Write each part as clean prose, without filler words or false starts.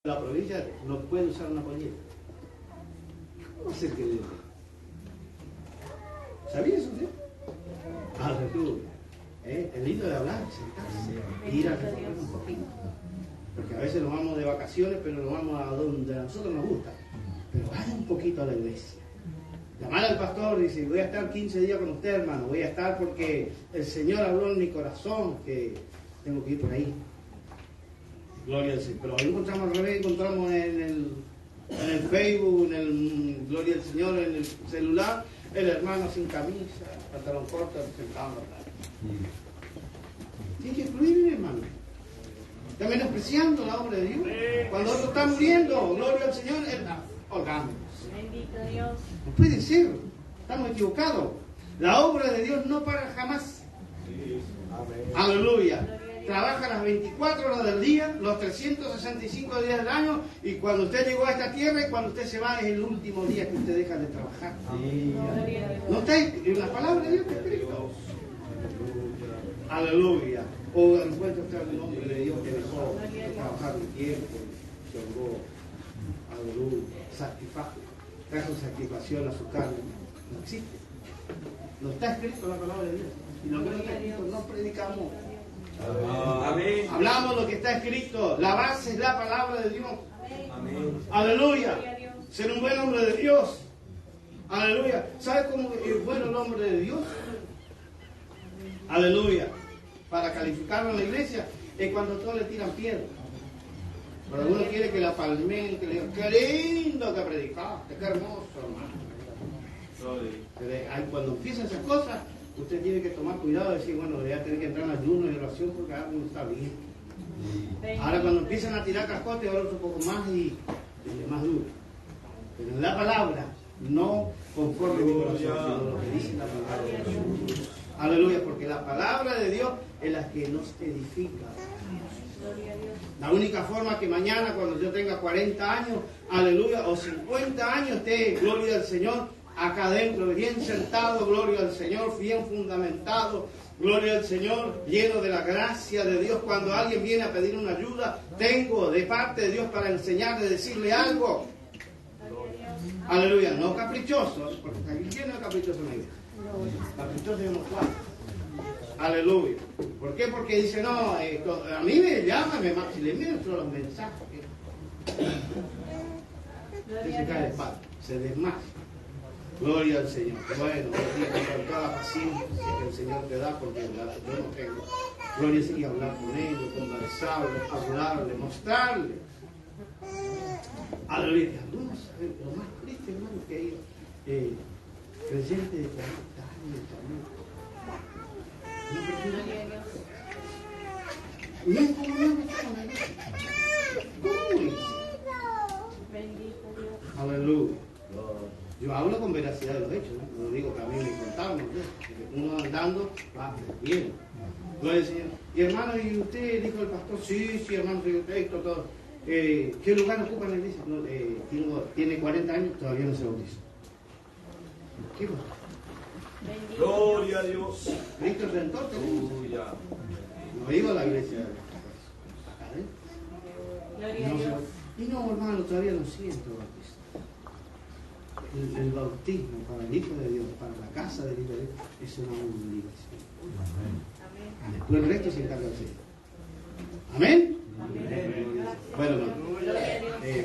la provincia no puede usar una pollera. ¿Cómo va a ser que le... ¿Sabía eso, tío? Aleluya. El lindo de hablar, sentarse, ir a recorrer un poquito. Porque a veces nos vamos de vacaciones, pero nos vamos a donde a nosotros nos gusta. Pero vaya un poquito a la iglesia. Llamar al pastor y decir, voy a estar 15 días con usted, hermano. Voy a estar porque el Señor habló en mi corazón que tengo que ir por ahí. Gloria al Señor. Pero hoy encontramos al revés, encontramos en el Facebook, en el Gloria al Señor, en el celular, el hermano sin camisa, pantalón corto, sentado en la playa. Tiene que fluir, hermano. Está menospreciando la obra de Dios. Cuando otro está muriendo, gloria al Señor, orgánicos. Bendito Dios. No puede ser. Estamos equivocados. La obra de Dios no para jamás. Aleluya. Trabaja las 24 horas del día, los 365 días del año, y cuando usted llegó a esta tierra y cuando usted se va es el último día que usted deja de trabajar. ¿No está en la palabra de Dios escrito? Aleluya. O encuentra usted algún hombre de Dios que dejó de trabajar un tiempo, se ahogó. Aleluya. Trajo satisfacción a su carne. No existe. No está escrito la palabra de Dios. Y lo que no está escrito no predicamos. Amén. Hablamos lo que está escrito. La base es la palabra de Dios. Amén. Aleluya. Ser un buen hombre de Dios. Aleluya. ¿Sabe cómo es bueno el hombre de Dios? Aleluya. Para calificarlo en la iglesia es cuando todos le tiran piedra. Pero alguno quiere que la palmen, que le digan, qué lindo que predicaste, qué hermoso, hermano. Cuando empiezan esas cosas, usted tiene que tomar cuidado y decir, bueno, voy a tener que entrar en ayuno y oración porque algo no está bien. Ahora cuando empiezan a tirar cascotes, ahora un poco más y más duro. Pero en la palabra, no conforme mi corazón, sino lo que dice la palabra de Dios. Aleluya, porque la palabra de Dios es la que nos edifica. La única forma que mañana, cuando yo tenga 40 años, aleluya, o 50 años, esté, gloria al Señor, acá adentro, bien sentado, gloria al Señor, bien fundamentado, gloria al Señor, lleno de la gracia de Dios. Cuando alguien viene a pedir una ayuda, tengo de parte de Dios para enseñarle, decirle algo. Aleluya, no caprichosos, porque ¿quién no es caprichoso en la iglesia? Caprichosos somos cuatro. Aleluya. ¿Por qué? Porque dice, no, a mí me llama, si le muestro los mensajes, usted se cae de espalda, se desmaya. Gloria al Señor. Bueno, con toda la paciencia que el Señor te da, porque yo no tengo. Gloria al Señor, hablar con ellos, conversarle, hablarle, mostrarle. Aleluya. Algunos, lo más triste, hermano, que hay creyentes de 40 años también. No es como yo me estoy con la iglesia. ¿Cómo es? Bendito Dios. Aleluya. Yo hablo con veracidad de los hechos, ¿no? No digo que a mí me contaron, ¿no? Uno andando va bien. Gloria al Señor. Y hermano, ¿y usted dijo el pastor? Sí, hermano, soy esto, todo. ¿Qué lugar ocupa en la iglesia? No, tiene 40 años, todavía no se bautiza. ¿Qué cosa? Gloria a Dios. Cristo el Redentor tenemos. No digo a la iglesia. Gloria a Dios. Y no, hermano, todavía no siento bautizo. El bautismo para el Hijo de Dios, para la casa del Hijo de Dios, es una obligación. Después el resto se encarga del Señor. Amén. Bueno, hermano,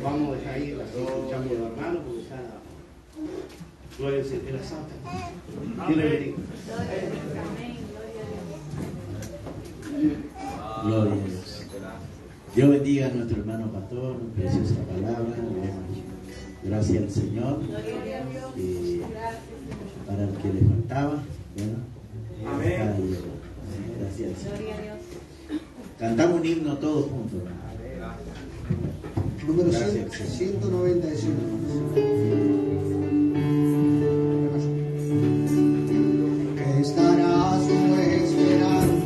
vamos a dejar ahí escuchando a los hermanos porque está gloria al Señor, el asado. Dios le bendiga. Gloria a Dios. Dios bendiga a nuestro hermano pastor, preciosa palabra. Gracias al Señor. Para el que le faltaba, bueno, amén. Gracias al Señor. Cantamos un himno todos juntos. Número 195. Que estarás tú esperando.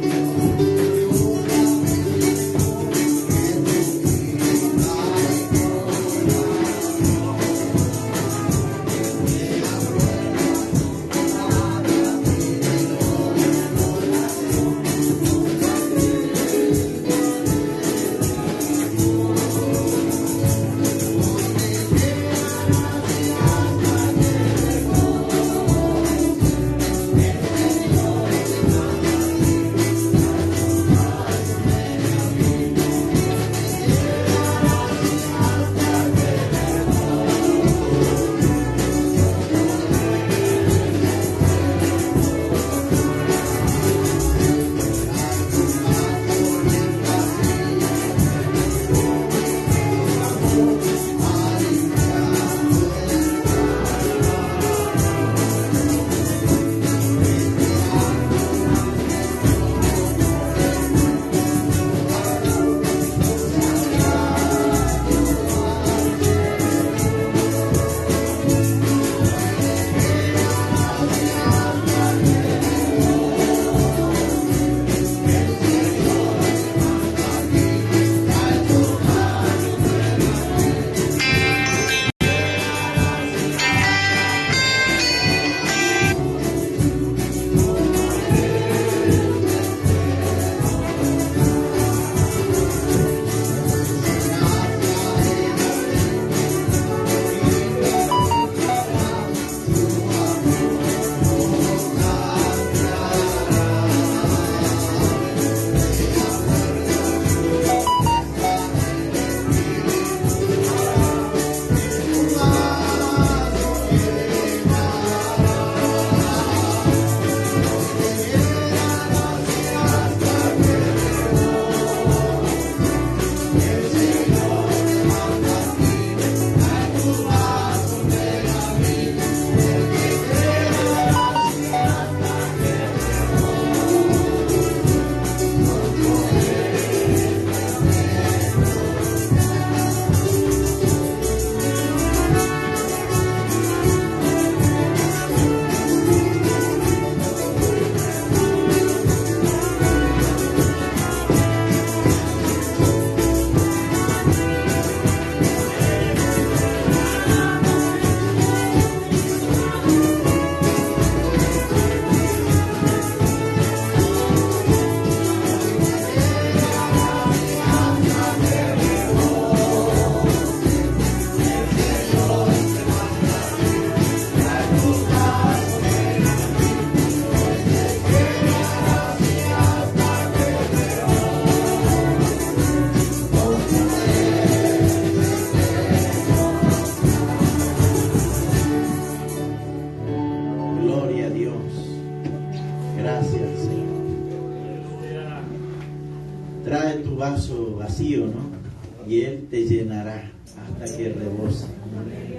y Él te llenará hasta que rebose.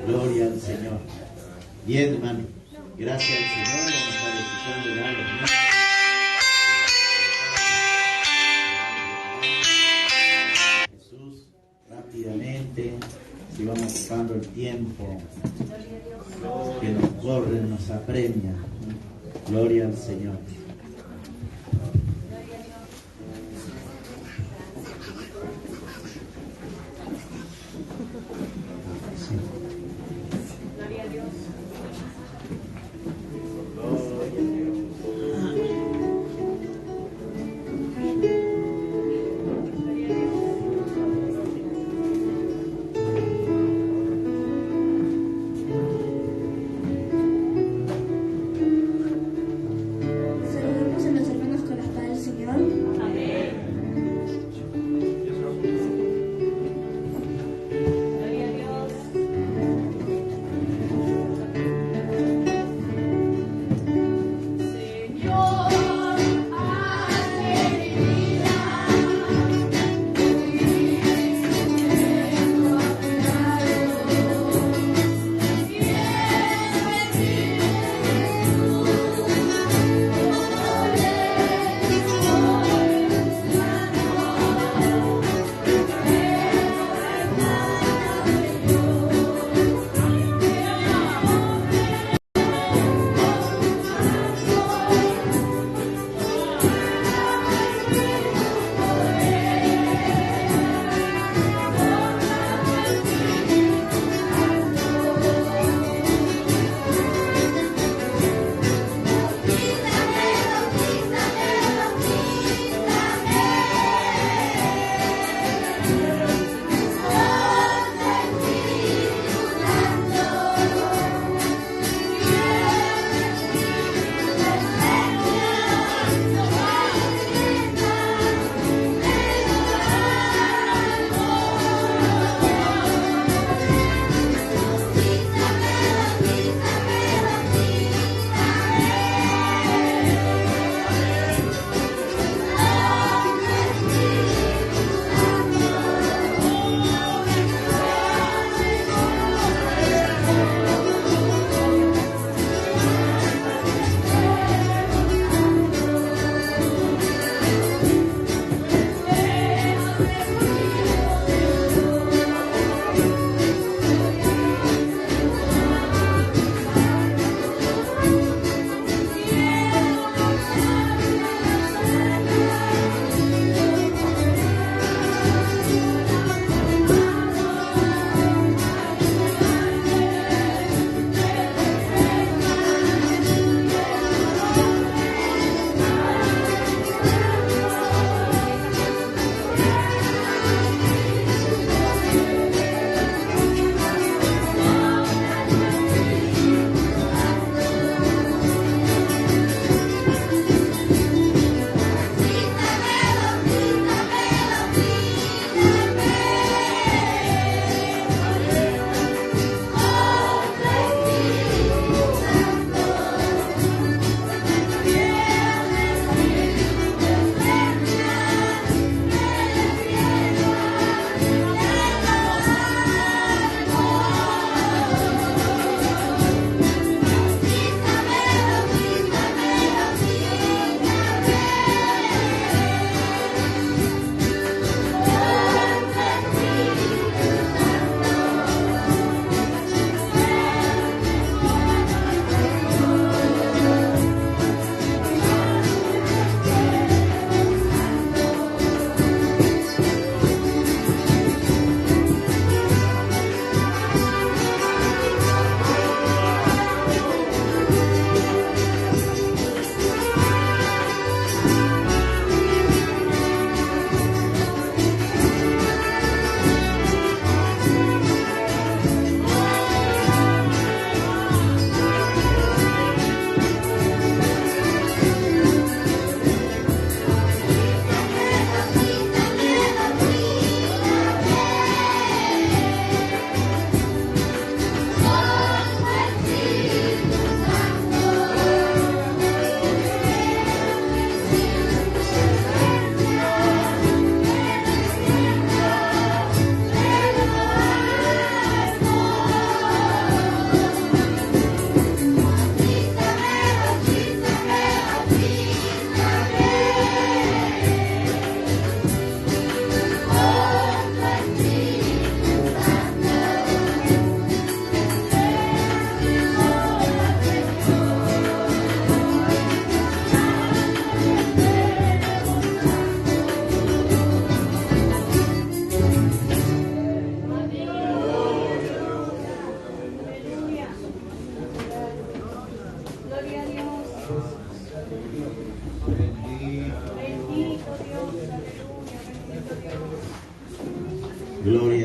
Gloria al Señor. Bien, hermano. Gracias al Señor. Vamos a estar escuchando ya los niños. Jesús, rápidamente, si vamos ocupando el tiempo que nos corre, nos apremia. Gloria al Señor. Gloria a Dios. Se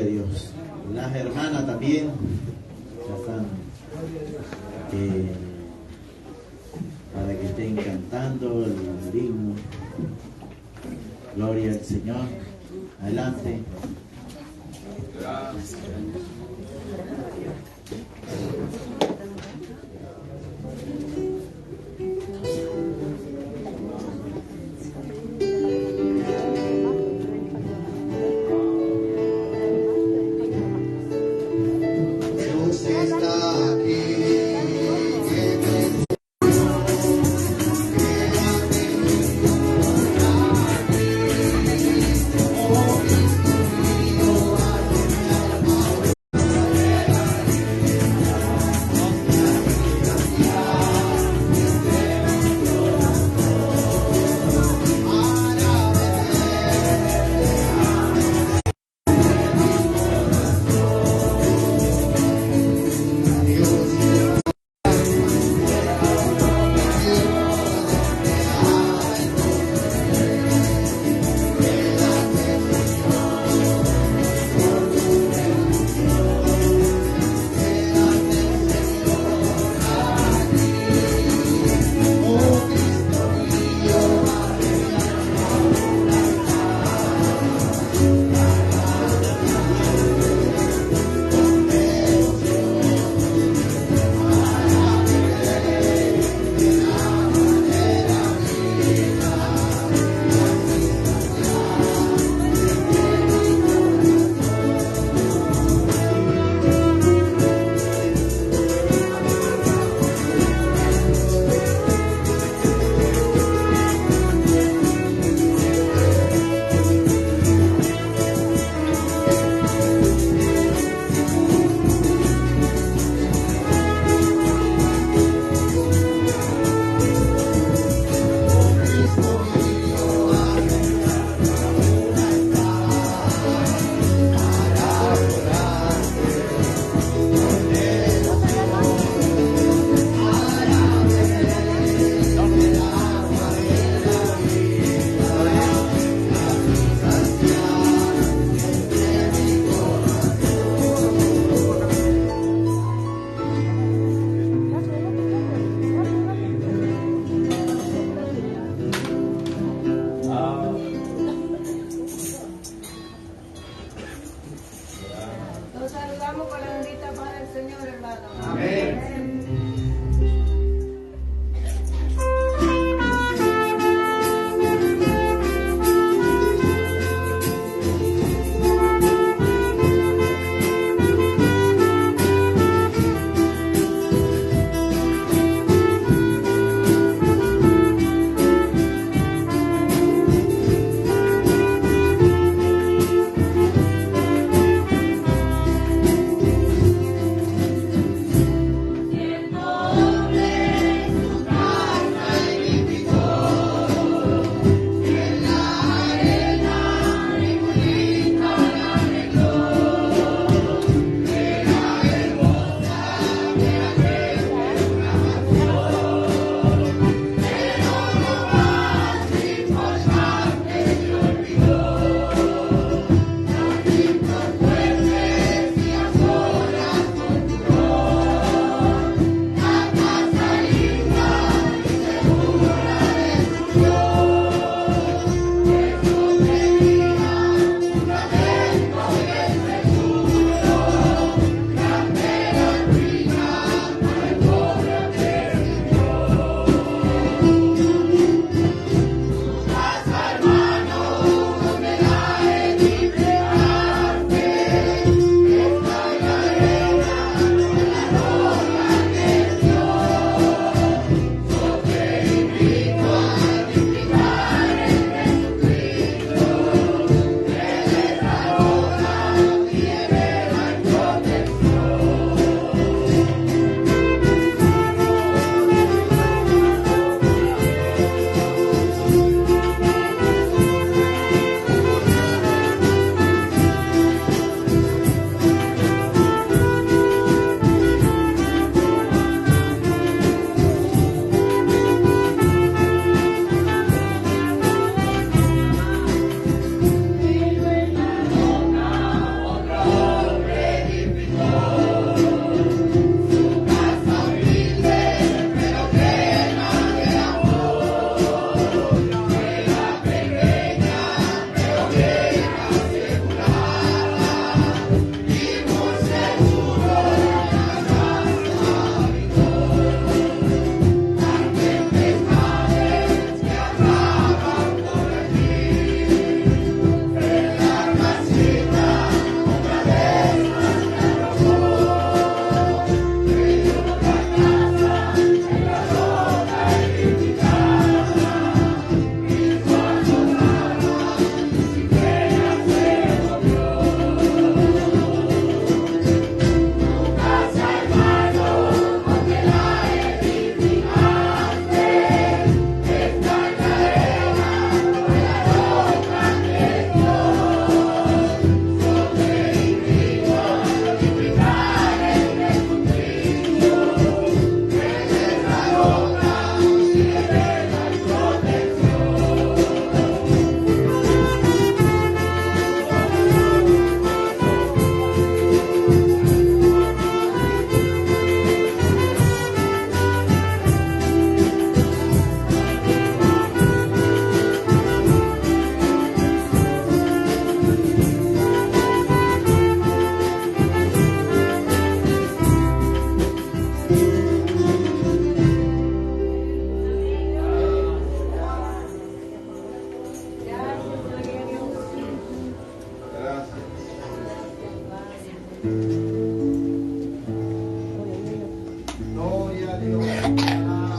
Dios. Las hermanas también ya están para que estén cantando el himno. Gloria al Señor. Adelante. Dios está aquí. Los saludamos con la bendita paz del Señor, hermano. Amén. Siento Gloria a Dios. Alabamos.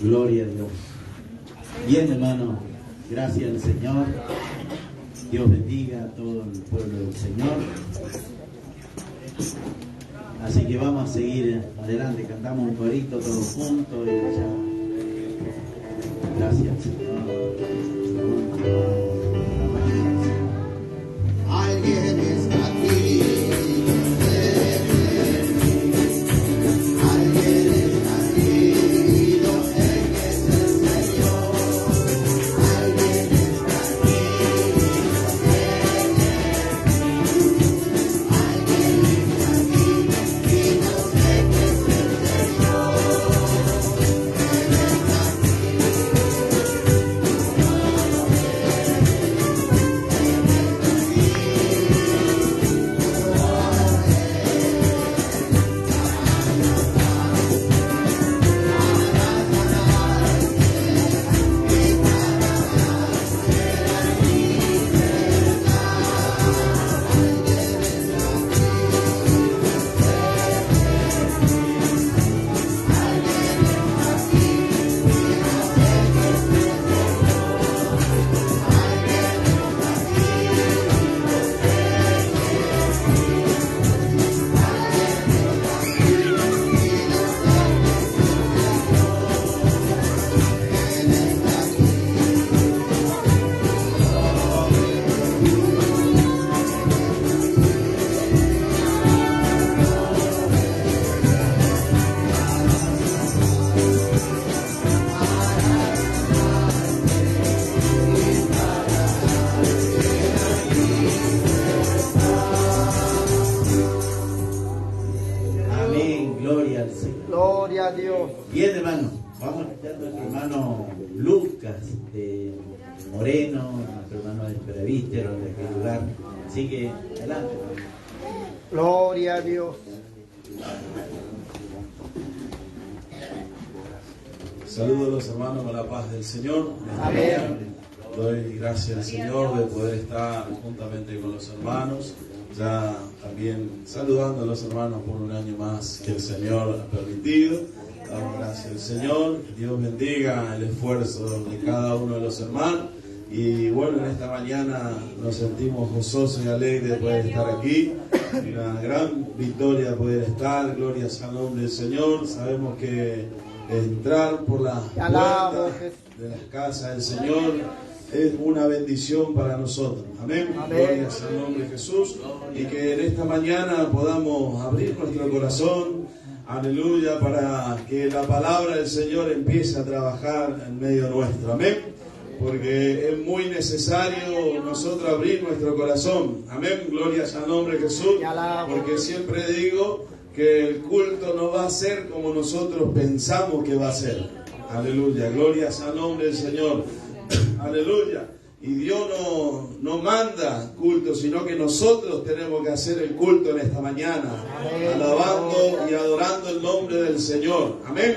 Gloria a Dios. Bien, hermano, gracias al Señor. Dios bendiga a todo el pueblo del Señor. Así que vamos a seguir adelante, cantamos un corito todos juntos y ya. Gracias, Señor. Alguien está aquí. Alguien está aquí. Yo sé que es el Señor. Alguien está aquí. Alguien está aquí. Y yo sé que es el Señor. Él está aquí. Amén, gloria al Señor. Gloria a Dios. Bien, hermano, vamos a escuchar a nuestro hermano Lucas de Moreno, nuestro hermano del Prevístero de aquel lugar. Así que, adelante, hermano. Gloria a Dios. Saludos a los hermanos con la paz del Señor. Amén. Doy gracias al Señor de poder estar juntamente con los hermanos. Ya también saludando a los hermanos por un año más que el Señor ha permitido. Damos gracias al Señor. Dios bendiga el esfuerzo de cada uno de los hermanos. Y bueno, en esta mañana nos sentimos gozosos y alegres de poder estar aquí. Una gran victoria poder estar. Gloria al nombre del Señor. Sabemos que entrar por las puertas de las casas del Señor es una bendición para nosotros. Amén. Gloria al nombre de Jesús. Y que en esta mañana podamos abrir nuestro corazón. Aleluya, para que la palabra del Señor empiece a trabajar en medio nuestro. Amén. Porque es muy necesario nosotros abrir nuestro corazón. Amén. Gloria al nombre de Jesús. Porque siempre digo que el culto no va a ser como nosotros pensamos que va a ser. Aleluya. Gloria al nombre del Señor. Aleluya. Y Dios no manda culto, sino que nosotros tenemos que hacer el culto en esta mañana. Alabando y adorando el nombre del Señor. Amén.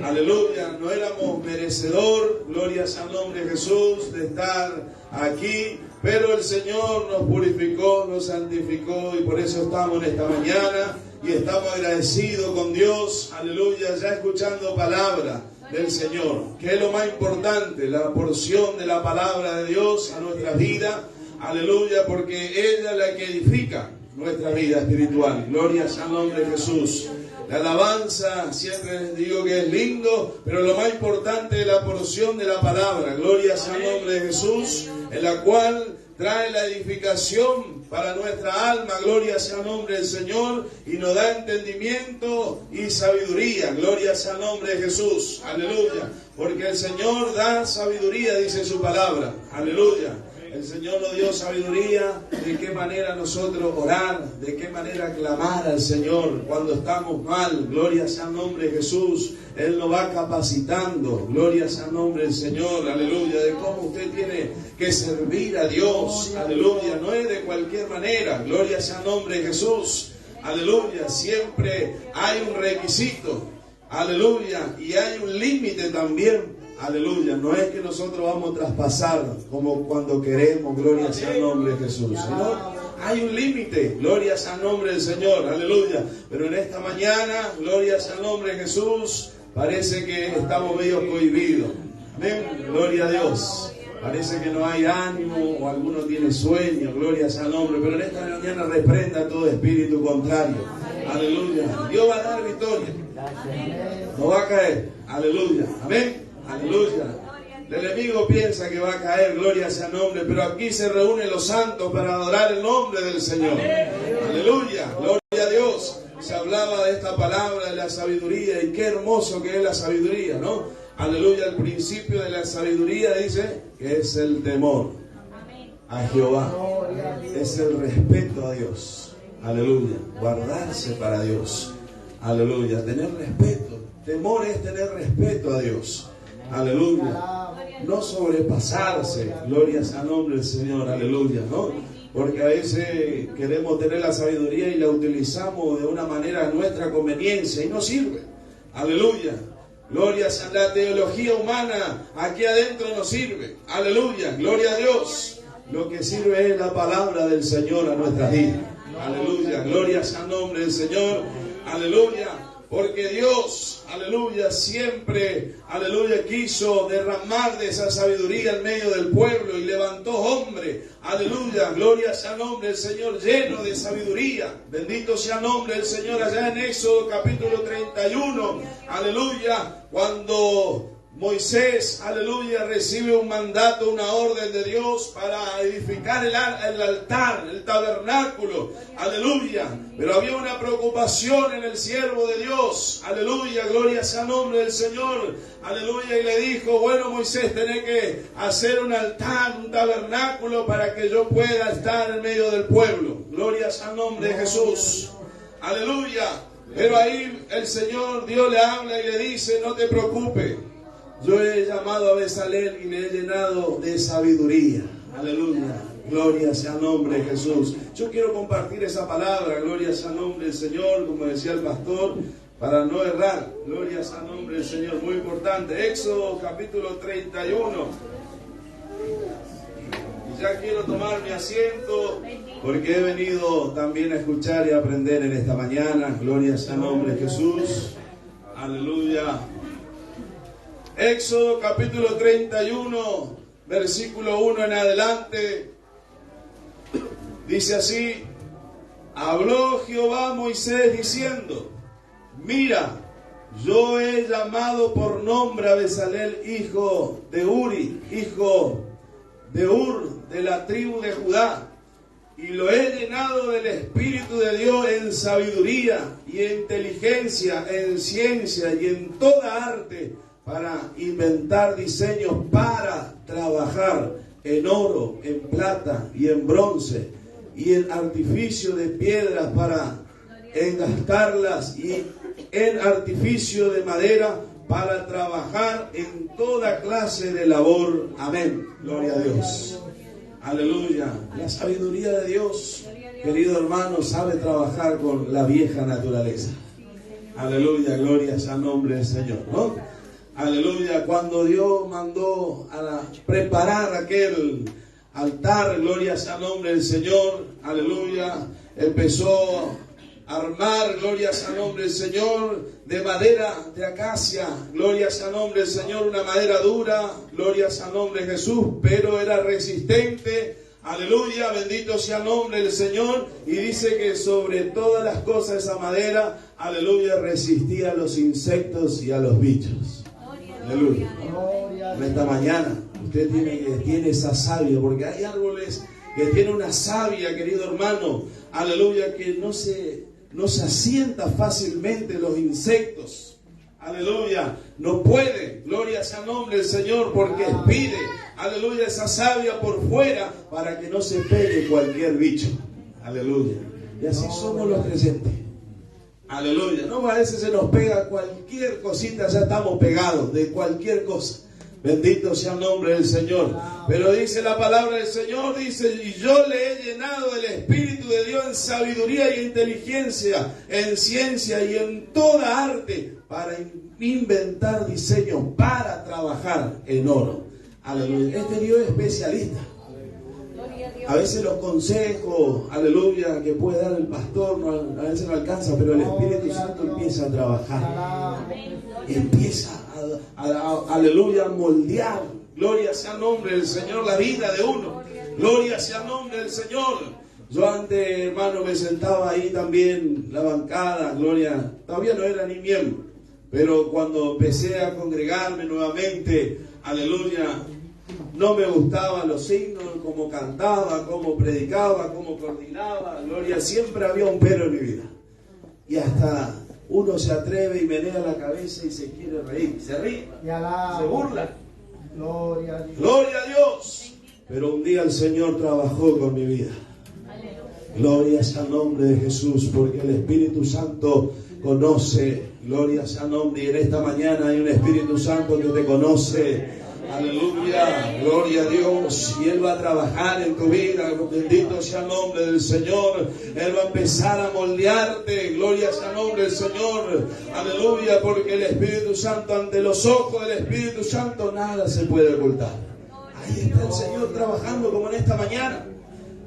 Aleluya, no éramos merecedor, gloria al nombre de Jesús, de estar aquí, pero el Señor nos purificó, nos santificó y por eso estamos en esta mañana y estamos agradecidos con Dios, aleluya, ya escuchando palabra del Señor, que es lo más importante, la porción de la palabra de Dios a nuestra vida, aleluya, porque ella es la que edifica nuestra vida espiritual, gloria al nombre de Jesús. La alabanza, siempre les digo que es lindo, pero lo más importante es la porción de la palabra. Gloria al nombre de Jesús, en la cual trae la edificación para nuestra alma. Gloria al nombre del Señor y nos da entendimiento y sabiduría. Gloria al nombre de Jesús. Aleluya. Porque el Señor da sabiduría, dice su palabra. Aleluya. El Señor nos dio sabiduría de qué manera nosotros orar, de qué manera clamar al Señor cuando estamos mal. Gloria al nombre de Jesús. Él nos va capacitando. Gloria al nombre del Señor. Aleluya. De cómo usted tiene que servir a Dios. Aleluya. No es de cualquier manera. Gloria al nombre de Jesús. Aleluya. Siempre hay un requisito. Aleluya. Y hay un límite también. Aleluya, no es que nosotros vamos a traspasar como cuando queremos, gloria al nombre de Jesús. No, hay un límite, gloria al nombre del Señor, aleluya. Pero en esta mañana, gloria al nombre de Jesús, Parece que estamos medio cohibidos. Amén. Gloria a Dios. Parece que no hay ánimo o alguno tiene sueño. Gloria sea el nombre. Pero en esta mañana reprenda todo espíritu contrario. Aleluya. Dios va a dar victoria. No va a caer. Aleluya. Amén. Aleluya. El enemigo piensa que va a caer, gloria sea el nombre, pero aquí se reúnen los santos para adorar el nombre del Señor. Aleluya, gloria a Dios. Se hablaba de esta palabra de la sabiduría y qué hermoso que es la sabiduría, ¿no? Aleluya, el principio de la sabiduría dice que es el temor a Jehová, es el respeto a Dios. Aleluya, guardarse para Dios. Aleluya, tener respeto. Temor es tener respeto a Dios. Aleluya. No sobrepasarse, gloria sea el nombre del Señor, aleluya, ¿no? Porque a veces queremos tener la sabiduría y la utilizamos de una manera a nuestra conveniencia y no sirve, aleluya. Gloria sea la teología humana, aquí adentro no sirve, aleluya, gloria a Dios. Lo que sirve es la palabra del Señor a nuestras vidas, aleluya, gloria sea el nombre del Señor, aleluya. Porque Dios, aleluya, siempre, aleluya, quiso derramar de esa sabiduría en medio del pueblo y levantó hombre, aleluya, gloria sea el nombre del Señor, lleno de sabiduría. Bendito sea el nombre del Señor. Allá en Éxodo capítulo 31, aleluya, cuando Moisés, aleluya, recibe un mandato, una orden de Dios para edificar el altar, el tabernáculo, aleluya. Pero había una preocupación en el siervo de Dios, aleluya, gloria sea el nombre del Señor, aleluya. Y le dijo, bueno, Moisés, tenés que hacer un altar, un tabernáculo para que yo pueda estar en medio del pueblo. Gloria sea el nombre de Jesús, aleluya. Pero ahí el Señor, Dios le habla y le dice, no te preocupes. Yo he llamado a Bezalel y le he llenado de sabiduría. Aleluya. Gloria sea el nombre de Jesús. Yo quiero compartir esa palabra. Gloria sea el nombre del Señor, como decía el pastor, para no errar. Gloria sea el nombre del Señor. Muy importante. Éxodo capítulo 31. Y ya quiero tomar mi asiento porque he venido también a escuchar y a aprender en esta mañana. Gloria sea el nombre de Jesús. Aleluya. Éxodo capítulo 31, versículo 1 en adelante, dice así: habló Jehová a Moisés diciendo, mira, yo he llamado por nombre a Bezalel, hijo de Uri, hijo de Ur, de la tribu de Judá, y lo he llenado del Espíritu de Dios en sabiduría y en inteligencia, en ciencia y en toda arte, para inventar diseños, para trabajar en oro, en plata y en bronce, y en artificio de piedras para engastarlas, y en artificio de madera para trabajar en toda clase de labor. Amén. Gloria a Dios. Aleluya. La sabiduría de Dios, querido hermano, sabe trabajar con la vieja naturaleza. Aleluya. Gloria sea el nombre del Señor, ¿no? Aleluya, cuando Dios mandó a preparar aquel altar, gloria sea el nombre del Señor, aleluya, empezó a armar, gloria sea el nombre del Señor, de madera de acacia, gloria sea el nombre del Señor, una madera dura, gloria sea el nombre de Jesús, pero era resistente, aleluya, bendito sea el nombre del Señor, y dice que sobre todas las cosas esa madera, aleluya, resistía a los insectos y a los bichos. Aleluya. En esta mañana usted tiene esa savia, porque hay árboles que tienen una savia, querido hermano, aleluya, que no se asienta fácilmente los insectos. Aleluya, no puede, gloria sea el nombre del Señor, porque pide, aleluya, esa savia por fuera para que no se pegue cualquier bicho. Aleluya. Y así somos los creyentes. Aleluya. No, a veces se nos pega cualquier cosita, ya estamos pegados de cualquier cosa. Bendito sea el nombre del Señor. Pero dice la palabra del Señor, dice, y yo le he llenado del Espíritu de Dios en sabiduría y inteligencia, en ciencia y en toda arte, para inventar diseños, para trabajar en oro. Aleluya. Este Dios es especialista. A veces los consejos, aleluya, que puede dar el pastor, a veces no alcanza, pero el Espíritu Santo empieza a trabajar. Empieza aleluya, a moldear. Gloria sea el nombre del Señor, la vida de uno. Gloria sea el nombre del Señor. Yo antes, hermano, me sentaba ahí también, la bancada, gloria. Todavía no era ni miembro, pero cuando empecé a congregarme nuevamente, aleluya, no me gustaban los signos, cómo cantaba, cómo predicaba, cómo coordinaba, gloria. Siempre había un pero en mi vida. Y hasta uno se atreve y menea la cabeza y se quiere reír. Se ríe, se burla. Gloria a Dios. Gloria a Dios. Pero un día el Señor trabajó con mi vida. Gloria sea el nombre de Jesús, porque el Espíritu Santo conoce. Gloria sea el nombre. Y en esta mañana hay un Espíritu Santo que te conoce. Aleluya, gloria a Dios. Y Él va a trabajar en tu vida. Bendito sea el nombre del Señor. Él va a empezar a moldearte. Gloria sea el nombre del Señor. Aleluya, porque el Espíritu Santo, ante los ojos del Espíritu Santo, nada se puede ocultar. Ahí está el Señor trabajando como en esta mañana.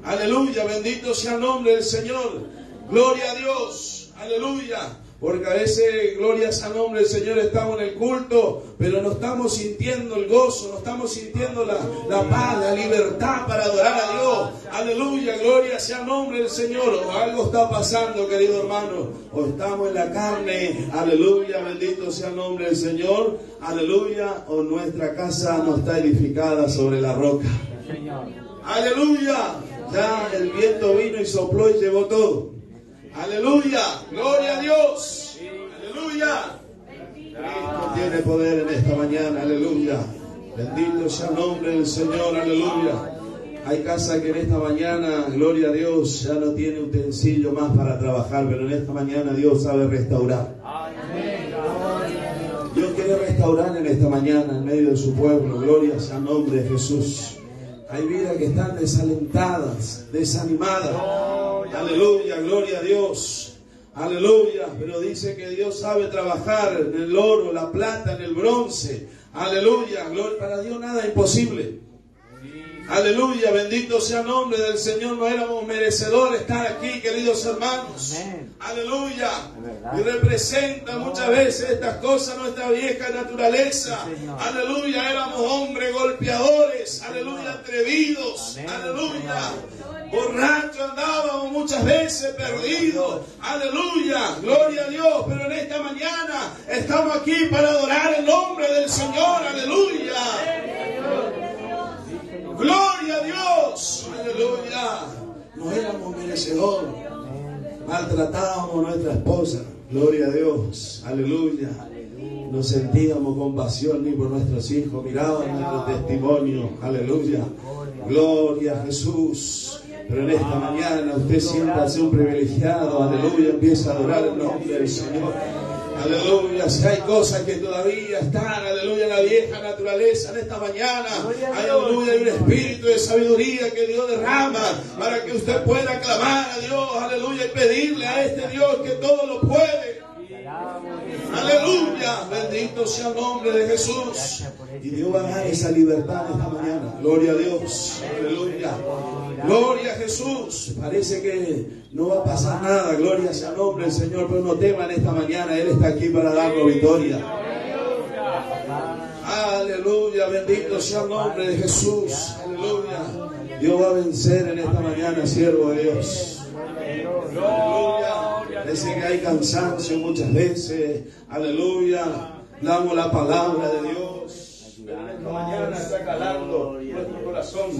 Aleluya, bendito sea el nombre del Señor. Gloria a Dios. Aleluya. Porque a veces, gloria al nombre del Señor, estamos en el culto, pero no estamos sintiendo el gozo, no estamos sintiendo la paz, la libertad para adorar a Dios. Aleluya, gloria sea el nombre del Señor. O algo está pasando, querido hermano. O estamos en la carne, aleluya, bendito sea el nombre del Señor. Aleluya, o nuestra casa no está edificada sobre la roca. Aleluya, ya el viento vino y sopló y llevó todo. Aleluya, gloria a Dios. Aleluya. Cristo tiene poder en esta mañana, aleluya. Bendito sea el nombre del Señor, aleluya. Hay casas que en esta mañana, gloria a Dios, ya no tiene utensilio más para trabajar, pero en esta mañana Dios sabe restaurar. Dios quiere restaurar en esta mañana en medio de su pueblo, gloria sea el nombre de Jesús. Hay vidas que están desalentadas, desanimadas. Aleluya, gloria a Dios. Aleluya, pero dice que Dios sabe trabajar en el oro, la plata, en el bronce. Aleluya, gloria, para Dios nada es imposible. Aleluya, bendito sea el nombre del Señor. No éramos merecedores estar aquí, queridos hermanos. Aleluya. Y representa muchas veces estas cosas nuestra vieja naturaleza. Aleluya, éramos hombres golpeadores. Aleluya, atrevidos. Aleluya. Borrachos andábamos muchas veces perdidos. Aleluya, gloria a Dios. Pero en esta mañana estamos aquí para adorar el nombre del Señor. Aleluya. Gloria a Dios. Aleluya. No éramos merecedores. Maltratábamos a nuestra esposa. Gloria a Dios. Aleluya. No sentíamos compasión ni por nuestros hijos. Miraban nuestro testimonio. Aleluya. Gloria a Jesús. Pero en esta mañana usted siempre hace un privilegiado. Aleluya. Empieza a adorar el nombre del Señor. Aleluya, si hay cosas que todavía están, aleluya, en la vieja naturaleza en esta mañana, aleluya, hay un espíritu de sabiduría que Dios derrama para que usted pueda clamar a Dios, aleluya, y pedirle a este Dios que todo lo puede. Aleluya, bendito sea el nombre de Jesús. Y Dios va a dar esa libertad esta mañana. Gloria a Dios, aleluya. Gloria a Jesús. Parece que no va a pasar nada. Gloria sea el nombre del Señor. Pero no teman esta mañana. Él está aquí para darnos victoria. Aleluya. Bendito sea el nombre de Jesús. Aleluya. Dios va a vencer en esta mañana, siervo de Dios. Aleluya. Parece que hay cansancio muchas veces. Aleluya. Damos la palabra de Dios. Esta mañana está calando nuestro corazón.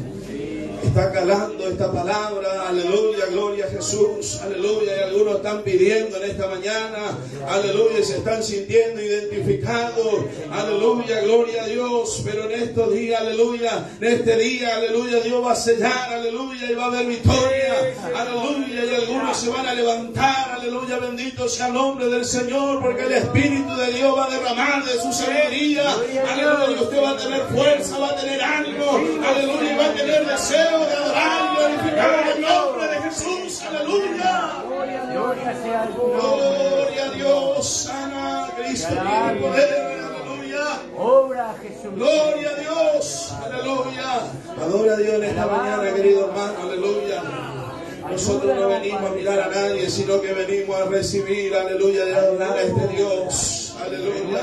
Está calando esta palabra. Aleluya, gloria a Jesús. Aleluya. Y algunos están pidiendo en esta mañana. Aleluya. Y se están sintiendo identificados. Aleluya, gloria a Dios. Pero en estos días, aleluya, en este día, aleluya, Dios va a sellar. Aleluya. Y va a haber victoria. Aleluya. Y algunos se van a levantar. Aleluya. Bendito sea el nombre del Señor. Porque el Espíritu de Dios va a derramar de su sabiduría. Aleluya. Y usted va a tener fuerza, va a tener ánimo. Aleluya. Y va a tener deseo de adorar y glorificar el nombre de Jesús. Aleluya. Gloria a Dios. Sana Cristo tiene poder. Aleluya. Obra, Jesús. Gloria a Dios, aleluya. Adora a Dios en esta mañana, querido hermano, aleluya. Nosotros no venimos a mirar a nadie, sino que venimos a recibir, aleluya, y a adorar a este Dios, aleluya.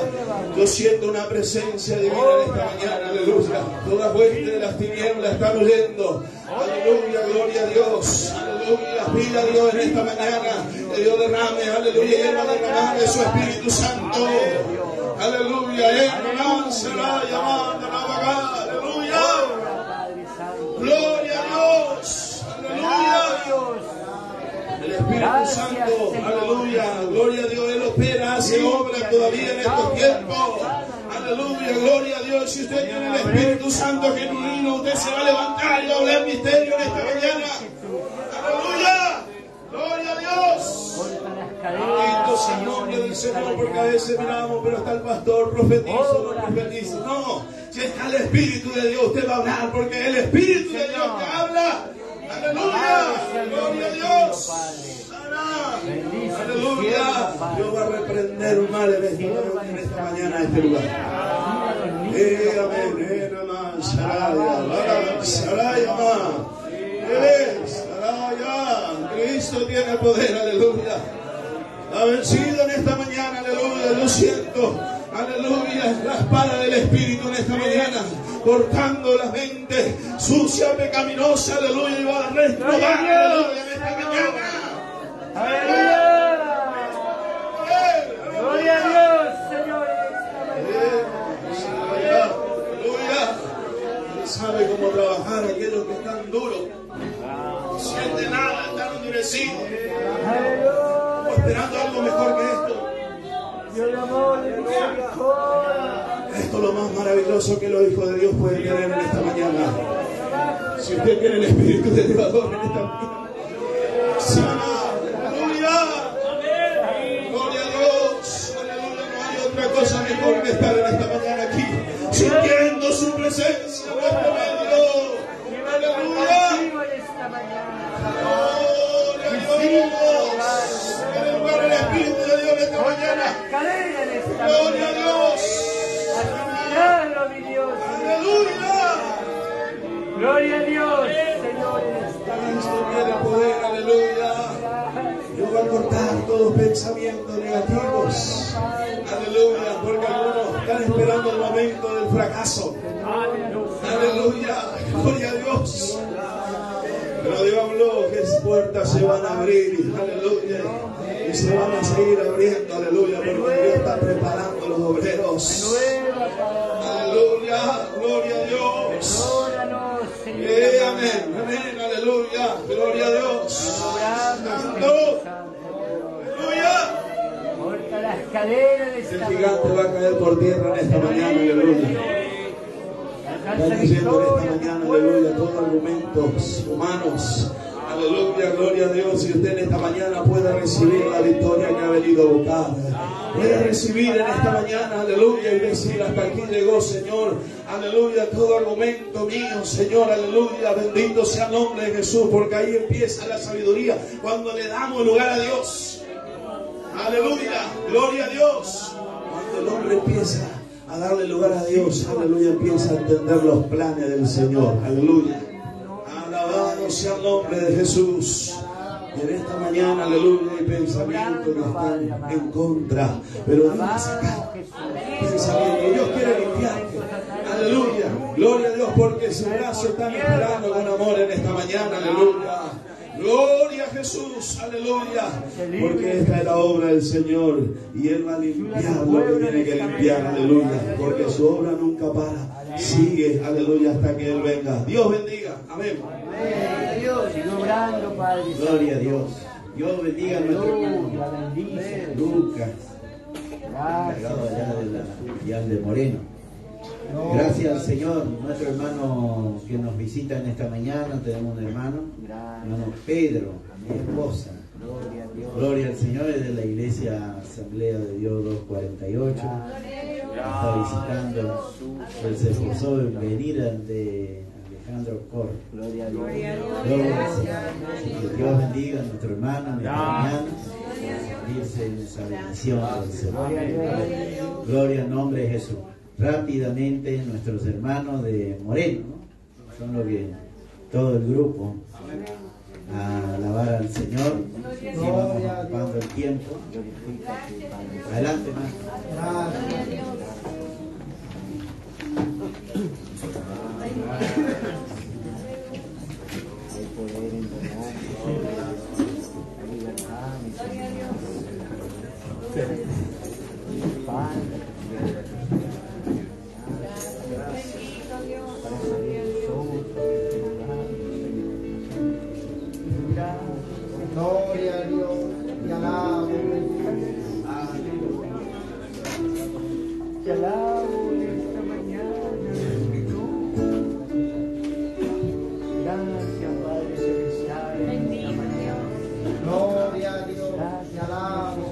Yo siento una presencia divina en esta mañana, aleluya. Toda hueste de las tinieblas están huyendo, aleluya, gloria a Dios, aleluya. Pida a Dios en esta mañana que Dios derrame, aleluya, y Él va a derramar de su Espíritu Santo, aleluya. Él no será llamado, aleluya. Gloria a Dios, aleluya. El Espíritu Santo, aleluya, gloria a Dios, Él opera, hace obra todavía en estos tiempos, aleluya, gloria a Dios. Si usted tiene el Espíritu Santo genuino, usted se va a levantar y va a hablar misterio en esta mañana, aleluya, gloria a Dios. Bendito sea el nombre del Señor, porque a veces miramos, pero está el pastor, profetizo, no profetizo, no, si está el Espíritu de Dios, usted va a hablar, porque es el Espíritu de Dios que habla. Aleluya, gloria a Dios. Aleluya. Dios va a reprender un mal en esta mañana en este lugar. Amén. Cristo tiene poder, aleluya. Ha vencido en esta mañana, aleluya. Yo siento, aleluya, la espada del Espíritu en esta mañana, cortando la mente sucia, pecaminosa, aleluya, y va a restaurar, aleluya, en esta mañana. Aleluya. Gloria a Dios, Señor, en esta mañana. Aleluya. Él sabe cómo trabajar a aquellos que están duros. No sienten nada, están endurecidos. Aleluya. Esperando algo mejor que esto. Dios de amor y misericordia. Esto es lo más maravilloso que los hijos de Dios pueden tener en esta mañana. Si usted tiene el Espíritu de Dios en esta mañana, aleluya, gloria a Dios, aleluya. No hay otra cosa mejor que estar en esta mañana aquí, sintiendo su presencia en nuestro medio. Aleluya, gloria a Dios. En el lugar del Espíritu de Dios en esta mañana. Gloria a Dios. Milagro, mi Dios. Aleluya. Gloria a Dios, Señor, en esta Cristo tiene poder, aleluya. Dios va a cortar todos pensamientos negativos. Aleluya, porque algunos están esperando el momento del fracaso. Aleluya, gloria a Dios. Pero Dios habló que puertas se van a abrir, aleluya. Y se van a seguir abriendo, aleluya, porque Dios está preparando los obreros. Aleluya, gloria a Dios. Amén, amén, aleluya, gloria a Dios. Santo, aleluya. Corta las cadenas de El esta gigante va a caer por tierra en esta mañana, aleluya. Está diciendo en esta mañana, aleluya, todos argumentos humanos. Aleluya, gloria a Dios. Y usted en esta mañana puede recibir la victoria que ha venido a buscar. Puede recibir en esta mañana, aleluya, y decir: hasta aquí llegó, Señor. Aleluya, todo argumento mío, Señor, aleluya. Bendito sea el nombre de Jesús, porque ahí empieza la sabiduría, cuando le damos lugar a Dios. Aleluya, gloria a Dios. Cuando el hombre empieza a darle lugar a Dios, aleluya, empieza a entender los planes del Señor. Aleluya. Alabado sea el nombre de Jesús. Y en esta mañana, aleluya, hay pensamientos que están en contra, pero Dios va a sacar pensamientos. Dios quiere limpiarte. Aleluya, gloria a Dios, porque su brazo está esperando con amor en esta mañana. Aleluya. Gloria a Jesús, aleluya, porque esta es la obra del Señor y Él va a limpiar lo que tiene que limpiar, aleluya, porque su obra nunca para, sigue, aleluya, hasta que Él venga. Dios bendiga, amén. Gloria a Dios. Dios bendiga a nuestro hermano Lucas, encargado allá de la filial de Moreno. Gracias al Señor, nuestro hermano que nos visita en esta mañana. Tenemos un hermano Pedro, mi esposa. Gloria al Señor, es de la iglesia Asamblea de Dios 248. Está visitando, él se esforzó en venir ante Alejandro Cor. Gloria a Dios. Gloria al Señor. Que Dios bendiga a nuestro hermano en esta mañana. Dice en esa bendición del Señor. Gloria al nombre de Jesús. rápidamente nuestros hermanos de Moreno, ¿no? Son los que todo el grupo a alabar al Señor. Y vamos ocupando el tiempo. Adelante, más. Gloria a Dios, te alabo, te alabo esta mañana. Gracias, Padre Celestial. Gloria a Dios, te alabo.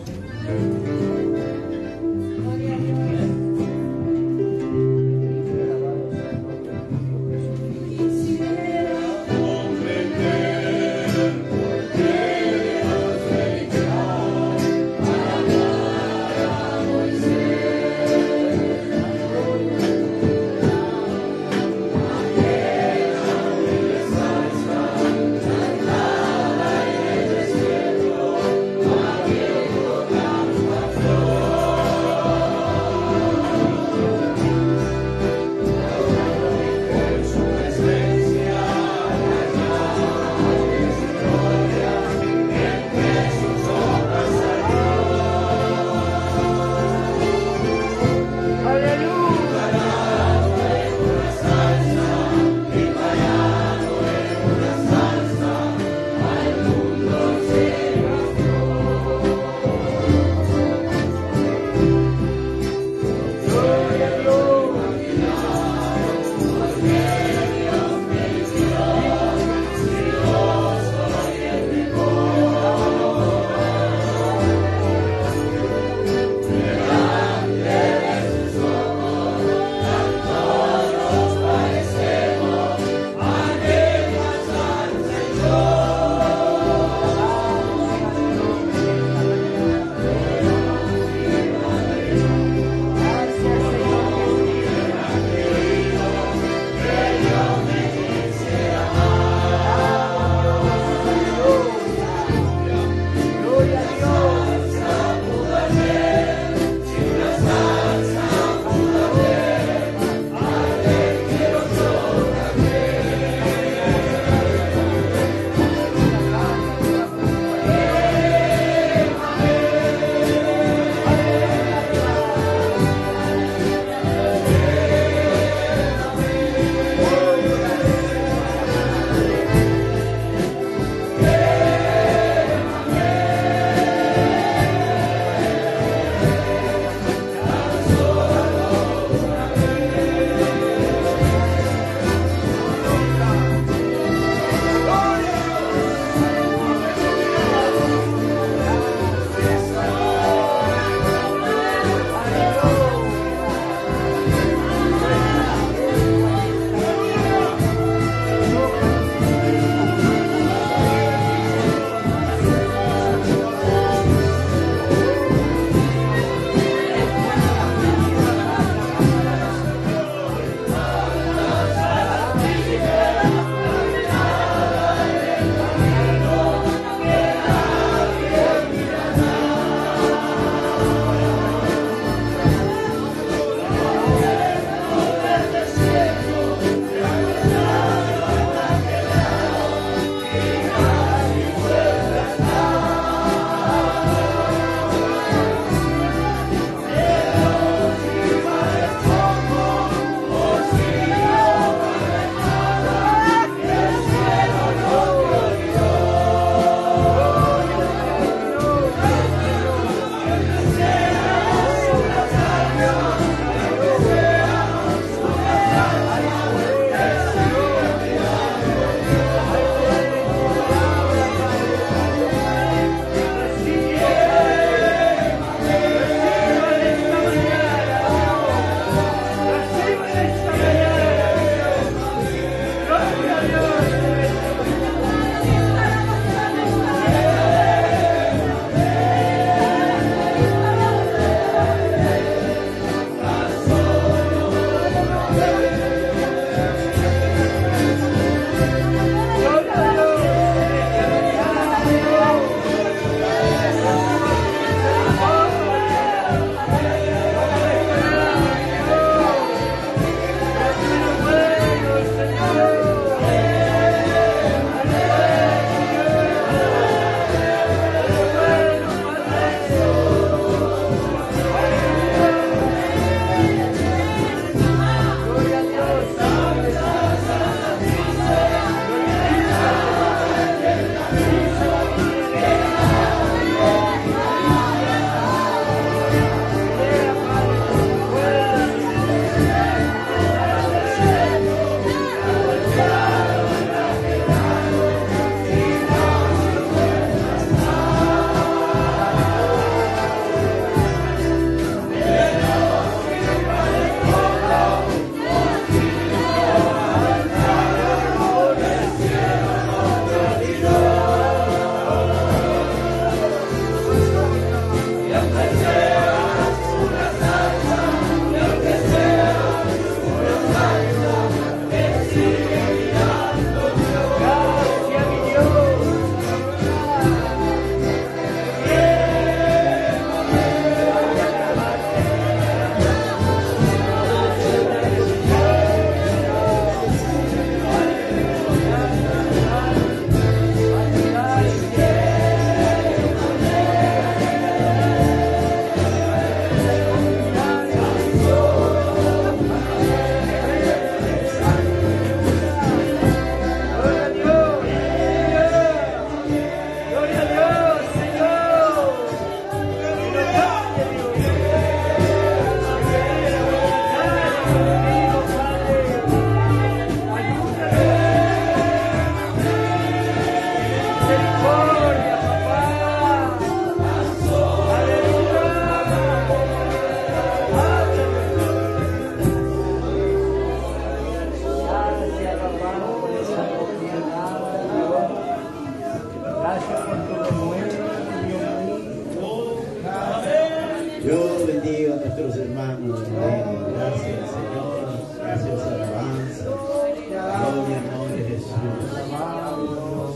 Yo bendiga a nuestros hermanos. Gracias, Señor. Gracias, alabanza. Gloria al nombre de Jesús.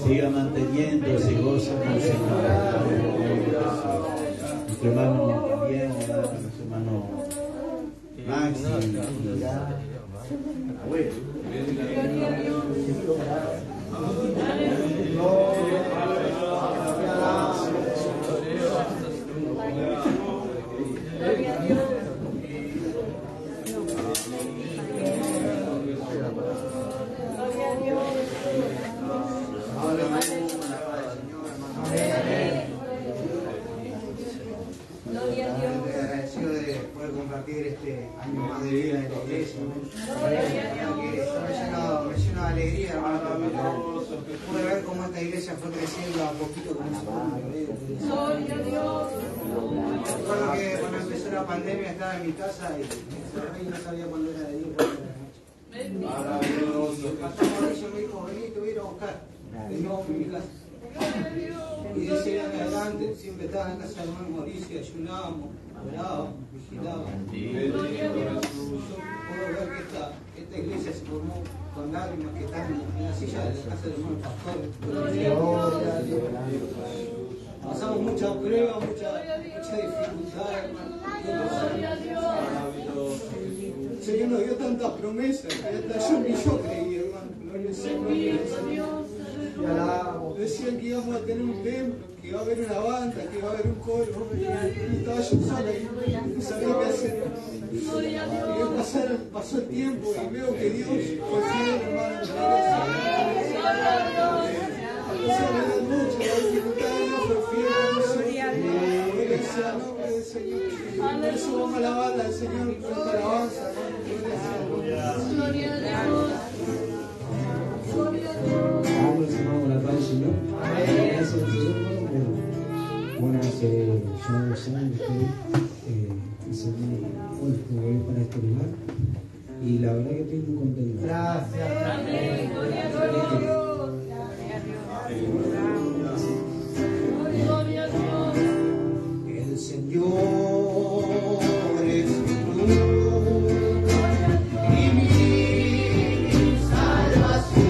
Siga manteniendo ese gozo en el Señor. Gloria al nombre de Jesús. Nuestro hermano también, nuestro hermano Maxi. Abuelo. Agradecido de poder compartir este año más de vida en la iglesia. Me llena de alegría, hermano. Pude ver cómo esta iglesia fue creciendo a poquito con recuerdo que cuando empezó la pandemia estaba en mi casa y no sabía cuándo era de día. El pastor Mauricio me dijo, vení, te voy a ir a buscar. Veníamos en mi casa. Y de ese día en adelante siempre estaba en la casa del hermano Mauricio, ayunábamos, orábamos, vigilábamos. Yo puedo ver que esta iglesia se formó con lágrimas que están en la silla de la casa del hermano pastor. Pasamos mucha prueba, mucha dificultad, hermano. El Señor nos dio tantas promesas que hasta yo creí, hermano. Gloria al Señor. Decían que íbamos a tener un templo, que iba a haber una banda, que iba a haber un coro. Y estaba yo solo y no sabía qué hacer. Y pasó el tiempo y veo que Dios fue fiel, hermano. A pesar de mucho, la dificultad no fue fiel. Gloria sea el nombre del Señor. Por eso vamos a alabar al Señor con esta alabanza. Gloria a Dios. Vamos a la paz del Señor. Gracias al Señor. Bueno, hace ya 2 años que hice un voy para este lugar y la verdad que estoy muy contento. Gracias. El Señor es mi luz y mi salvación.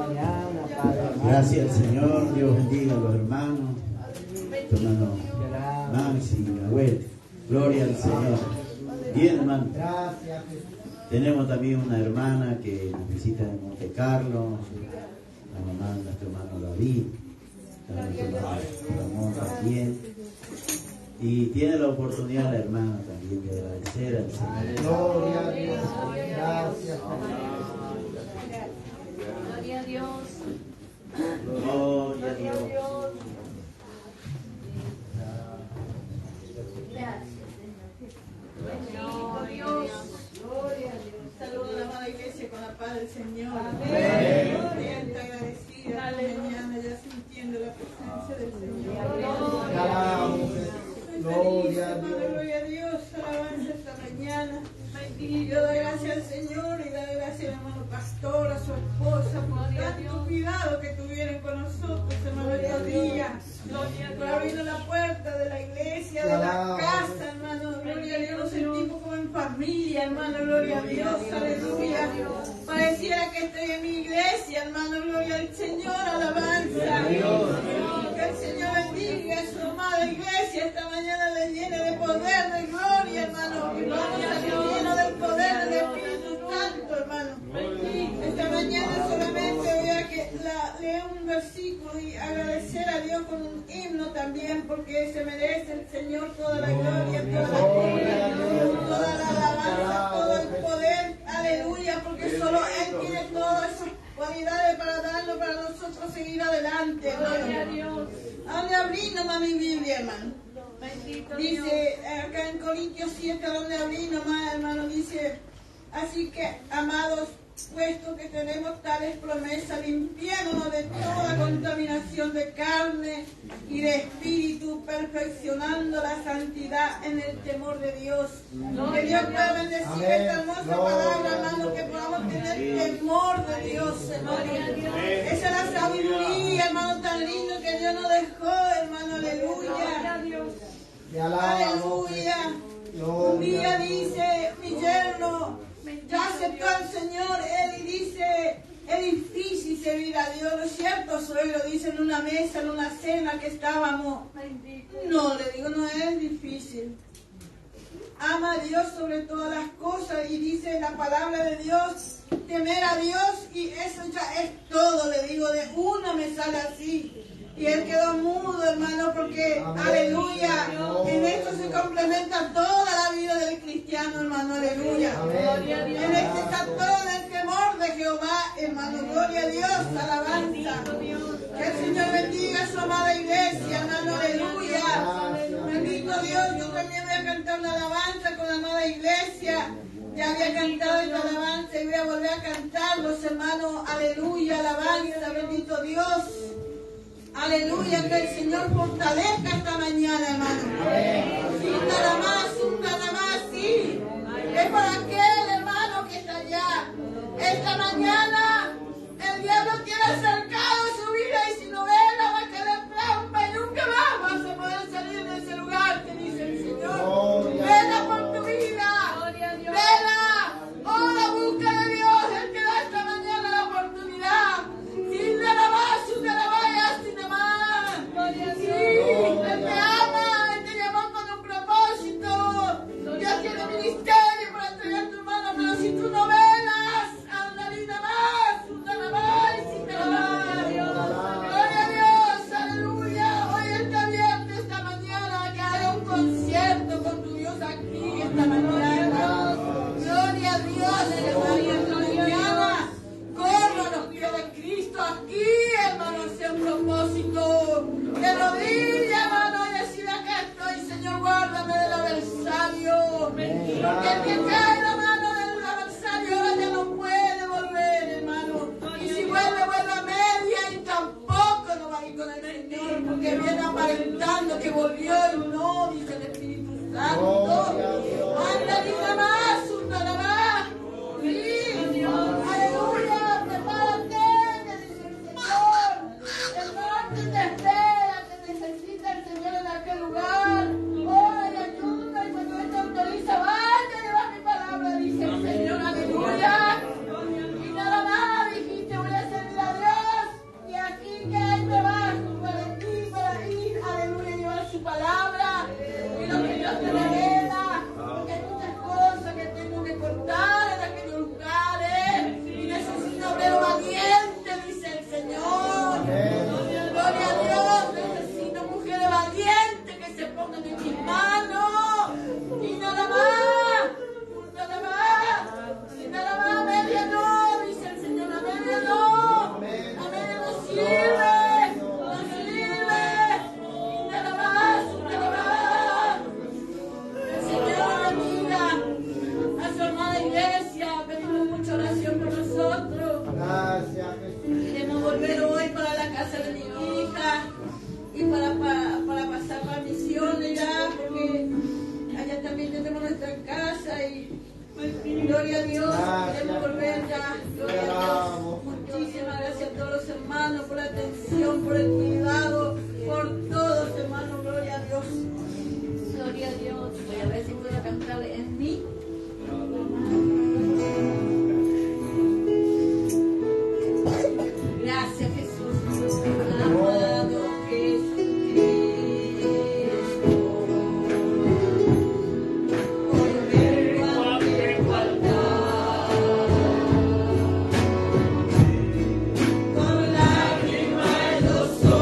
mañana, Padre. Gracias, Señor. Dios bendiga a los hermanos. Tu hermano Maxi, Abuel. Gloria al Señor. Bien, hermano. Gracias. Tenemos también una hermana que nos visita en Monte Carlo. La mamá de nuestro hermano David. Nuestro hermano Ramón también. Y tiene la oportunidad la hermana también de agradecer al Señor. Gloria a Dios. Gracias. Gloria a Dios. Gloria a Dios. Bendito Dios. Saludo a la amada iglesia con la paz del Señor. Amén. Siento agradecida mañana ya sintiendo la presencia del Señor. Gloria a Padre, Dios. gloria a Dios, alabanza esta mañana. Y yo doy gracias al Señor y doy gracias al hermano pastor, a su esposa, por tanto cuidado que tuvieron con nosotros, hermano, estos días. Por abrir la puerta de la iglesia, de la casa, hermano. Gloria a Dios, nos sentimos como en familia, hermano. Gloria a Dios, aleluya. Pareciera que estoy en mi iglesia, hermano. Gloria al Señor, alabanza. Que el Señor bendiga a su amada iglesia esta mañana, le llene de poder, de gloria, hermano. Que vamos a ser llenos del poder del Espíritu Santo, hermano. Esta mañana solamente voy a leer un versículo y agradecer a Dios con un himno también, porque se merece el Señor toda la gloria, toda la alabanza, todo el poder, aleluya, porque solo Él tiene todas esas cualidades para darlo, para nosotros seguir adelante, hermano. ¿A dónde abrí nomás mi Biblia, hermano? Dice acá en Corintios 7, ¿a dónde abrí nomás, hermano? Dice, así que, amados, puesto que tenemos tales promesas, limpiémonos de toda contaminación de carne y de espíritu, perfeccionando la santidad en el temor de Dios. Que Dios pueda bendecir esta hermosa palabra, hermano, que podamos tener temor de Dios, hermano. Esa es la sabiduría, hermano, tan lindo que Dios nos dejó, hermano, aleluya. Aleluya. Un día dice mi yerno, ya aceptó al Señor, él, y dice, es difícil servir a Dios, ¿no es cierto? Soy, lo dice en una mesa, en una cena que estábamos. No, le digo, no es difícil. Ama a Dios sobre todas las cosas, y dice la palabra de Dios, temer a Dios, y eso ya es todo, le digo, de uno me sale así. Y él quedó mudo, hermano, porque, aleluya, en esto se complementa toda la vida del cristiano, hermano, aleluya. En este está todo el temor de Jehová, hermano, gloria a Dios, alabanza. Que el Señor bendiga a su amada iglesia, hermano, aleluya. Bendito Dios, yo también voy a cantar una alabanza con la amada iglesia. Ya había cantado esta alabanza y voy a volver a cantarlos, hermano, aleluya, alabanza, bendito Dios. Aleluya, que el Señor fortalezca esta mañana, hermano. Un nada más, sí. Es para aquel hermano que está allá. Esta mañana el diablo tiene acercado su vida, y si no vela va a quedar trampa y nunca más vas a poder salir de ese lugar, te dice el Señor. Vela por tu vida. Vela. Oh, la busca de Dios. Él te da esta mañana la oportunidad. Sin nada más, sin nada más. Sí, Él te ama, Él te llamó con un propósito. Dios tiene ministerio para entregar tu mano, pero si tú no velas, anda nada más, y te la vas. Gloria a Dios, aleluya. Hoy está abierto esta mañana, que haya un concierto con tu Dios aquí esta mañana. Gloria a Dios, hermano. Corro a los pies de Cristo aquí, hermano, sea un propósito. De rodillas, hermano, y decir, acá estoy, Señor, guárdame del adversario. Porque el que cae la mano del adversario ahora ya no puede volver, hermano. Y si vuelve, vuelve a media, y tampoco no va a ir con el Señor, porque viene aparentando que volvió y no, dice el Espíritu Santo. Anda, dice más, un nada más. Sí, aleluya, prepárate, me dice el Señor. El norte te espera, te necesita el Señor en aquel lugar. Ora y ayuda, y cuando Él te autoriza, vaya a llevar mi palabra, dice el Señor, aleluya. Y nada más dijiste, voy a servir a Dios. por el cuidado, por todos, hermano. Gloria a Dios. Gloria a Dios. Voy a ver si puedo cantar en mí. Gracias, Jesús. Amado Jesucristo. Por verlo a mi igualdad. Con lágrimas en los ojos.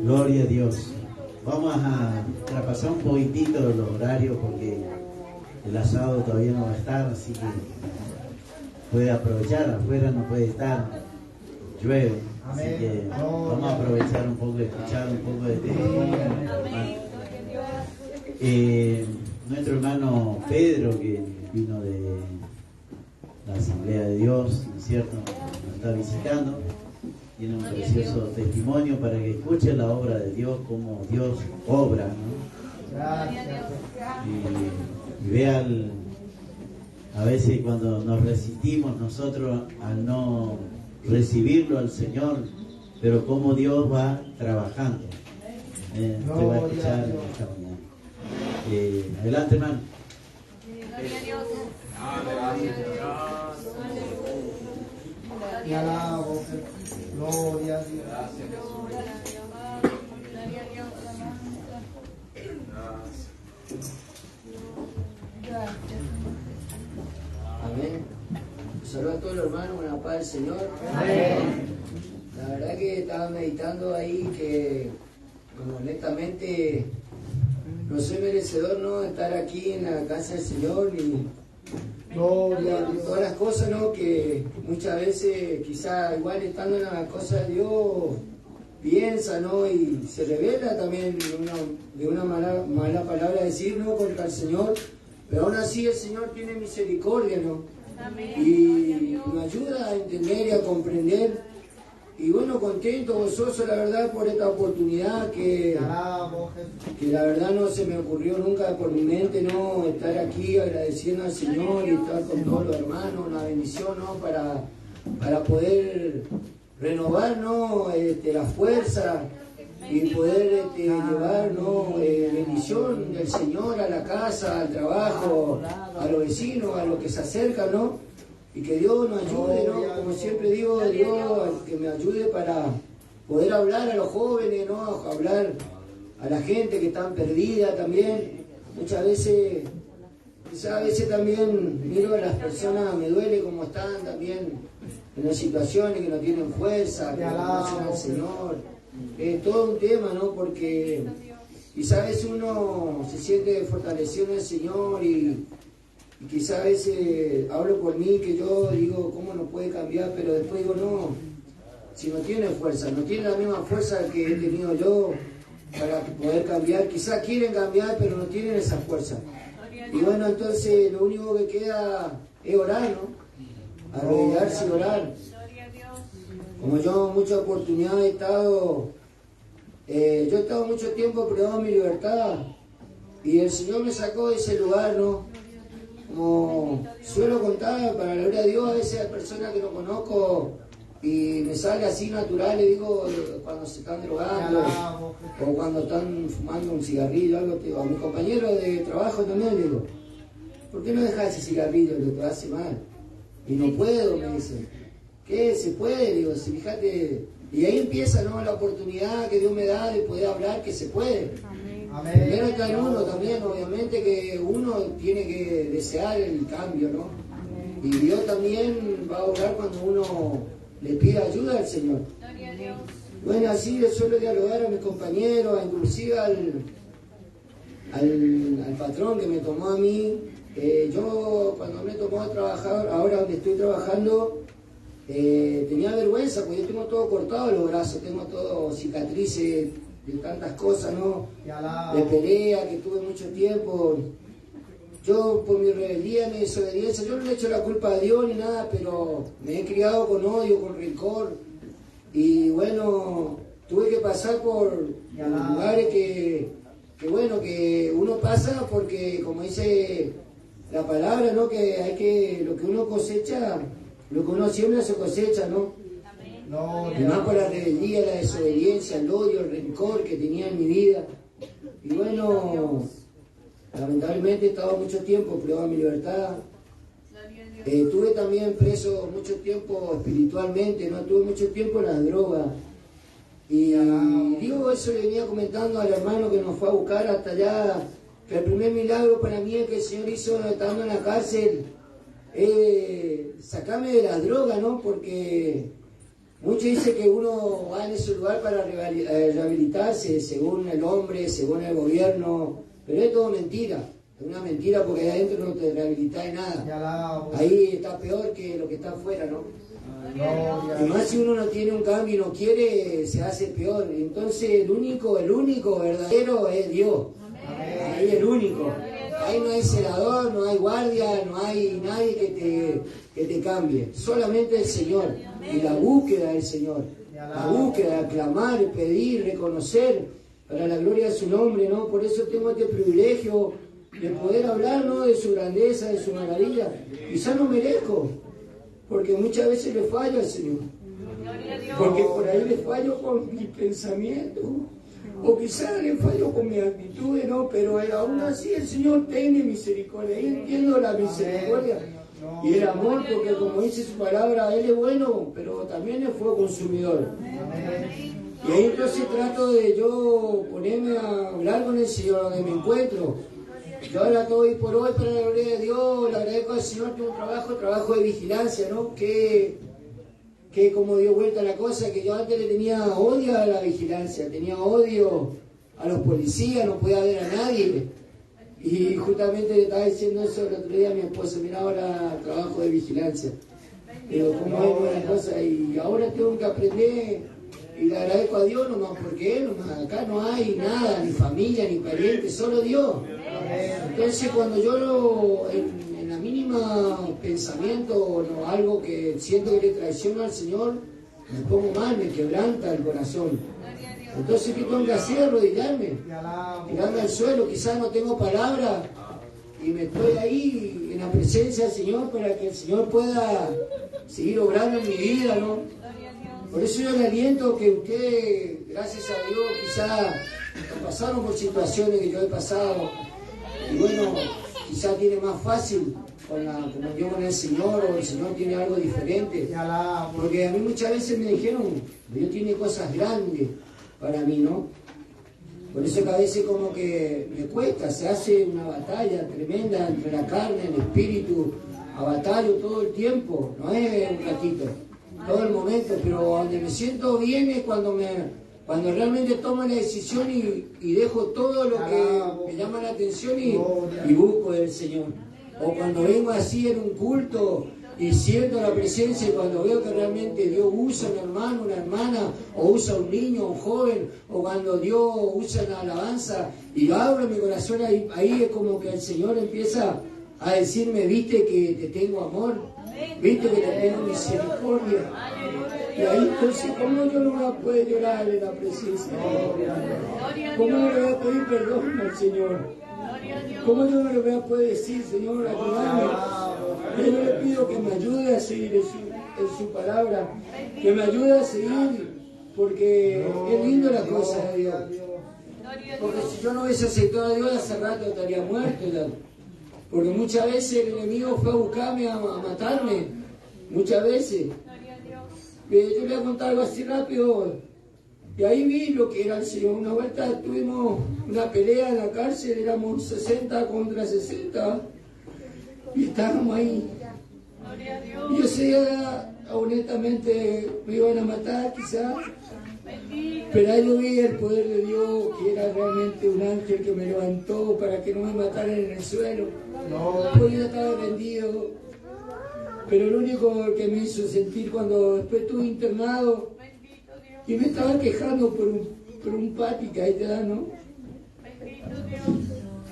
Gloria a Dios. Vamos a traspasar un poquitito los horarios porque el asado todavía no va a estar, así que puede aprovechar. Afuera no puede estar, llueve, así que vamos a aprovechar un poco, escuchar un poco de testimonio. Nuestro hermano Pedro, que vino de la Asamblea de Dios, ¿no es cierto?, nos está visitando. Tiene un precioso testimonio para que escuche la obra de Dios, cómo Dios obra, ¿no? Y vea a veces cuando nos resistimos nosotros al no recibirlo al Señor, pero cómo Dios va trabajando. Usted va a escuchar esta mañana. Adelante, hermano. Te alabo, gloria a Dios. Amén. Saludos a todos los hermanos, buena paz del Señor. La verdad que estaba meditando ahí que, bueno, honestamente, no soy merecedor, ¿no?, de estar aquí en la casa del Señor y todas las cosas, ¿no?, que muchas veces quizá igual estando en la cosa de Dios piensa, ¿no?, y se revela también de una mala palabra decir, ¿no?, contra el Señor, pero aún así el Señor tiene misericordia, ¿no? Y me ayuda a entender y a comprender. Y bueno, contento, gozoso, la verdad, por esta oportunidad que la verdad no se me ocurrió nunca por mi mente, ¿no?, estar aquí agradeciendo al Señor y estar con todos los hermanos, una bendición, ¿no?, para poder renovar, ¿no?, la fuerza y poder llevar, ¿no?, bendición del Señor a la casa, al trabajo, a los vecinos, a los que se acercan, ¿no? Y que Dios nos ayude, ¿no? Como siempre digo, Dios que me ayude para poder hablar a los jóvenes, ¿no?, a hablar a la gente que está perdida también. Muchas veces, quizás a veces también miro a las personas, me duele cómo están también en las situaciones, que no tienen fuerza, que no conocen al Señor. Es todo un tema, ¿no? Porque quizás a veces uno se siente fortalecido en el Señor y quizás a veces hablo por mí, que yo digo, ¿cómo no puede cambiar? Pero después digo, no, si no tiene fuerza, no tiene la misma fuerza que he tenido yo para poder cambiar. Quizás quieren cambiar, pero no tienen esa fuerza. Y bueno, entonces lo único que queda es orar, ¿no? Arrodillarse y orar. Como yo en muchas oportunidades he estado, yo he estado mucho tiempo privado de mi libertad y el Señor me sacó de ese lugar, ¿no? Como suelo contar, para la gloria de Dios, a veces hay personas que no conozco y me sale así natural, le digo, cuando se están drogando o cuando están fumando un cigarrillo, algo, a mi compañero de trabajo también le digo, ¿por qué no dejas ese cigarrillo que te hace mal? Y no puedo, me dicen. ¿Qué? ¿Se puede? Digo, si fíjate. Y ahí empieza, ¿no?, la oportunidad que Dios me da de poder hablar que se puede. Primero está en uno también, obviamente que uno tiene que desear el cambio, ¿no? Y Dios también va a obrar cuando uno le pida ayuda al Señor. Bueno, así le suelo dialogar a mis compañeros, inclusive al patrón que me tomó a mí. Yo cuando me tomó a trabajar, ahora donde estoy trabajando, tenía vergüenza, porque yo tengo todo cortado los brazos, tengo todo cicatrices de tantas cosas, ¿no? De pelea que tuve mucho tiempo. Yo por mi rebeldía, mi desobediencia, yo no le echo la culpa a Dios ni nada, pero me he criado con odio, con rencor. Y bueno, tuve que pasar por lugares que bueno, que uno pasa porque, como dice la palabra, ¿no?, que hay que, lo que uno cosecha, lo que uno siembra se cosecha, ¿no? Y más por la rebeldía, la desobediencia, el odio, el rencor que tenía en mi vida. Y bueno, lamentablemente he estado mucho tiempo privado de mi libertad. Estuve también preso mucho tiempo espiritualmente, no tuve mucho tiempo en las drogas. Y digo, eso le venía comentando al hermano que nos fue a buscar hasta allá, que el primer milagro para mí es que el Señor hizo estando en la cárcel, sacarme de las drogas, ¿no? Porque Muchos dicen que uno va en ese lugar para rehabilitarse, según el hombre, según el gobierno, pero es todo mentira. Es una mentira porque ahí adentro no te rehabilita de nada. Ahí está peor que lo que está afuera, ¿no? Y más si uno no tiene un cambio y no quiere, se hace peor. Entonces el único verdadero es Dios. Ahí el único. Ahí no hay celador, no hay guardia, no hay nadie que te cambie. Solamente el Señor. Y la búsqueda del Señor. La búsqueda, aclamar, pedir, reconocer para la gloria de su nombre, ¿no? Por eso tengo este privilegio de poder hablar, ¿no? De su grandeza, de su maravilla. Quizá no merezco, porque muchas veces le fallo al Señor. Porque por ahí le fallo con mi pensamiento. O quizás le fallo con mis actitudes, ¿no? Pero aún así el Señor tiene misericordia. Ahí entiendo la misericordia y el amor, porque como dice su palabra, Él es bueno, pero también es fuego consumidor. Y ahí entonces trato de yo ponerme a hablar con el Señor donde me encuentro. Yo ahora estoy por hoy, para la gloria de Dios, le agradezco al Señor, tengo un trabajo de vigilancia, ¿no? Que como dio vuelta la cosa, que yo antes le tenía odio a la vigilancia, tenía odio a los policías, no podía ver a nadie. Y justamente le estaba diciendo eso el otro día a mi esposa, mira, ahora trabajo de vigilancia. Digo, ¿cómo es buena cosa? Y ahora tengo que aprender, y le agradezco a Dios nomás, porque nomás acá no hay nada, ni familia, ni pariente, solo Dios. Entonces cuando yo en la mínima pensamiento, no, algo que siento que le traiciona al Señor, me pongo mal, me quebranta el corazón. Entonces, ¿qué tengo que hacer? Arrodillarme, tirarme al suelo, quizás no tengo palabra, y me estoy ahí en la presencia del Señor para que el Señor pueda seguir obrando en mi vida, ¿no? Por eso yo le aliento que usted, gracias a Dios, quizás pasaron por situaciones que yo he pasado, y bueno, quizás tiene más fácil con Dios, con el Señor, o el Señor tiene algo diferente. Porque a mí muchas veces me dijeron, Dios tiene cosas grandes para mí, ¿no? Por eso que a veces como que me cuesta, se hace una batalla tremenda entre la carne, el espíritu, a batalla todo el tiempo, no es un ratito, todo el momento, pero donde me siento bien es cuando realmente tomo la decisión y dejo todo lo que me llama la atención y busco del Señor. O cuando vengo así en un culto y siento la presencia, y cuando veo que realmente Dios usa a un hermano, una hermana, o usa a un niño, un joven, o cuando Dios usa la alabanza y abro mi corazón, ahí es como que el Señor empieza a decirme, viste que te tengo amor, viste que te tengo misericordia. Y ahí entonces, ¿cómo yo no voy a poder llorar en la presencia de Dios? ¿Cómo no le voy a pedir perdón al Señor? ¿Cómo yo no le voy a poder decir, Señor, ayúdame? Yo le pido que me ayude a seguir en su palabra, que me ayude a seguir, porque es lindo la cosa de Dios. Porque si yo no hubiese aceptado a Dios, hace rato estaría muerto ya. Porque muchas veces el enemigo fue a buscarme, a matarme, muchas veces. Yo le voy a contar algo así rápido. Y ahí vi lo que era el Señor. Una vuelta tuvimos una pelea en la cárcel, éramos 60 contra 60. Y estábamos ahí. Y yo ese día, honestamente, me iban a matar quizás. Pero ahí yo vi el poder de Dios, que era realmente un ángel que me levantó para que no me mataran en el suelo. Después yo estaba vendido. Pero lo único que me hizo sentir cuando después estuve internado y me estaba quejando por un pati que ahí te da, ¿no?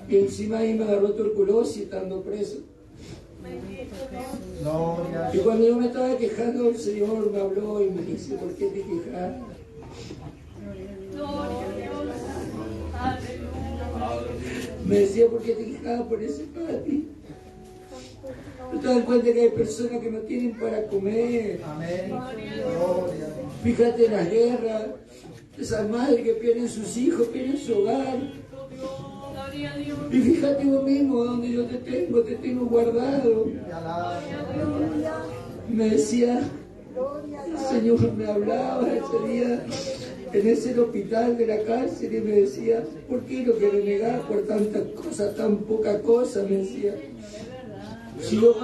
Y encima ahí me agarró tuberculosis estando preso. Y cuando yo me estaba quejando, el Señor me habló y me dice, ¿por qué te quejas? Me decía, ¿por qué te quejabas por ese pati? ¿No te das cuenta que hay personas que no tienen para comer? Fíjate en las guerras, esas madres que pierden sus hijos, pierden su hogar. Y fíjate vos mismo donde yo te tengo guardado. Me decía, el Señor me hablaba ese día en ese hospital de la cárcel y me decía, ¿por qué lo que renegás por tantas cosas, tan poca cosa? Me decía. Si yo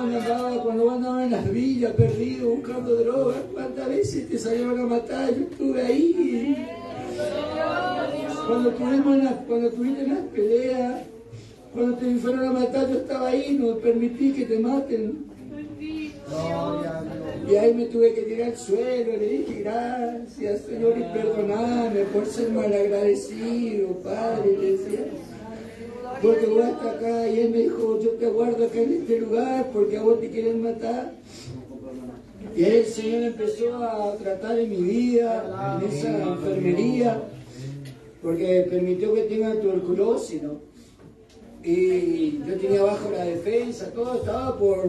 cuando andaba en las villas perdido buscando drogas, ¿cuántas veces te salieron a matar? Yo estuve ahí. Cuando tuviste las peleas, cuando te fueron a matar, yo estaba ahí, no permití que te maten. Y ahí me tuve que tirar al suelo, le dije gracias, Señor, y perdoname por ser malagradecido, Padre, le decía. Porque vos estás acá, y él me dijo, yo te aguardo acá en este lugar porque a vos te quieren matar. Y ahí el Señor empezó a tratar en mi vida, en esa enfermería, porque permitió que tenga tuberculosis, ¿no? Y yo tenía bajo la defensa, todo estaba por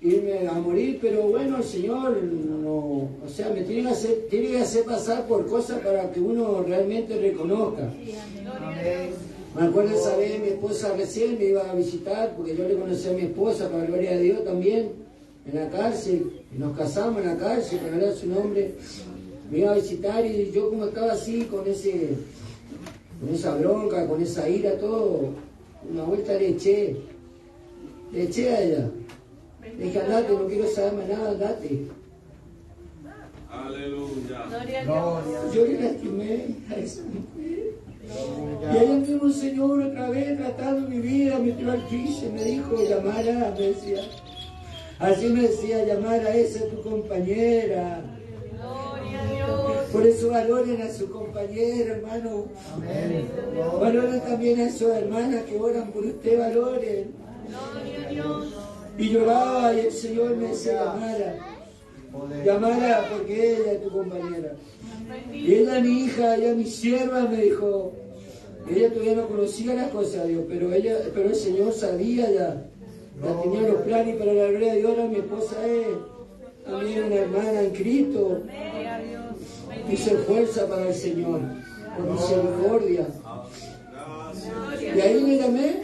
irme a morir, pero bueno, el Señor no, o sea, me tiene que hacer pasar por cosas para que uno realmente reconozca. Me acuerdo esa vez mi esposa recién me iba a visitar, porque yo le conocí a mi esposa, para la gloria de Dios también, en la cárcel, y nos casamos en la cárcel, para ver su nombre. Me iba a visitar y yo como estaba así, con esa bronca, con esa ira, todo, una vuelta le eché a ella. Le dije, andate, no quiero saber más nada, andate. Aleluya. Yo le lastimé a esa mujer. Y ahí mismo un Señor otra vez tratando mi vida, me tiró al piso y me dijo, Yamara, me decía. Así me decía, Yamara, esa es tu compañera. Por eso valoren a su compañera, hermano. Valoren también a sus hermanas que oran por usted, valoren. Y lloraba y el Señor me decía, Yamara, porque ella es tu compañera. Y ella, mi hija, ella, mi sierva, me dijo, ella todavía no conocía las cosas de Dios, pero el Señor sabía ya tenía los planes, para la gloria de Dios. Ahora mi esposa es también una hermana en Cristo. Hice fuerza para el Señor, con misericordia. Y ahí me llamé,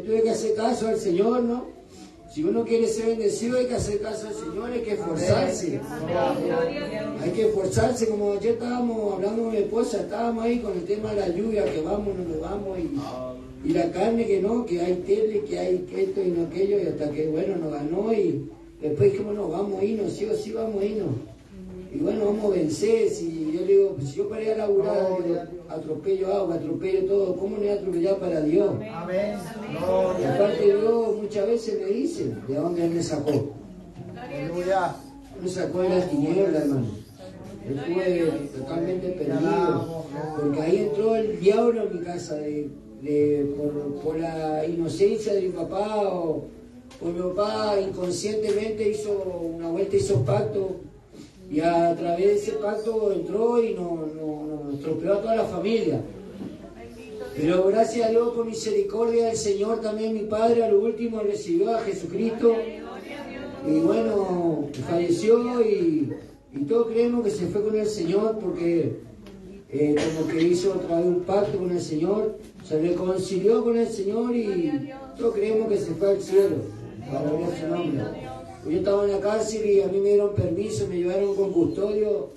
tuve que hacer caso al Señor, ¿no? Si uno quiere ser bendecido hay que hacer caso al Señor, hay que esforzarse. Hay que esforzarse, como ayer estábamos hablando con mi esposa, estábamos ahí con el tema de la lluvia, que vamos, no nos vamos, y la carne que no, que hay tele, que hay esto y no aquello, y hasta que bueno, nos ganó, y después dijimos, no, vamos a irnos, sí o sí vamos a irnos. Y bueno, vamos a vencer. Si yo le digo, si yo para ir a laburar, atropello agua, atropello todo, ¿cómo no voy a atropellar para Dios? Y aparte Dios muchas veces me dice, ¿de dónde Él me sacó? Me sacó de las tinieblas, hermano. Estuve totalmente perdido, porque ahí entró el diablo en mi casa, por la inocencia de mi papá, o mi papá inconscientemente hizo una vuelta, hizo pacto. Y a través de ese pacto entró y nos estropeó a toda la familia. Pero gracias a Dios, por misericordia del Señor, también mi padre a lo último recibió a Jesucristo. Y bueno, falleció y todos creemos que se fue con el Señor porque como que hizo otra vez un pacto con el Señor, se reconcilió con el Señor y todos creemos que se fue al cielo, para gloria a su nombre. Yo estaba en la cárcel y a mí me dieron permiso, me llevaron con custodio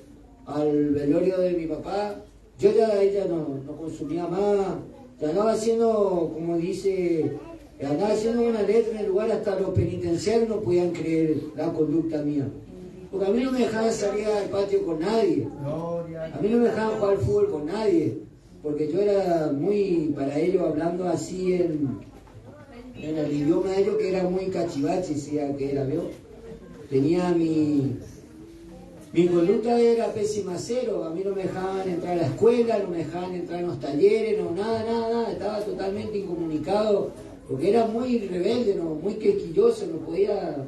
al velorio de mi papá. Yo ya ella no consumía más, ya andaba haciendo, como dice, andaba haciendo una letra en el lugar, hasta los penitenciarios no podían creer la conducta mía. Porque a mí no me dejaban salir al patio con nadie, a mí no me dejaban jugar al fútbol con nadie, porque yo era muy, para ellos, hablando así en el idioma de ellos, que era muy cachivache, decía que era, ¿vio? Tenía mi conducta era pésima, cero. A mí no me dejaban entrar a la escuela, no me dejaban entrar en los talleres, no, nada, estaba totalmente incomunicado, porque era muy rebelde, ¿no? Muy quisquilloso, no podía,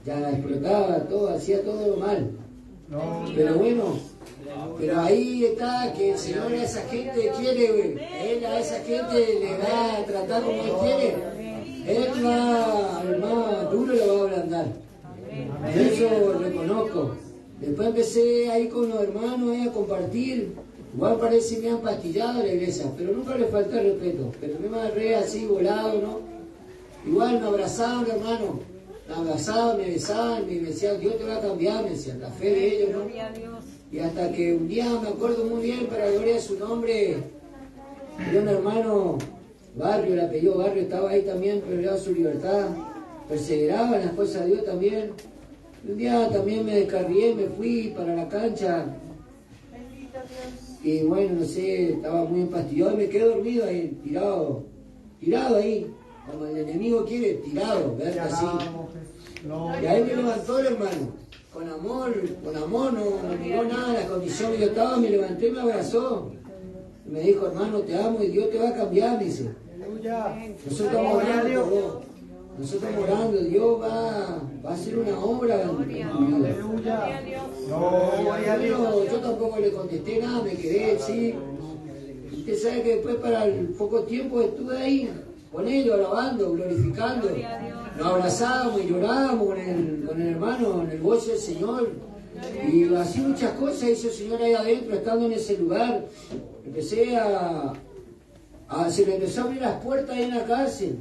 ya explotaba todo, hacía todo mal. Pero bueno, pero ahí está, que el Señor a esa gente quiere, Él a esa gente le va a tratar como Él quiere. Él al más duro lo va a ablandar. Eso reconozco. Después empecé ahí con los hermanos a compartir. Igual parece que me han pastillado a la iglesia, pero nunca le falta el respeto. Pero me agarré así volado, ¿no? Igual me abrazaban, hermano. Me abrazaban, me besaban, me decían, Dios te va a cambiar, me decían, la fe de ellos, ¿no? Y hasta que un día, me acuerdo muy bien, para la gloria de su nombre, era un hermano, Barrio, el apellido Barrio, estaba ahí también, pero era su libertad. perseveraba en las cosas de Dios también. Un día también me descarrié, me fui para la cancha. Y bueno, no sé, estaba muy empastillado y me quedé dormido ahí, tirado ahí, como el enemigo quiere, tirado, ¿verdad? Así. Y ahí me levantó el hermano, con amor, no miró nada, la condición que yo estaba, me levanté, me abrazó. Y me dijo, hermano, te amo y Dios te va a cambiar, me dice. Nosotros estamos orando por vos. Nosotros estamos orando, Dios va a hacer una obra. Yo tampoco le contesté nada, me quedé, sí. Usted sabe que después para el poco tiempo estuve ahí con ellos, alabando, glorificando. Nos abrazábamos y llorábamos con el hermano en el gozo del Señor. Y así muchas cosas hizo el Señor ahí adentro, estando en ese lugar. Empecé se me empezó a abrir las puertas ahí en la cárcel.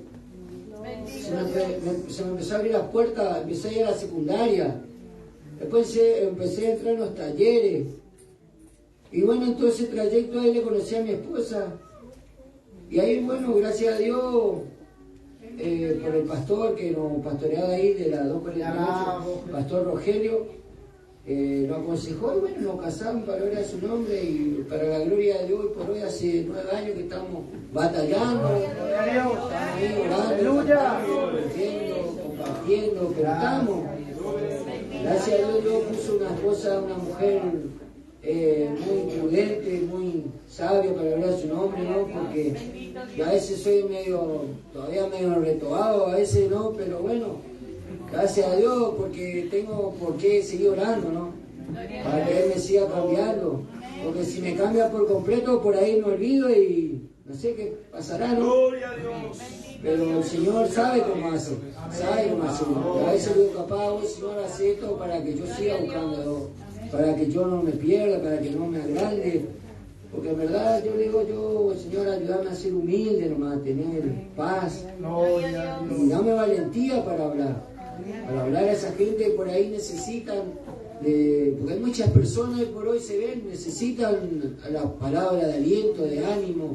Se me empezó a abrir las puertas, empecé a ir a la secundaria. Después empecé a entrar en los talleres. Y bueno, en todo ese trayecto ahí le conocí a mi esposa. Y ahí, bueno, gracias a Dios, por el pastor que nos pastoreaba ahí de la 248, Pastor Rogelio, nos aconsejó y bueno, nos casamos para gloria de su nombre y para la gloria de Dios. Y por hoy hace 9 años que estamos batallando, estamos ahí orando, compartiendo, pero estamos. Gracias a Dios, Dios puso una esposa, una mujer muy prudente, muy sabia para hablar su nombre, ¿no? Porque yo a veces soy todavía medio retobado, a veces no, pero bueno, gracias a Dios porque tengo por qué seguir orando, ¿no? Para que Él me siga cambiando, porque si me cambia por completo, por ahí me olvido y no sé qué pasará, ¿no? Pero el Señor sabe cómo hace, Y a veces digo, capaz, vos, Señor, hace esto para que yo siga buscando, para que yo no me pierda, para que no me agrande. Porque en verdad yo le digo, Señor, ayúdame a ser humilde nomás, a tener paz. Y dame valentía para hablar a esa gente que por ahí necesitan, porque hay muchas personas que por hoy se ven, necesitan la palabra de aliento, de ánimo.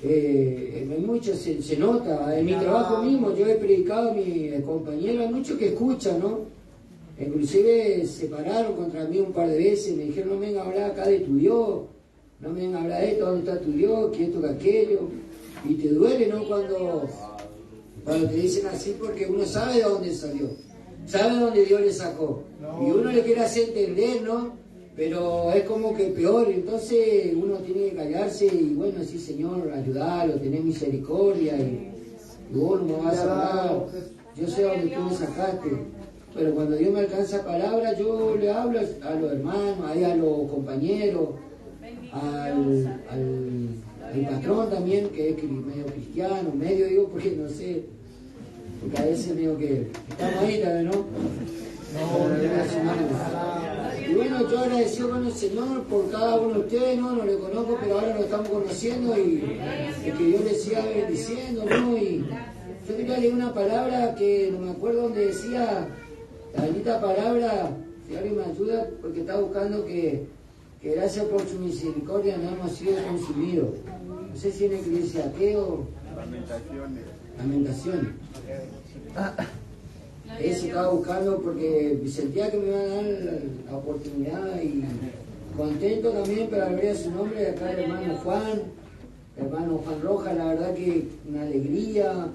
Hay muchos, se nota, en mi trabajo mismo, yo he predicado a mi compañero, hay muchos que escuchan, ¿no? Inclusive se pararon contra mí un par de veces, me dijeron, no me venga a hablar acá de tu Dios, no me venga a hablar de esto, ¿dónde está tu Dios? Que esto, que aquello. Y te duele, ¿no? Cuando te dicen así, porque uno sabe de dónde salió, sabe de dónde Dios le sacó. Y uno le quiere hacer entender, ¿no? Pero es como que peor, entonces uno tiene que callarse y bueno, sí, Señor, ayudarlo, tener misericordia y vos no me vas a hablar, yo sé dónde tú me sacaste. Pero cuando Dios me alcanza palabras, yo le hablo a los hermanos, a los compañeros, al patrón también, que es medio cristiano, medio digo, porque no sé, porque a veces medio que estamos ahí también, ¿no? Y bueno, yo agradecido con el Señor por cada uno de ustedes, ¿no? No le conozco, pero ahora lo estamos conociendo y que Dios les siga bendiciendo, ¿no? Y yo quería leer una palabra que no me acuerdo donde decía, la bendita palabra, si alguien me ayuda, porque está buscando que gracias por su misericordia no hemos sido consumidos. No sé si en la iglesia ateo. Lamentaciones. Eso estaba buscando porque sentía que me iban a dar la oportunidad y contento también para gloria a su nombre. Acá el hermano Juan Rojas, la verdad que una alegría.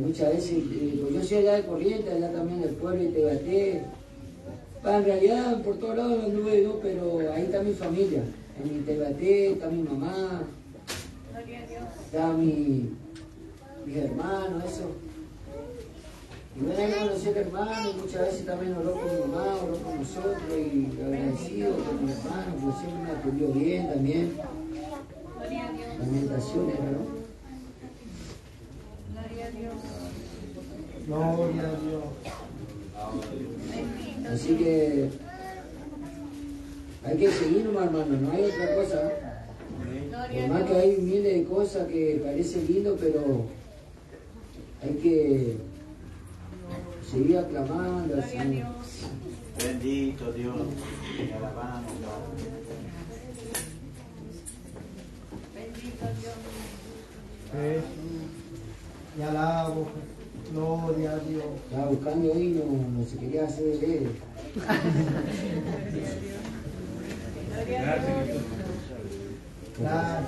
Muchas veces, pues yo soy allá de Corrientes, allá también del pueblo de Tebaté. En realidad por todos lados anduve, ¿no? Pero ahí está mi familia. En mi Tebaté está mi mamá, está mis hermanos, eso. Y bueno, conocí al hermano, muchas veces también oró con mi mamá, oró con nosotros y agradecido con mi hermano, porque siempre me atendió bien también. Lamentaciones, ¿no? Gloria a Dios. Así que hay que seguir nomás, hermano, no hay otra cosa. Por más que hay miles de cosas que parece lindo, pero hay que seguir aclamando al Señor. Bendito Dios, te alabamos. Jesús, te alabo. Gloria a Dios. Estaba buscando hoy y no se quería hacer el dedo. Gracias.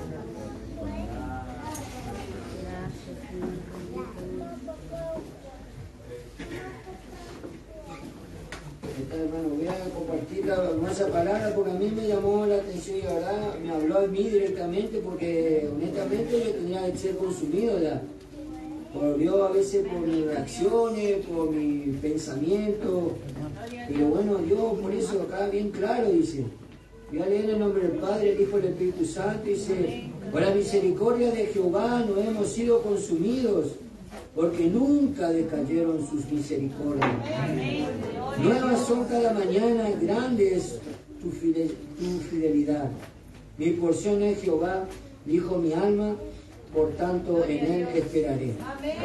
Hermano, voy a compartir la hermosa palabra porque a mí me llamó la atención y la verdad me habló a mí directamente porque honestamente yo tenía que ser consumido ya. Por Dios, a veces por mis reacciones, por mi pensamiento. Pero bueno, Dios por eso acá bien claro dice. Voy a leer en el nombre del Padre, el Hijo y el Espíritu Santo. Dice, por la misericordia de Jehová no hemos sido consumidos, porque nunca decayeron sus misericordias. Nuevas son cada mañana, grande es tu fidelidad. Mi porción es Jehová, dijo mi alma, por tanto en él esperaré. Amén.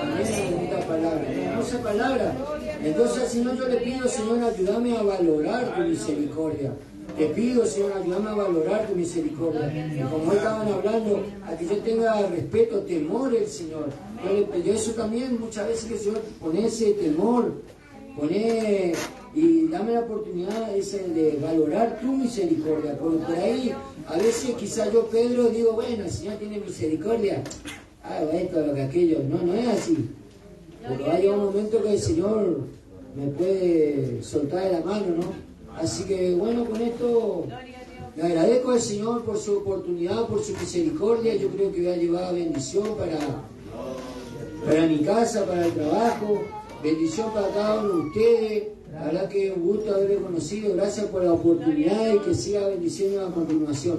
Bendita palabra, hermosa palabra. Entonces, Señor, yo le pido, Señor, ayúdame a valorar tu misericordia. Te pido, Señor, ayúdame a valorar tu misericordia. Y como hoy estaban hablando, a que yo tenga respeto, temor del Señor. Yo le pido eso también, muchas veces que el Señor pone ese temor, pone y dame la oportunidad esa de valorar tu misericordia. Porque por ahí, a veces quizás yo, Pedro, digo, bueno, el Señor tiene misericordia. Hago esto, hago aquello. No es así. Porque va a llegar un momento que el Señor me puede soltar de la mano, ¿no? Así que bueno, con esto le agradezco al Señor por su oportunidad, por su misericordia. Yo creo que voy a llevar bendición para mi casa, para el trabajo, bendición para cada uno de ustedes. La verdad que es un gusto haberle conocido. Gracias por la oportunidad y que siga bendiciendo a continuación.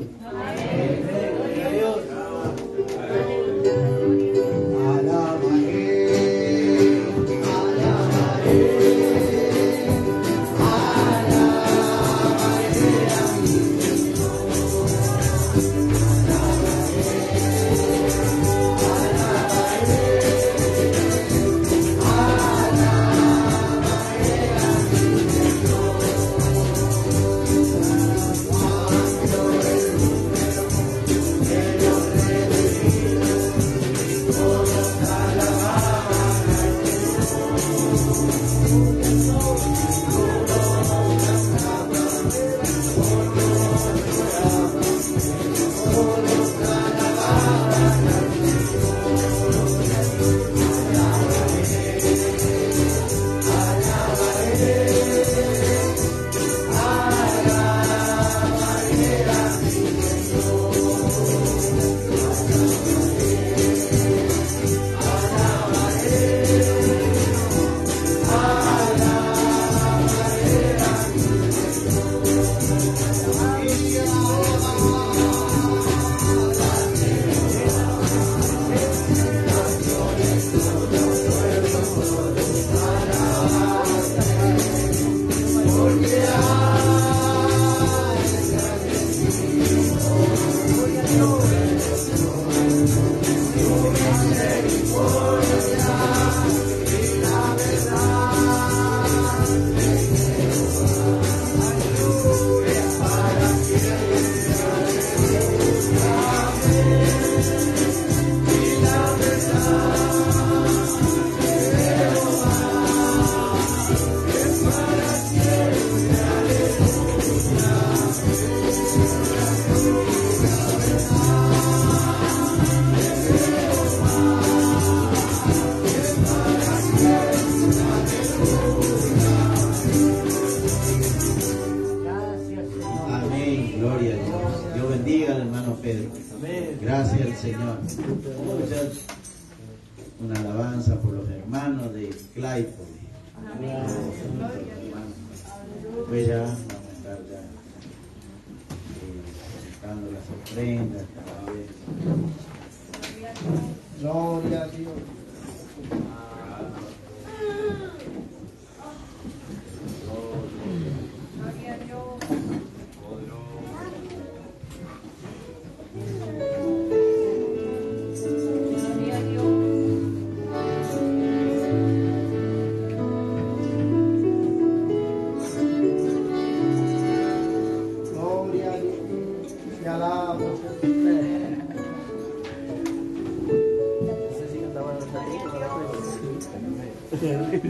Gracias al Señor. Vamos a echar una alabanza por los hermanos de Claypole. Pues ya vamos a estar ya presentando las ofrendas. Gloria a Dios. Thank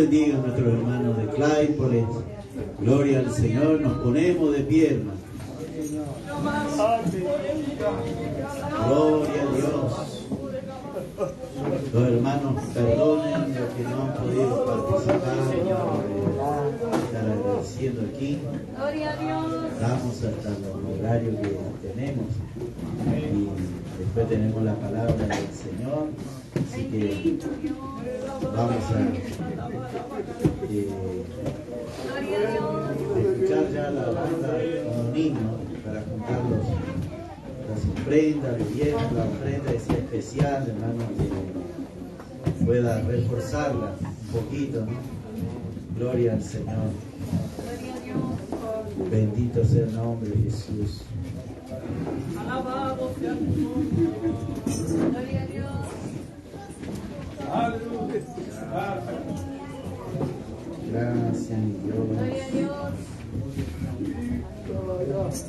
bendiga a nuestros hermanos de Claypole. Gloria al Señor. Nos ponemos de pie, hermano. Gloria a Dios. Los hermanos perdonen los que no han podido participar, estar agradeciendo aquí. Gloria a Dios. Damos hasta los horarios que tenemos y después tenemos la palabra del Señor. Así que vamos a escuchar ya la banda con los niños para juntar las ofrendas de viernes, la ofrenda es especial, hermano, que pueda reforzarla un poquito, ¿no? Gloria al Señor. Bendito sea el nombre de Jesús. Alabado sea tu nombre. Gloria a Dios. Gracias, mi Dios. Gloria a Dios. Gloria a Dios.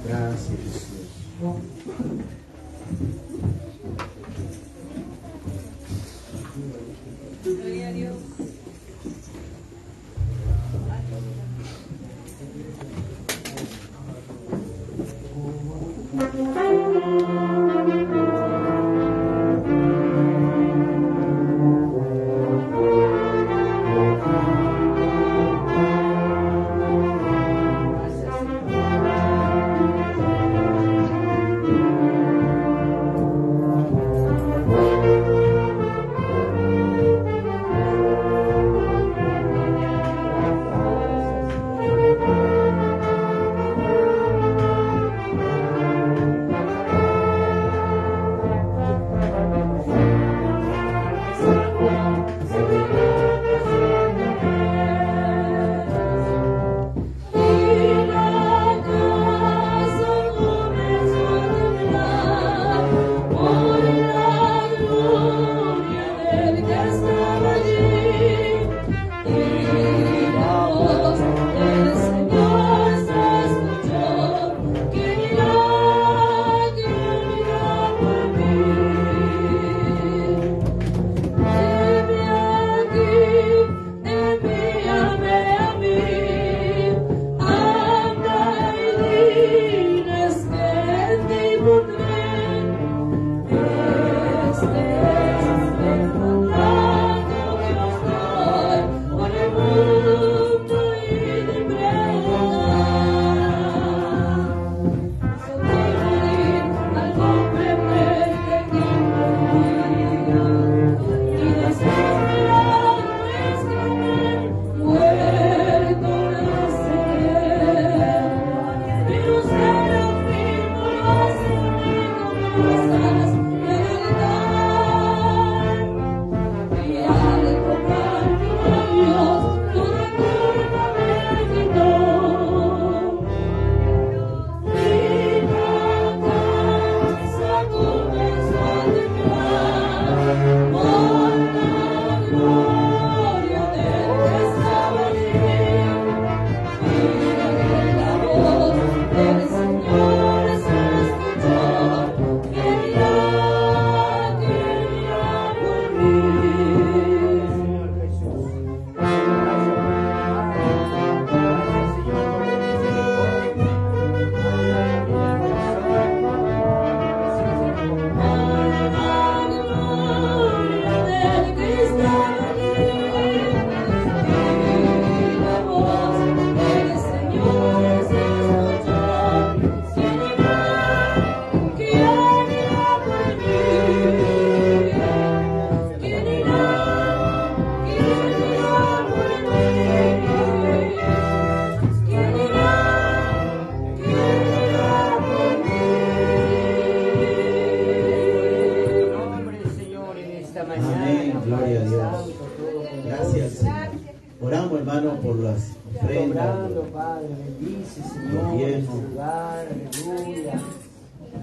Gracias, Jesús. Gloria a Dios.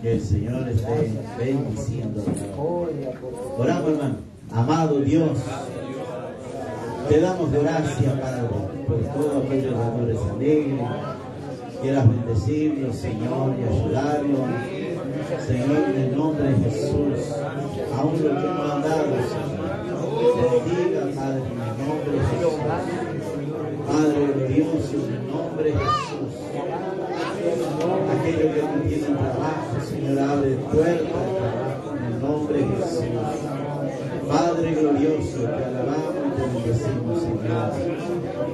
Que el Señor esté bendiciendo. Oramos, hermano. Amado Dios, te damos gracias, Padre, por todos aquellos valores alegres. Quieras bendecirlos, Señor, y ayudarlos. Señor, en el nombre de Jesús, aún lo que nos han dado, Señor, bendiga, Padre, en el nombre de Jesús. Padre glorioso, en el nombre de Jesús. Aquellos que no tienen trabajo, Señor, abre puertas de trabajo en el nombre de Jesús. Padre glorioso, te alabamos y te bendecimos, Señor.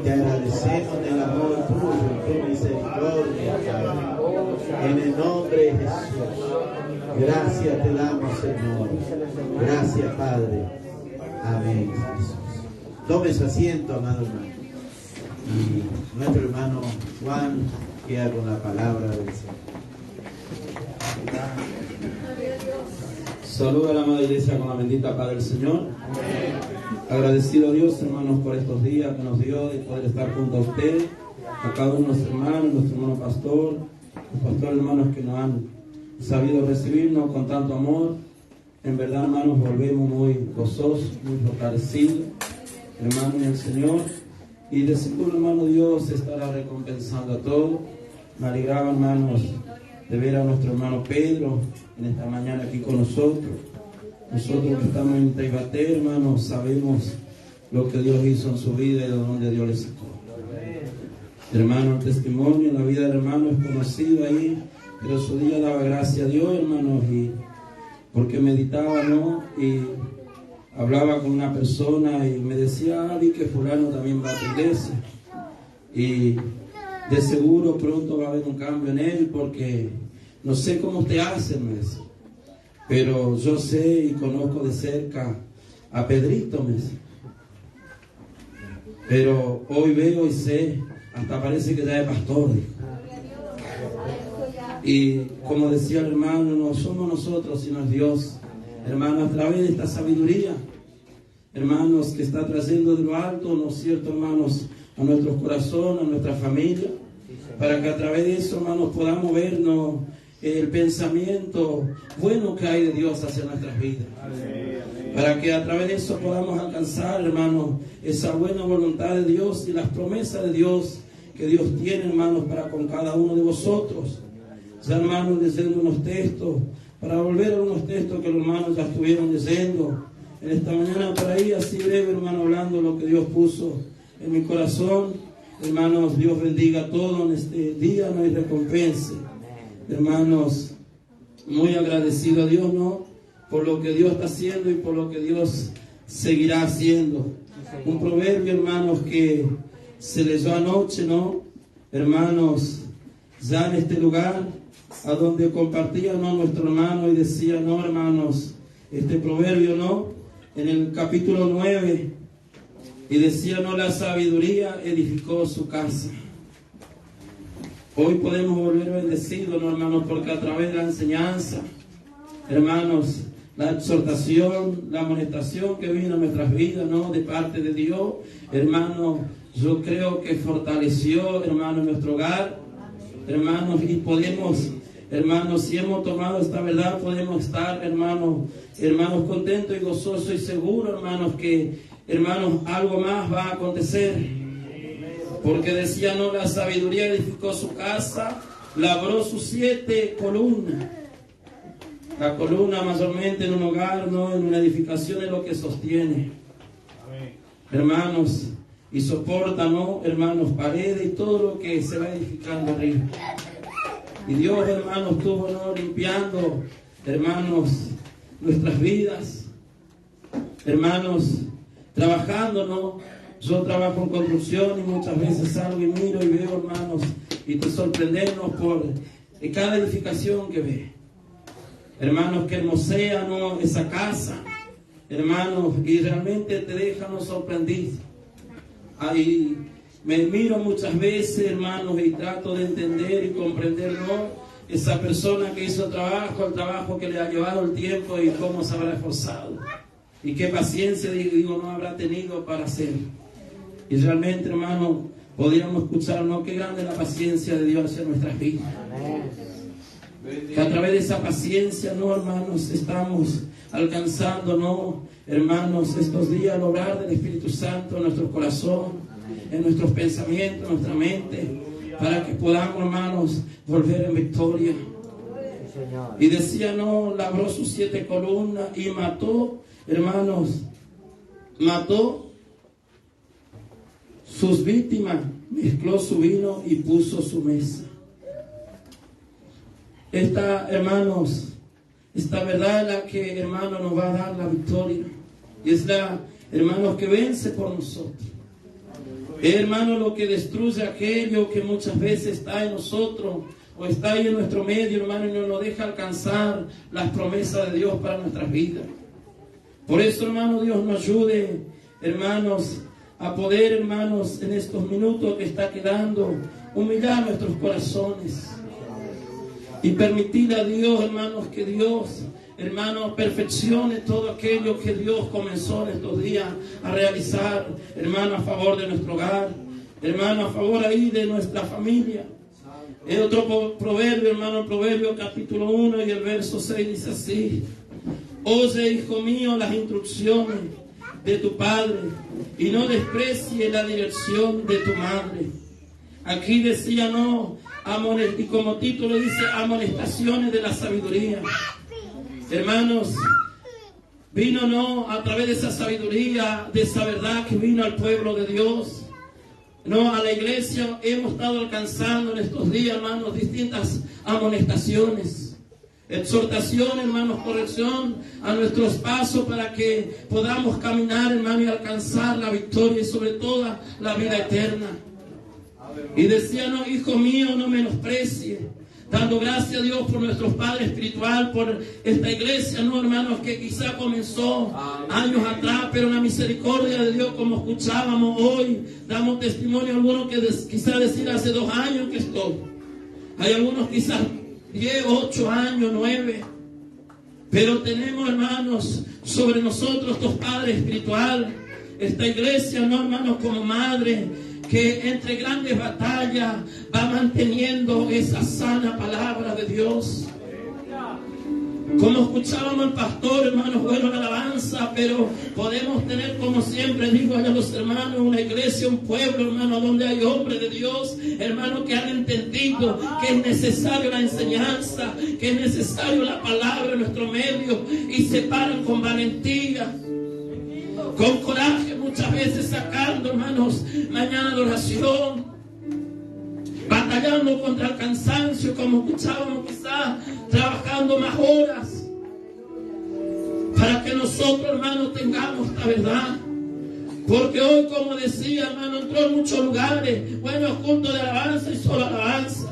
Te agradecemos del amor tuyo y tu misericordia, Padre. En el nombre de Jesús. Gracias te damos, Señor. Gracias, Padre. Amén, Jesús. Tome su asiento, amado hermano. Y nuestro hermano Juan queda con la palabra del Señor. Saluda a la amada iglesia con la bendita paz del Señor. Agradecido a Dios, hermanos, por estos días que nos dio de poder estar junto a ustedes, a cada uno de nuestros hermanos, nuestro hermano pastor, los pastores hermanos que nos han sabido recibirnos con tanto amor. En verdad, hermanos, volvemos muy gozosos, muy fortalecidos, hermanos, en el Señor. Y de seguro, hermano, Dios estará recompensando a todos. Me alegraba, hermanos, de ver a nuestro hermano Pedro en esta mañana aquí con nosotros. Nosotros que estamos en Taibaté, hermanos, sabemos lo que Dios hizo en su vida y de dónde Dios le sacó. Hermano, el testimonio en la vida del hermano es conocido ahí, pero su día daba gracias a Dios, hermanos, y porque meditaba, ¿no? Y hablaba con una persona y me decía, vi que fulano también va a tu iglesia. Y de seguro pronto va a haber un cambio en él porque no sé cómo te hacen, me decía. Pero yo sé y conozco de cerca a Pedrito, me decía. Pero hoy veo y sé, hasta parece que ya es pastor, dijo. Y como decía el hermano, no somos nosotros, sino es Dios. Hermano, a través de esta sabiduría, hermanos, que está trayendo de lo alto, ¿no es cierto, hermanos? A nuestros corazones, a nuestra familia, para que a través de eso, hermanos, podamos vernos el pensamiento bueno que hay de Dios hacia nuestras vidas. Para que a través de eso podamos alcanzar, hermanos, esa buena voluntad de Dios y las promesas de Dios que Dios tiene, hermanos, para con cada uno de vosotros. Ya, hermanos, leyendo unos textos, para volver a unos textos que los hermanos ya estuvieron leyendo en esta mañana, para ir así breve, hermano, hablando lo que Dios puso en mi corazón. Hermanos, Dios bendiga a todos en este día, no hay recompense. Hermanos, muy agradecido a Dios, ¿no? Por lo que Dios está haciendo y por lo que Dios seguirá haciendo. Un proverbio, hermanos, que se leyó anoche, ¿no? Hermanos, ya en este lugar, a donde compartía, ¿no?, nuestro hermano y decía, no, hermanos, este proverbio, ¿no?, en el capítulo 9, y decía, no, la sabiduría edificó su casa. Hoy podemos volver bendecidos, ¿no, hermanos? Porque a través de la enseñanza, hermanos, la exhortación, la amonestación que vino a nuestras vidas, ¿no?, de parte de Dios, hermanos, yo creo que fortaleció, hermanos, nuestro hogar, hermanos, y podemos, hermanos, si hemos tomado esta verdad, podemos estar, hermanos, contentos y gozosos y seguros, hermanos, que, hermanos, algo más va a acontecer. Porque decía, no, la sabiduría edificó su casa, labró sus 7 columnas. La columna mayormente en un hogar, no, en una edificación es lo que sostiene. Hermanos, y soporta, ¿no?, hermanos, paredes y todo lo que se va edificando arriba. Y Dios, hermanos, estuvo, ¿no?, limpiando, hermanos, nuestras vidas. Hermanos, trabajando, ¿no? Yo trabajo en construcción y muchas veces salgo y miro y veo, hermanos, y te sorprendemos por cada edificación que ve. Hermanos, que hermosea, ¿no?, esa casa, hermanos, y realmente te deja, ¿no?, sorprendido. Ahí me miro muchas veces, hermanos, y trato de entender y comprender, ¿no?, esa persona que hizo trabajo, el trabajo que le ha llevado el tiempo y cómo se habrá esforzado. Y qué paciencia, digo, no habrá tenido para hacerlo. Y realmente, hermano, podríamos escuchar, ¿no?, qué grande la paciencia de Dios hacia nuestras vidas. Que a través de esa paciencia, ¿no, hermanos?, estamos alcanzando, ¿no?, hermanos, estos días al obrar del Espíritu Santo en nuestro corazón, en nuestros pensamientos, en nuestra mente, para que podamos, hermanos, volver en victoria. Y decía, no, labró sus 7 columnas y mató, hermanos, mató sus víctimas, mezcló su vino y puso su mesa. Esta, hermanos, esta verdad es la que, hermanos, nos va a dar la victoria. Y es la, hermanos, que vence por nosotros. Es, hermanos, lo que destruye aquello que muchas veces está en nosotros o está ahí en nuestro medio, hermano, y no nos deja alcanzar las promesas de Dios para nuestras vidas. Por eso, hermano, Dios nos ayude, hermanos, a poder, hermanos, en estos minutos que está quedando, humillar nuestros corazones y permitir a Dios, hermanos, que Dios, hermanos, perfeccione todo aquello que Dios comenzó en estos días a realizar, hermanos, a favor de nuestro hogar, hermanos, a favor ahí de nuestra familia. Es otro proverbio, hermano, Proverbio capítulo 1 y el verso 6 dice así: oye, hijo mío, las instrucciones de tu padre y no desprecie la dirección de tu madre. Aquí decía, no, y como título dice, amonestaciones de la sabiduría. Hermanos, vino no a través de esa sabiduría, de esa verdad que vino al pueblo de Dios. No, a la iglesia hemos estado alcanzando en estos días, hermanos, distintas amonestaciones, exhortación, hermanos, corrección a nuestros pasos para que podamos caminar, hermano, y alcanzar la victoria y sobre todo la vida eterna. Y decía, no, hijo mío, no menosprecie, dando gracias a Dios por nuestros padres espiritual, por esta iglesia, no, hermanos, que quizá comenzó años atrás, pero la misericordia de Dios, como escuchábamos hoy, damos testimonio a algunos que quizá decir hace 2 años que estoy. Hay algunos quizás 10, 8 años, 9. Pero tenemos, hermanos, sobre nosotros estos padres espirituales, esta iglesia, no, hermanos, como madre, que entre grandes batallas va manteniendo esa sana palabra de Dios. Como escuchábamos al pastor, hermanos, bueno, la alabanza, pero podemos tener, como siempre digo a los hermanos, una iglesia, un pueblo, hermano, donde hay hombres de Dios, hermanos, que han entendido que es necesario la enseñanza, que es necesario la palabra en nuestro medio, y se paran con valentía, con coraje, muchas veces sacando, hermanos, mañana de oración, batallando contra el cansancio, como escuchábamos quizás, trabajando más horas, para que nosotros, hermanos, tengamos esta verdad. Porque hoy, como decía, hermano, entró en muchos lugares, bueno, culto de alabanza y solo alabanza.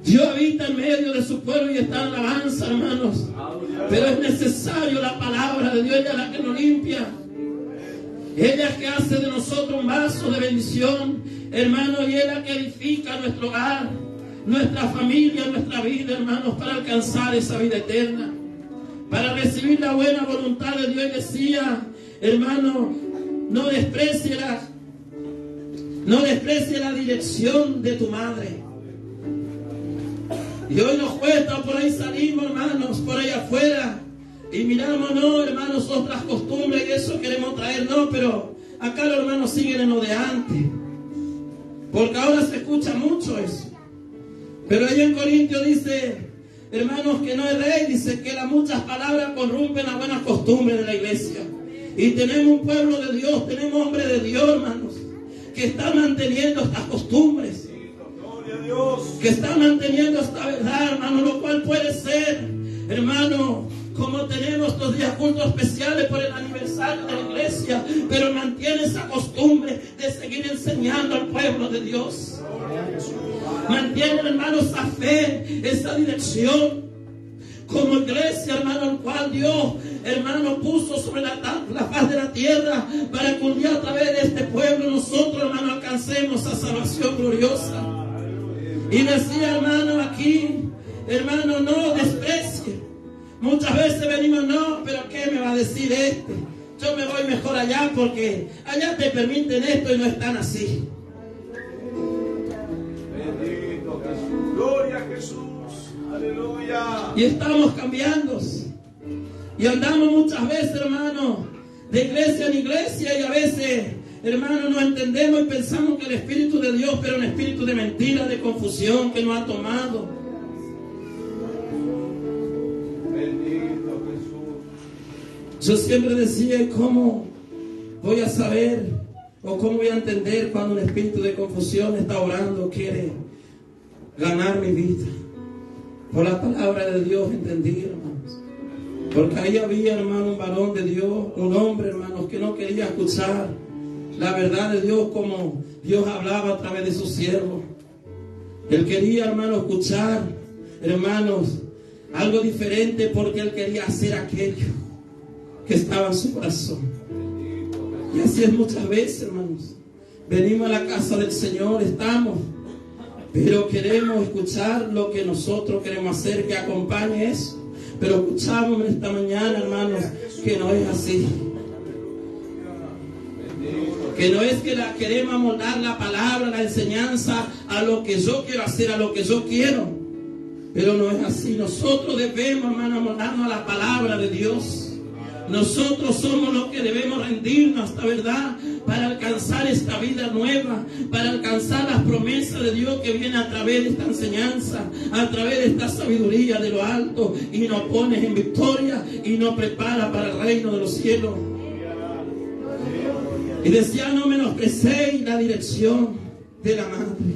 Dios habita en medio de su pueblo y está en alabanza, hermanos. Pero es necesario la palabra de Dios, ella es la que nos limpia. Ella es que hace de nosotros un vaso de bendición, hermano, y ella es la que edifica nuestro hogar, nuestra familia, nuestra vida, hermanos, para alcanzar esa vida eterna, para recibir la buena voluntad de Dios. Y decía, hermano, no desprecie la dirección de tu madre. Y hoy nos cuesta, por ahí salimos, hermanos, por ahí afuera, y miramos, no, hermanos, otras costumbres y eso queremos traer, no, pero acá los hermanos siguen en lo de antes, porque ahora se escucha mucho eso. Pero ahí en Corintios dice, hermanos, que no es rey, dice que las muchas palabras corrompen las buenas costumbres de la iglesia. Y tenemos un pueblo de Dios, tenemos hombres de Dios, hermanos, que están manteniendo estas costumbres, que están manteniendo esta verdad, hermano, lo cual puede ser, hermano, como tenemos estos días cultos especiales por el aniversario de la iglesia, pero mantiene esa costumbre de seguir enseñando al pueblo de Diaz. Mantiene, hermano, esa fe, esa dirección, como iglesia, hermano, el cual Dios, hermano, puso sobre la faz de la tierra, para que un día a través de este pueblo nosotros, hermano, alcancemos esa salvación gloriosa. Y decía, hermano, aquí, hermano, no desprecie. Muchas veces venimos, no, pero ¿qué me va a decir este? Yo me voy mejor allá porque allá te permiten esto y no están así. Bendito Jesús. Gloria a Jesús. Aleluya. Y estamos cambiando. Y andamos muchas veces, hermano, de iglesia en iglesia, y a veces, hermano, no entendemos y pensamos que el Espíritu de Dios, pero un espíritu de mentira, de confusión que nos ha tomado. Bendito Jesús. Yo siempre decía, ¿cómo voy a saber o cómo voy a entender cuando un espíritu de confusión está orando, quiere ganar mi vida? Por la palabra de Dios entendí, hermanos. Porque ahí había, hermano, un varón de Dios, un hombre, hermanos, que no quería escuchar la verdad de Dios como Dios hablaba a través de su siervo. Él quería, hermano, escuchar, hermanos, algo diferente, porque él quería hacer aquello que estaba en su corazón. Y así es muchas veces, hermanos. Venimos a la casa del Señor, estamos, pero queremos escuchar lo que nosotros queremos hacer, que acompañe eso. Pero escuchamos esta mañana, hermanos, que no es así. Que no es que queremos amoldar la palabra, la enseñanza a lo que yo quiero hacer, a lo que yo quiero. Pero no es así. Nosotros debemos, hermano, amoldarnos a la palabra de Dios. Nosotros somos los que debemos rendirnos, esta verdad, para alcanzar esta vida nueva, para alcanzar las promesas de Dios que vienen a través de esta enseñanza, a través de esta sabiduría de lo alto, y nos pones en victoria y nos prepara para el reino de los cielos. Y decía, no menosprecéis la dirección de la madre.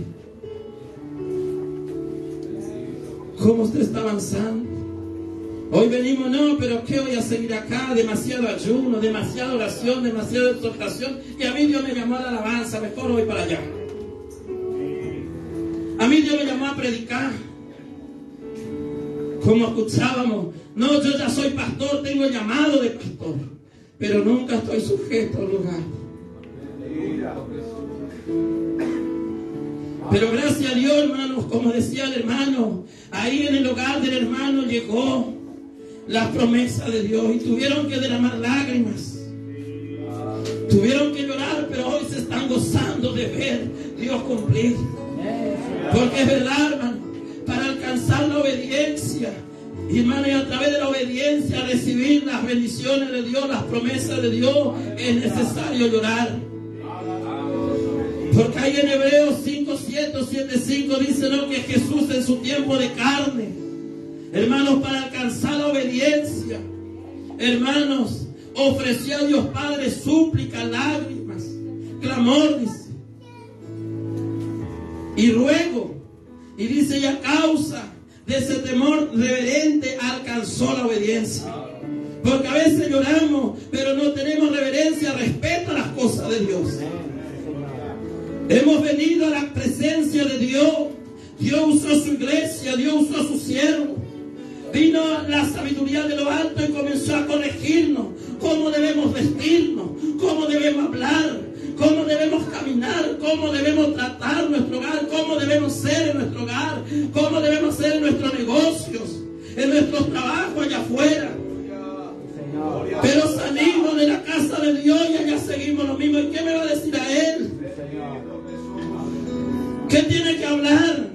¿Cómo usted está avanzando? Hoy venimos, no, pero ¿qué voy a seguir acá? Demasiado ayuno, demasiada oración, demasiada exhortación. Y a mí Dios me llamó a la alabanza, mejor voy para allá. A mí Dios me llamó a predicar. Como escuchábamos, no, yo ya soy pastor, tengo el llamado de pastor, pero nunca estoy sujeto al lugar. Pero gracias a Dios, hermanos, como decía el hermano, ahí en el hogar del hermano llegó la promesa de Dios y tuvieron que derramar lágrimas, tuvieron que llorar, pero hoy se están gozando de ver Dios cumplir. Porque es verdad, hermano, para alcanzar la obediencia, hermano, y a través de la obediencia recibir las bendiciones de Dios, las promesas de Dios, es necesario llorar. Porque ahí en Hebreos 5:7-5 dice, ¿no?, que Jesús en su tiempo de carne, hermanos, para alcanzar la obediencia, hermanos, ofreció a Dios Padre súplicas, lágrimas, clamor, dice, y ruego. Y dice, y a causa de ese temor reverente alcanzó la obediencia. Porque a veces lloramos, pero no tenemos reverencia, respeto a las cosas de Dios. Hemos venido a la presencia de Dios. Dios usó su iglesia, Dios usó a su siervo. Vino la sabiduría de lo alto y comenzó a corregirnos cómo debemos vestirnos, cómo debemos hablar, cómo debemos caminar, cómo debemos tratar nuestro hogar, cómo debemos ser en nuestro hogar, cómo debemos ser en nuestros negocios, en nuestros trabajos allá afuera. Pero salimos de la casa de Dios y allá seguimos lo mismo. ¿Y qué me va a decir a Él? ¿Qué tiene que hablar?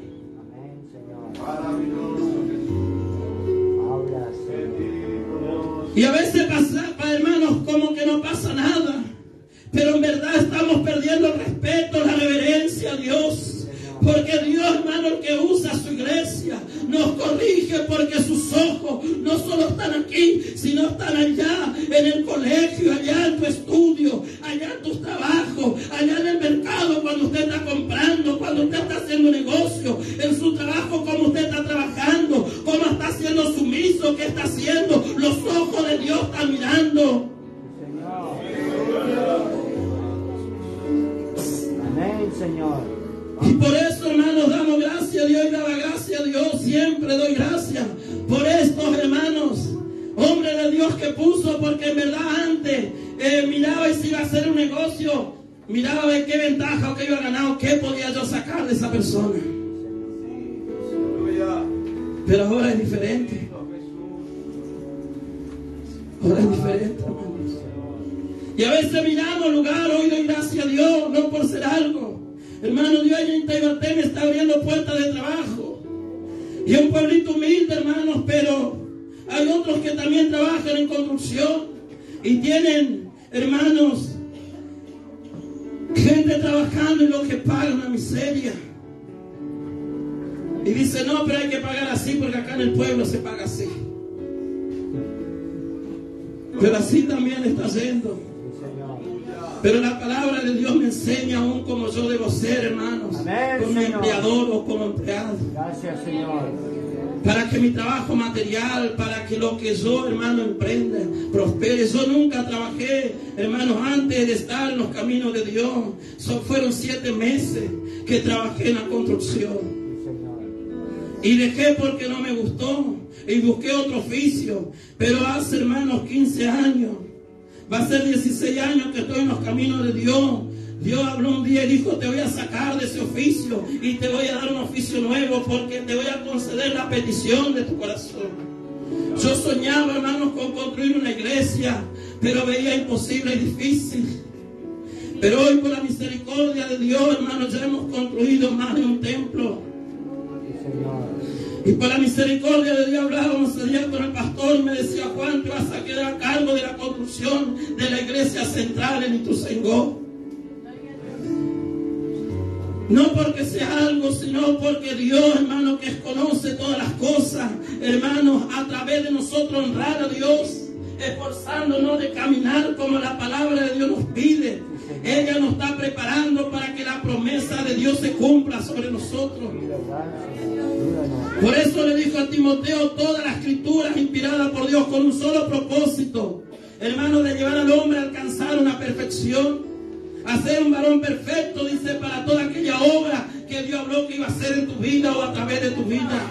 Y a veces pasa, hermanos, como que no pasa nada. Pero en verdad estamos perdiendo el respeto, la reverencia a Dios. Porque Dios, hermano, el que usa su iglesia, nos corrige, porque sus ojos no solo están aquí, sino están allá en el colegio, allá en tu estudio, allá en tus trabajos, allá en el mercado, cuando usted está comprando, cuando usted está haciendo negocio, en su trabajo, cómo usted está trabajando, cómo está siendo sumiso, qué está haciendo. Los ojos de Dios están mirando. Amén, Señor. Y por eso, hermanos, damos gracias a Dios y daba gracias a Dios. Siempre doy gracias por estos hermanos, hombres de Dios que puso, porque en verdad antes miraba y si iba a hacer un negocio, miraba de qué ventaja o qué iba a ganar o qué podía yo sacar de esa persona. Pero ahora es diferente. Ahora es diferente, hermanos. Y a veces miramos lugar, hoy doy gracias a Dios, no por ser algo. Hermano, Dios en Taibaté me está abriendo puertas de trabajo. Y un pueblito humilde, hermanos, pero Hay otros que también trabajan en construcción y tienen, hermanos, gente trabajando y lo que pagan una miseria. Y dice, no, pero hay que pagar así porque acá en el pueblo se paga así. Pero así también está yendo. Pero la palabra de Dios me enseña aún como yo debo ser, hermanos. Amén, como Señor. empleador o como empleado. Gracias, Señor. Para que mi trabajo material, para que lo que yo, hermano, emprenda, prospere. Yo nunca trabajé, hermanos, antes de estar en los caminos de Dios. Fueron 7 meses que trabajé en la construcción. Y dejé porque no me gustó. Y busqué otro oficio. Pero hace, hermanos, 15 años. Va a ser 16 años que estoy en los caminos de Dios. Dios habló un día y dijo, te voy a sacar de ese oficio y te voy a dar un oficio nuevo porque te voy a conceder la petición de tu corazón. Yo soñaba, hermanos, con construir una iglesia, pero veía imposible y difícil. Pero hoy, por la misericordia de Dios, hermanos, ya hemos construido más de un templo. Y por la misericordia de Dios hablábamos ayer con el pastor y me decía, Juan, te vas a quedar a cargo de la construcción de la iglesia central en Ituzaingó. No porque sea algo, sino porque Dios, hermano, que conoce todas las cosas, hermanos, a través de nosotros honrar a Dios, esforzándonos de caminar como la palabra de Dios nos pide. Ella nos está preparando para que la promesa de Dios se cumpla sobre nosotros. Por eso le dijo a Timoteo, toda la escritura es inspirada por Dios con un solo propósito, hermano, de llevar al hombre a alcanzar una perfección. Hacer un varón perfecto, dice, para toda aquella obra que Dios habló que iba a hacer en tu vida o a través de tu vida.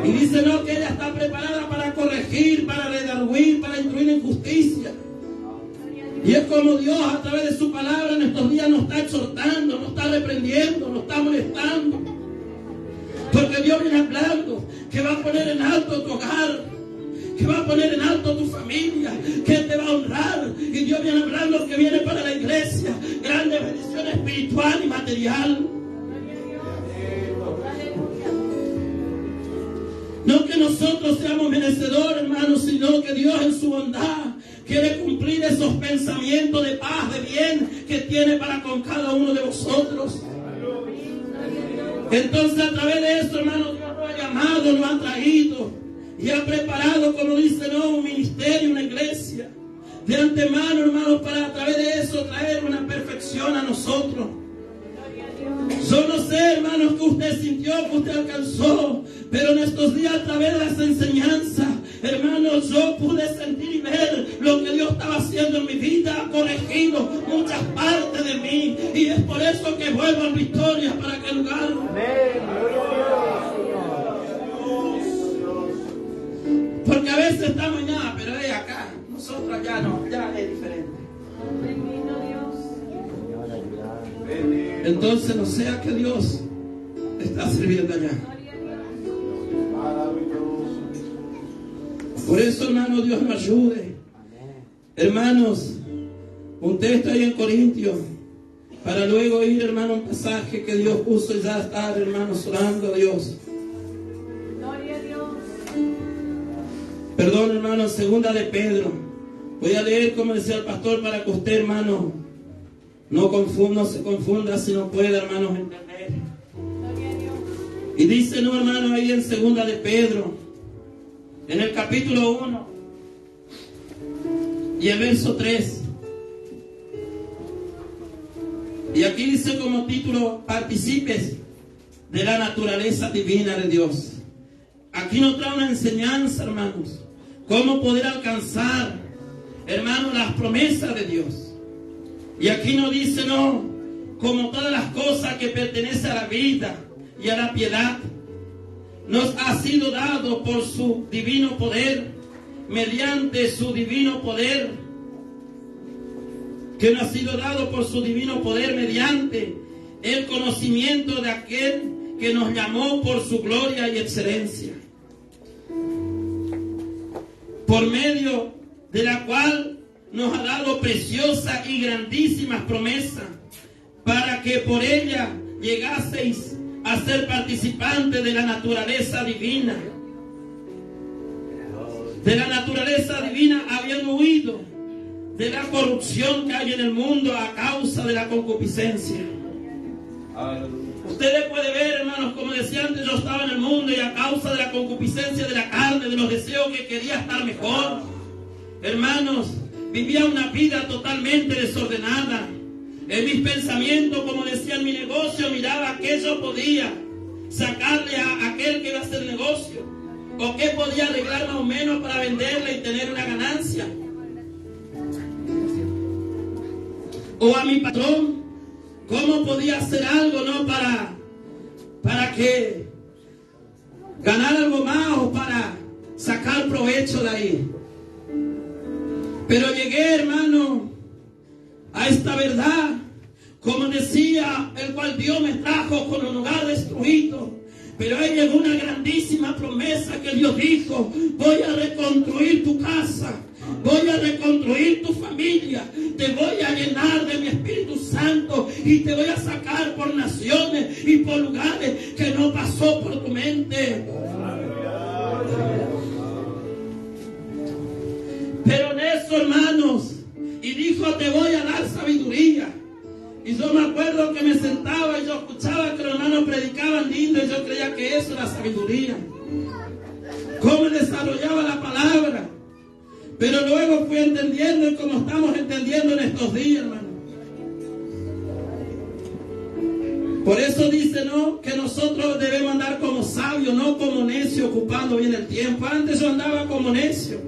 Y dice, no, que ella está preparada para corregir, para redarguir, para instruir en justicia. Y es como Dios a través de su palabra en estos días nos está exhortando, nos está reprendiendo, nos está molestando. Porque Dios viene hablando que va a poner en alto tu hogar, que va a poner en alto tu familia, que te va a honrar. Y Dios viene hablando que viene para la iglesia grande bendición espiritual y material. No que nosotros seamos merecedores, hermanos, sino que Dios en su bondad quiere cumplir esos pensamientos de paz, de bien que tiene para con cada uno de vosotros. Entonces, a través de esto, hermanos, Dios nos ha llamado, nos ha traído y ha preparado, como dice, no, un ministerio, una iglesia. De antemano, hermanos, para a través de eso traer una perfección a nosotros. Yo no sé, hermanos, que usted sintió, que usted alcanzó, pero en estos días a través de las enseñanzas, hermanos, yo pude sentir y ver lo que Dios estaba haciendo en mi vida, ha corregido muchas partes de mí, y es por eso que vuelvo a Victoria para aquel lugar. Porque a veces estamos allá, pero es acá, nosotros allá no, ya es diferente. Entonces no sea que Dios está sirviendo allá. Por eso, hermanos, Dios nos ayude. Hermanos, un texto ahí en Corintios, para luego ir, hermano, un pasaje que Dios puso y ya estar, hermanos, orando a Dios. Perdón, hermano, segunda de Pedro. Voy a leer como decía el pastor para que usted, hermano, no se confunda si no puede, hermanos, entender. Y dice, no, hermano, ahí en segunda de Pedro, en el capítulo 1 y el verso 3. Y aquí dice como título, participes de la naturaleza divina de Dios. Aquí nos trae una enseñanza, hermanos, cómo poder alcanzar, hermanos, las promesas de Dios. Y aquí nos dice, no, como todas las cosas que pertenecen a la vida y a la piedad, nos ha sido dado por su divino poder, mediante su divino poder, que nos ha sido dado por su divino poder, mediante el conocimiento de aquel que nos llamó por su gloria y excelencia, por medio de la cual nos ha dado preciosas y grandísimas promesas, para que por ella llegaseis a ser participantes de la naturaleza divina, de la naturaleza divina habían huido de la corrupción que hay en el mundo a causa de la concupiscencia. Ustedes pueden ver, hermanos, como decía antes, yo estaba en el mundo y a causa de la concupiscencia de la carne, de los deseos que quería estar mejor, hermanos, vivía una vida totalmente desordenada. En mis pensamientos, como decía en mi negocio, miraba qué yo podía sacarle a aquel que iba a hacer negocio, o qué podía arreglar más o menos para venderle y tener una ganancia, o a mi patrón, cómo podía hacer algo, ¿no? Para que ganar algo más o para sacar provecho de ahí. Pero llegué, hermano, a esta verdad, como decía, el cual Dios me trajo con un hogar destruido. Pero ahí llegó una grandísima promesa que Dios dijo: voy a reconstruir tu casa, voy a reconstruir tu familia, te voy a llenar de mi Espíritu Santo y te voy a sacar por naciones y por lugares que no pasó por tu mente. Pero en eso, hermanos, y dijo: te voy a dar sabiduría. Y yo me acuerdo que me sentaba y yo escuchaba que los hermanos predicaban lindo y yo creía que eso era sabiduría. Cómo desarrollaba la palabra. Pero luego fui entendiendo, y como estamos entendiendo en estos días, hermano. Por eso dice, ¿no?, que nosotros debemos andar como sabios, no como necios, ocupando bien el tiempo. Antes yo andaba como necio,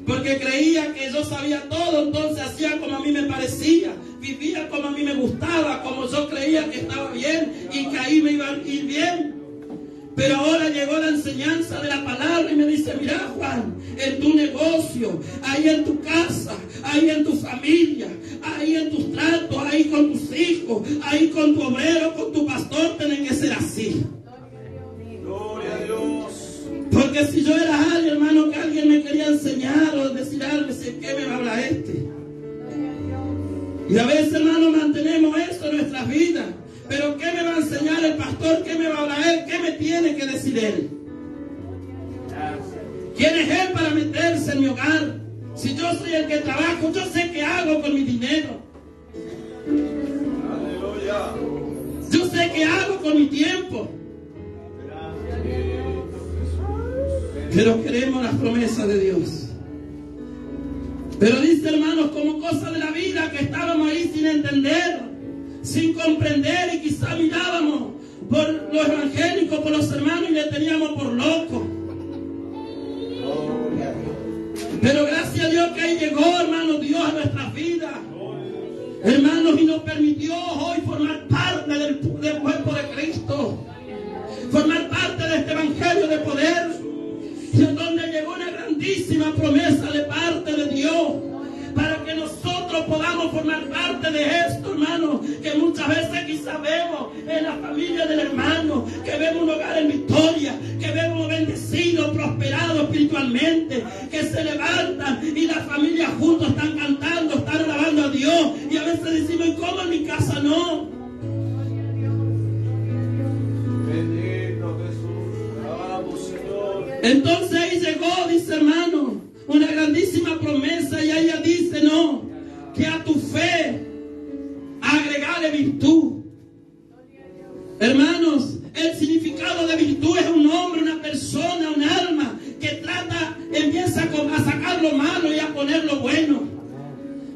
porque creía que yo sabía todo, entonces hacía como a mí me parecía, vivía como a mí me gustaba, como yo creía que estaba bien y que ahí me iba a ir bien. Pero ahora llegó la enseñanza de la palabra y me dice: mira, Juan, en tu negocio, ahí en tu casa, ahí en tu familia, ahí en tus tratos, ahí con tus hijos, ahí con tu obrero, con tu pastor, tienen que ser así. Gloria a Dios. Porque si yo era alguien, hermano, que alguien me quería enseñar o decir algo, decir, ¿qué me va a hablar este? Y a veces, hermano, mantenemos eso en nuestras vidas. Pero ¿qué me va a enseñar el pastor? ¿Qué me va a hablar él? ¿Qué me tiene que decir él? ¿Quién es él para meterse en mi hogar? Si yo soy el que trabajo, yo sé qué hago con mi dinero. Yo sé qué hago con mi tiempo. Pero queremos las promesas de Dios. Pero dice, hermanos, como cosa de la vida que estábamos ahí sin entender, sin comprender, y quizá mirábamos por los evangélicos, por los hermanos, y le teníamos por locos. Pero gracias a Dios que ahí llegó, hermano, Dios a nuestras vidas, hermanos, y nos permitió hoy formar parte del cuerpo de Cristo, formar parte de este evangelio de poder, y en donde llegó una grandísima promesa de parte de Dios, para que nosotros podamos formar parte de esto, hermano, que muchas veces quizás vemos en la familia del hermano, que vemos un hogar en victoria, que vemos bendecidos, prosperados espiritualmente, que se levantan y las familias juntos están cantando, están alabando a Dios, y a veces decimos, ¿y cómo en mi casa no? Bendito Jesús, alabamos, Señor. Entonces ahí llegó, dice, hermano, una grandísima promesa, y ella dice, no, que a tu fe agregale virtud. Hermanos, el significado de virtud es un hombre, una persona, un alma que empieza a sacar lo malo y a poner lo bueno.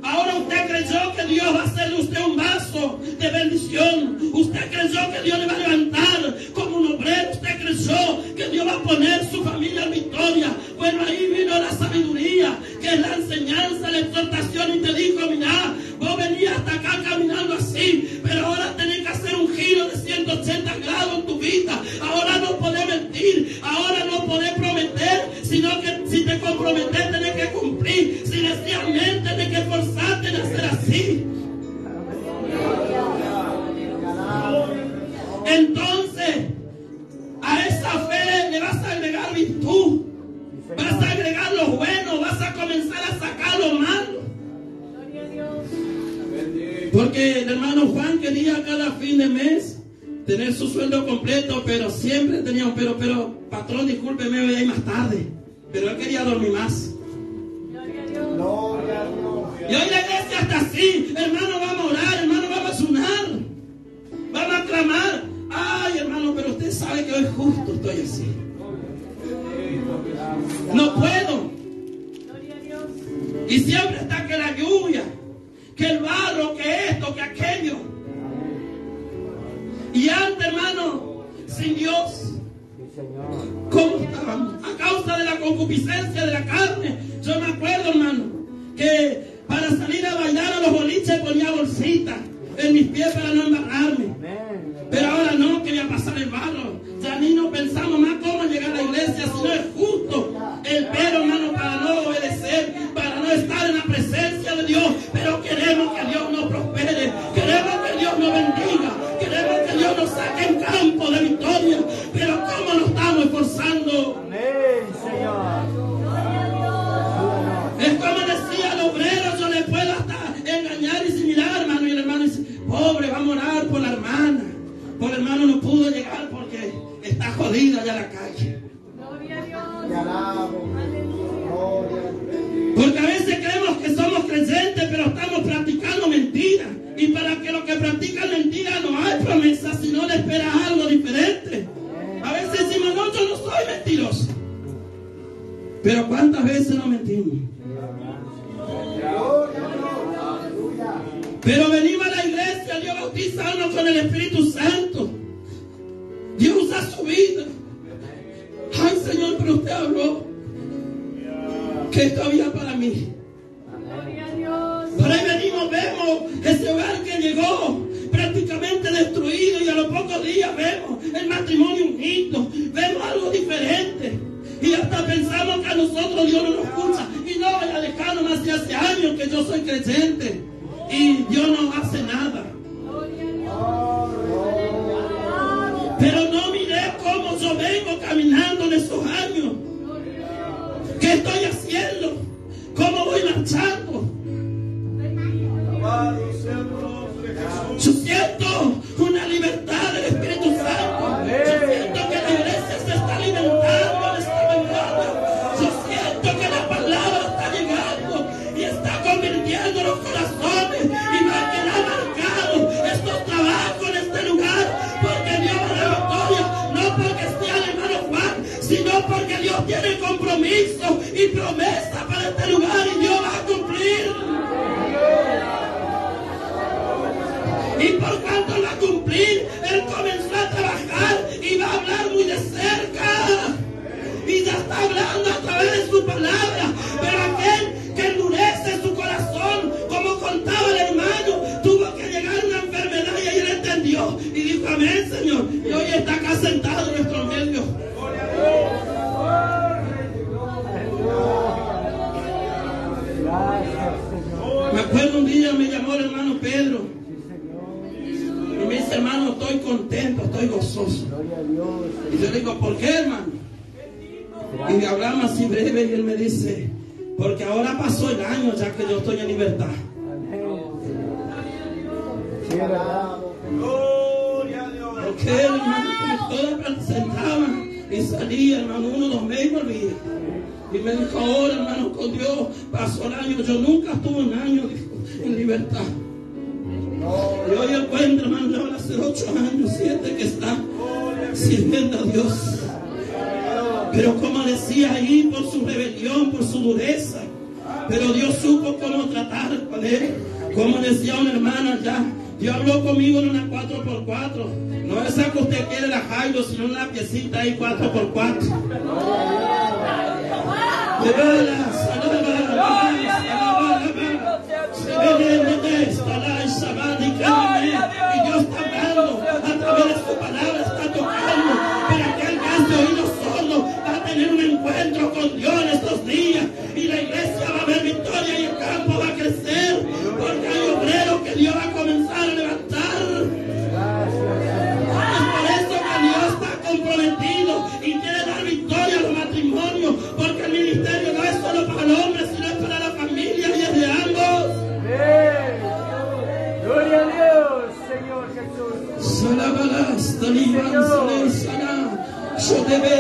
Ahora usted creyó que Dios va a hacerle a usted un vaso de bendición. Usted creyó que Dios le va a levantar como un obrero. Usted creyó que Dios va a poner su familia en victoria. Bueno, ahí vino la sabiduría, que es la enseñanza, la exhortación, y te dijo, mira, vos venías hasta acá caminando así, pero ahora tenés que hacer un giro de 180 grados en tu vida. Ahora no podés mentir, ahora no podés prometer, sino que si te comprometes tenés que cumplir. Si decías mente, tenés que esforzarte en hacer así. Entonces, a esa fe le vas a agregar virtud, vas a agregar lo bueno, vas a comenzar a sacar lo malo. Porque el hermano Juan quería cada fin de mes tener su sueldo completo, pero siempre teníamos, pero patrón, discúlpeme, voy a ir más tarde. Pero él quería dormir más. Gloria a Dios. Y hoy la iglesia está así. Hermano, vamos a orar, hermano, vamos a sonar. Vamos a clamar. Ay, hermano, pero usted sabe que hoy justo estoy así. No puedo. Y siempre está que la lluvia, que el barro, que esto, que aquello. Y antes, hermano, sin Dios, ¿cómo estábamos? A causa de la concupiscencia de la carne. Yo me acuerdo, hermano, que para salir a bailar a los boliches ponía bolsita en mis pies para no embarrarme. Pero ahora no, quería pasar el barro. Ya ni no pensamos más cómo llegar a la iglesia, si no es justo el pero, hermano, para no obedecer, para no estar en la presencia de Dios. Pero queremos que Dios nos prospere, queremos que Dios nos bendiga, queremos que Dios nos saque en campo de victoria. Pero ¿cómo nos estamos esforzando? Amén, Señor. Es como decía el obrero, yo le puedo hasta engañar y similar, hermano. Y el hermano dice, pobre, vamos a orar por la hermana. Por el hermano no pudo llegar porque está jodida ya la calle. Te alabo. Gloria a Dios. Porque a veces creemos que somos creyentes, pero estamos practicando mentiras. Y para que los que practican mentiras no hay promesa, sino le espera algo diferente. A veces decimos, no, yo no soy mentiroso. Pero ¿cuántas veces no mentimos? Pero venimos a la iglesia, Dios bautiza a uno con el Espíritu Santo. Dios usa su vida. Ay, Señor, pero usted habló que esto había para mí. Por ahí venimos, vemos ese hogar que llegó prácticamente destruido y a los pocos días vemos el matrimonio unido, vemos algo diferente. Y hasta pensamos que a nosotros Dios no nos escucha. Y no, ya lejano más de hace años que yo soy creyente. Y Dios no hace nada. Pero no miré cómo yo vengo caminando en esos años. ¿Qué estoy haciendo? ¿Cómo voy marchando? Yo siento una libertad del Espíritu Santo. Yo siento que la iglesia se está alimentando en esta mañana. Yo siento que la palabra está llegando y está convirtiendo los corazones y va a quedar marcados estos trabajos en este lugar, porque Dios va a dar victoria, no porque esté el hermano Juan, sino porque Dios tiene compromiso y promesa para este lugar y Dios va a cumplir. Y por cuanto Él va a cumplir, Él comenzó a trabajar y va a hablar muy de cerca. Y ya está hablando a través de su palabra. Pero aquel que endurece su corazón, como contaba el hermano, tuvo que llegar una enfermedad y él entendió. Y dijo, amén, Señor. Y hoy está acá sentado en nuestro medio. Me acuerdo un día me llamó el hermano Pedro. Y me dice, hermano, estoy contento, estoy gozoso. Y yo le digo, ¿por qué, hermano? Y hablamos así breve y él me dice, porque ahora pasó el año ya que yo estoy en libertad. Porque él, hermano, como todos sentaban y salía, hermano, 1 o 2 meses y volvía. Y me dijo, ahora, hermano, con Dios pasó el año. Yo nunca estuve un año, dijo, en libertad. Y hoy encuentro, hermano, ya van a ser 8 años, 7 que está sirviendo a Dios. Pero como decía ahí, por su rebelión, por su dureza. Pero Dios supo cómo tratar con él. Como decía una hermana allá, Dios habló conmigo en una 4x4. No es esa que usted quiere la Jairo, sino una piecita ahí 4x4. Y Dios está hablando a través de su palabra, está tocando. Pero aquel que hace oídos sordos va a tener un encuentro con Dios en estos días. Y la iglesia va a ver victoria y el campo va a crecer. Porque hay obreros que Dios va a comenzar a levantar. Es por eso que Dios está comprometido y quiere dar victoria a los matrimonios. Porque el ministerio no es solo para el hombre, sino es para la familia y es de ambos. Gloria a Dios, Señor Jesús. Yo debe.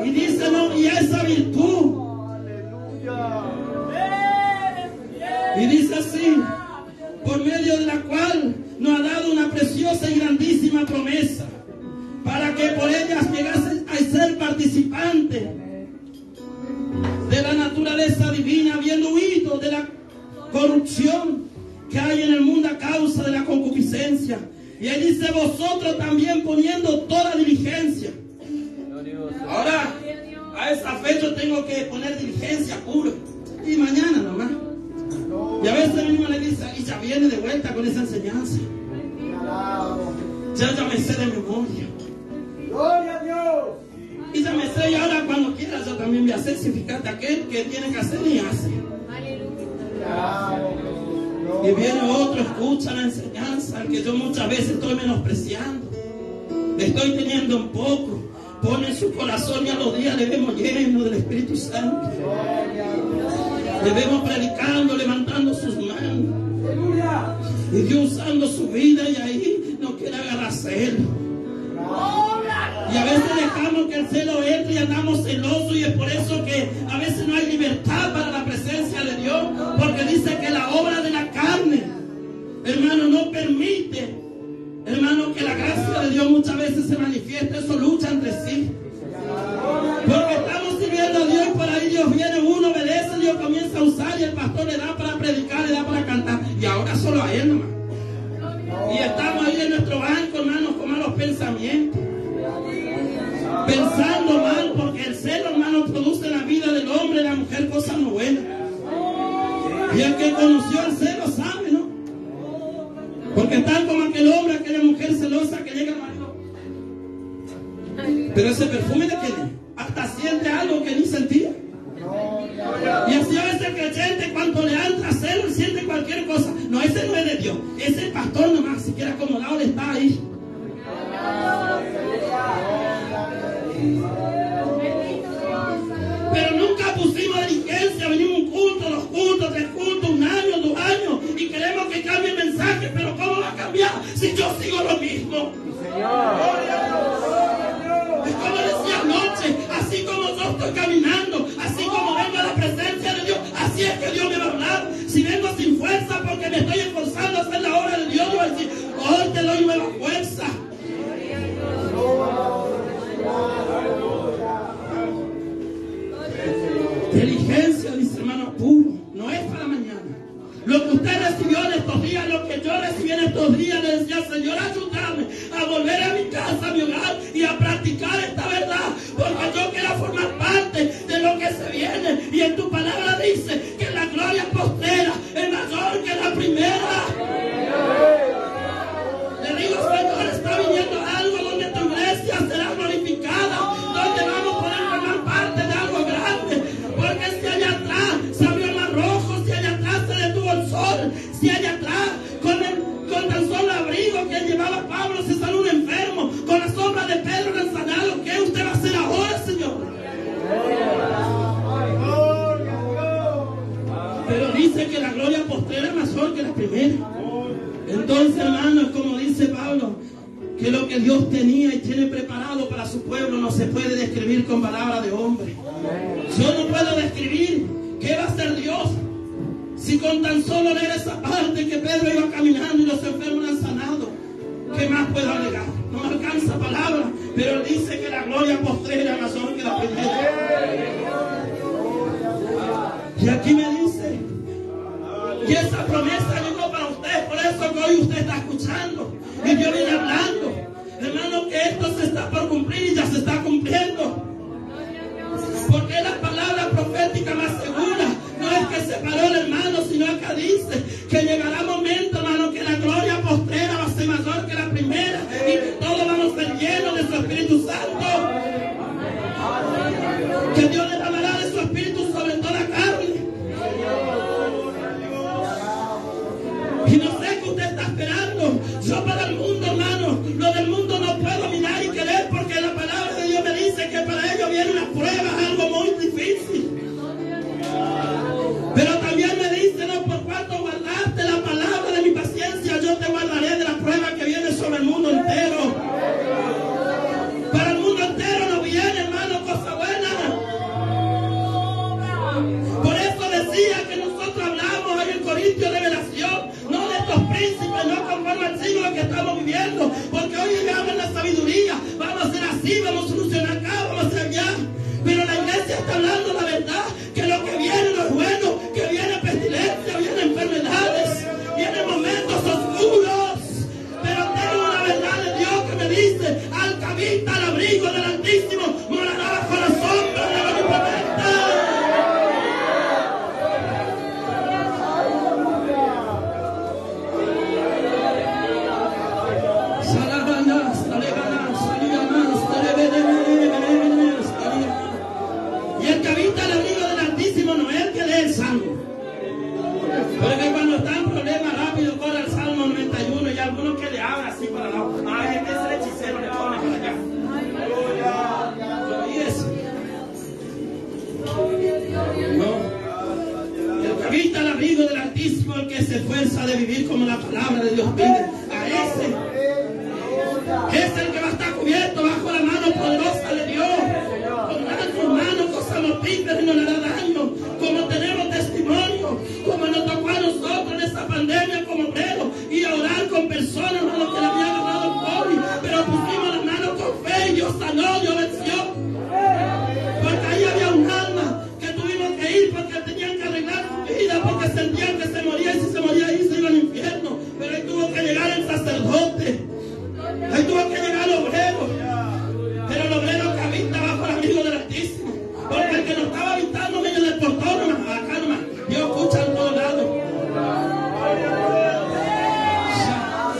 Y dice, no, y esa virtud. Y dice así, por medio de la cual nos ha dado una preciosa y grandísima promesa, para que por ellas llegasen a ser participantes de la naturaleza divina, habiendo huido de la corrupción que hay en el mundo a causa de la concupiscencia. Y ahí dice, vosotros también poniendo toda diligencia. Ahora, a esa fecha yo tengo que poner diligencia pura. Y mañana nomás. Y a veces venimos a la iglesia y ya viene de vuelta con esa enseñanza. Ya me sé de memoria. Gloria a Dios. Y ya me sé, y ahora cuando quiera yo también voy a hacer, si fíjate aquel que tiene que hacer y hace. Y viene otro, escucha la enseñanza, al que yo muchas veces estoy menospreciando. Estoy teniendo un poco. Pone en su corazón y a los días le vemos lleno del Espíritu Santo. Le vemos predicando, levantando sus manos. Y Dios usando su vida y ahí no quiere agarrar celo. Y a veces dejamos que el celo entre y andamos celosos, y es por eso que a veces no hay libertad para la presencia de Dios, porque dice que la obra de la carne, hermano, no permite, hermano, que la gracia de Dios muchas veces se manifieste. Eso lucha entre sí, porque estamos sirviendo a Dios y por ahí Dios viene, uno obedece, Dios comienza a usar y el pastor le da para predicar, le da para cantar, y ahora solo a él nomás. Y estamos ahí en nuestro banco, hermanos, con malos pensamientos, pensando mal, porque el celo, hermano, produce en la vida del hombre y la mujer cosas muy buenas. Y el que conoció el celo sabe, ¿no? Porque tal como aquel hombre, aquella mujer celosa que llega al marido. Pero ese perfume de que hasta siente algo que ni sentía. Y así a veces el creyente, cuando le entra celo, siente cualquier cosa. No, ese no es de Dios. Es el pastor nomás, siquiera acomodado le está ahí. Pero nunca pusimos diligencia. Venimos un culto, 2 cultos, 3 cultos, 1 año, 2 años, y queremos que cambie el mensaje. Pero ¿cómo va a cambiar si yo sigo lo mismo? Es como decía anoche, así como yo estoy caminando, así como vengo a la presencia de Dios, así es que Dios me va a hablar. Si vengo sin fuerza porque me estoy esforzando a hacer la obra de Dios, yo voy a decir, hoy te doy nueva fuerza. Diligencia, dice hermano, puro, no es para mañana. Lo que usted recibió en estos días, lo que yo recibí en estos días, le decía, Señor, ayúdame a volver a mi casa, a mi hogar, y a practicar esta verdad, porque yo quiero formar parte de lo que se viene. Y en tu palabra dice que la gloria postrera es mayor que la primera. Le digo, Señor, está viniendo algo donde tu iglesia será glorificada, donde vamos a poder formar parte de algo grande. Porque si allá atrás se abrió el mar rojo, si allá atrás se detuvo el sol, si allá atrás con tan solo abrigo que llevaba Pablo se sanó un enfermo, con la sombra de Pedro el sanado, ¿qué usted va a hacer ahora, Señor? Pero dice que la gloria postrera es mejor que la primera. Entonces, hermanos, como dice Pablo, que lo que Dios tenía y tiene preparado para su pueblo no se puede describir con palabras de hombre. Yo no puedo describir qué va a hacer Dios si con tan solo leer esa parte que Pedro iba caminando y los enfermos han sanado. ¿Qué más puedo alegar? No me alcanza palabra, pero él dice que la gloria postrera es mayor que la primera. Y aquí me dice, y esa promesa llegó para usted, por eso que hoy usted está escuchando y yo viene hablando, hermano, que esto se está por cumplir y ya se está cumpliendo, porque es la palabra profética más segura. No es que se paró el hermano, sino que dice que llegará momento, hermano, que la gloria postrera va a ser mayor que la primera y que todos vamos a ser llenos de su Espíritu Santo, que Dios derramará de su Espíritu sobre toda carne. Y no sé qué usted está esperando. Yo para el mundo, hermano, lo del mundo no puedo mirar y querer, porque la palabra de Dios me dice que para ellos viene una prueba, algo muy difícil. Pero también me dice, no, por cuanto guardaste la palabra de mi paciencia, yo te guardaré de la prueba que viene sobre el mundo entero. Para el mundo apocalipsis o revelación, no de estos príncipes, no conforme al siglo que estamos viviendo, porque hoy llegamos en la sabiduría, vamos a hacer así, vamos a solucionar acá, vamos a hacer allá. Pero la iglesia está hablando la verdad, que lo que viene no es bueno, que viene pestilencia, viene enfermedades, vienen momentos oscuros. Pero tengo una verdad de Dios que me dice, al que habita al abrigo del Altísimo, morará bajo la sombra del Omnipotente. Y el que habita al abrigo del Altísimo no es el que lee el Salmo. Porque cuando está en problemas rápido corre al Salmo 91 y algunos que le hablan así para la lado. Ay, es que ese hechicero le pone para allá. ¿Y eso? No. El que habita al abrigo del Altísimo, el que se esfuerza de vivir como la palabra de Dios pide, a ese es el que va a estar cubierto bajo la mano poderosa de Dios. Pondrá en sus manos cosas mortíferas y no le hará daño. Como tenemos testimonio, como nos tocó a nosotros en esta pandemia como obreros, y a orar con personas a los que le había agarrado el COVID, pero pusimos las manos con fe y Dios sanó, Dios venció. Porque ahí había un alma que tuvimos que ir porque tenían que arreglar su vida, porque sentían que se moría y si se moría ahí se iba al infierno. Pero ahí tuvo que llegar el sacerdote, ahí tuvo que llegar el obrero, pero el obrero que habita bajo el abrigo del Altísimo, porque el que no estaba habitando medio del portón, nomás, acá nomás, Dios escucha en todos lados.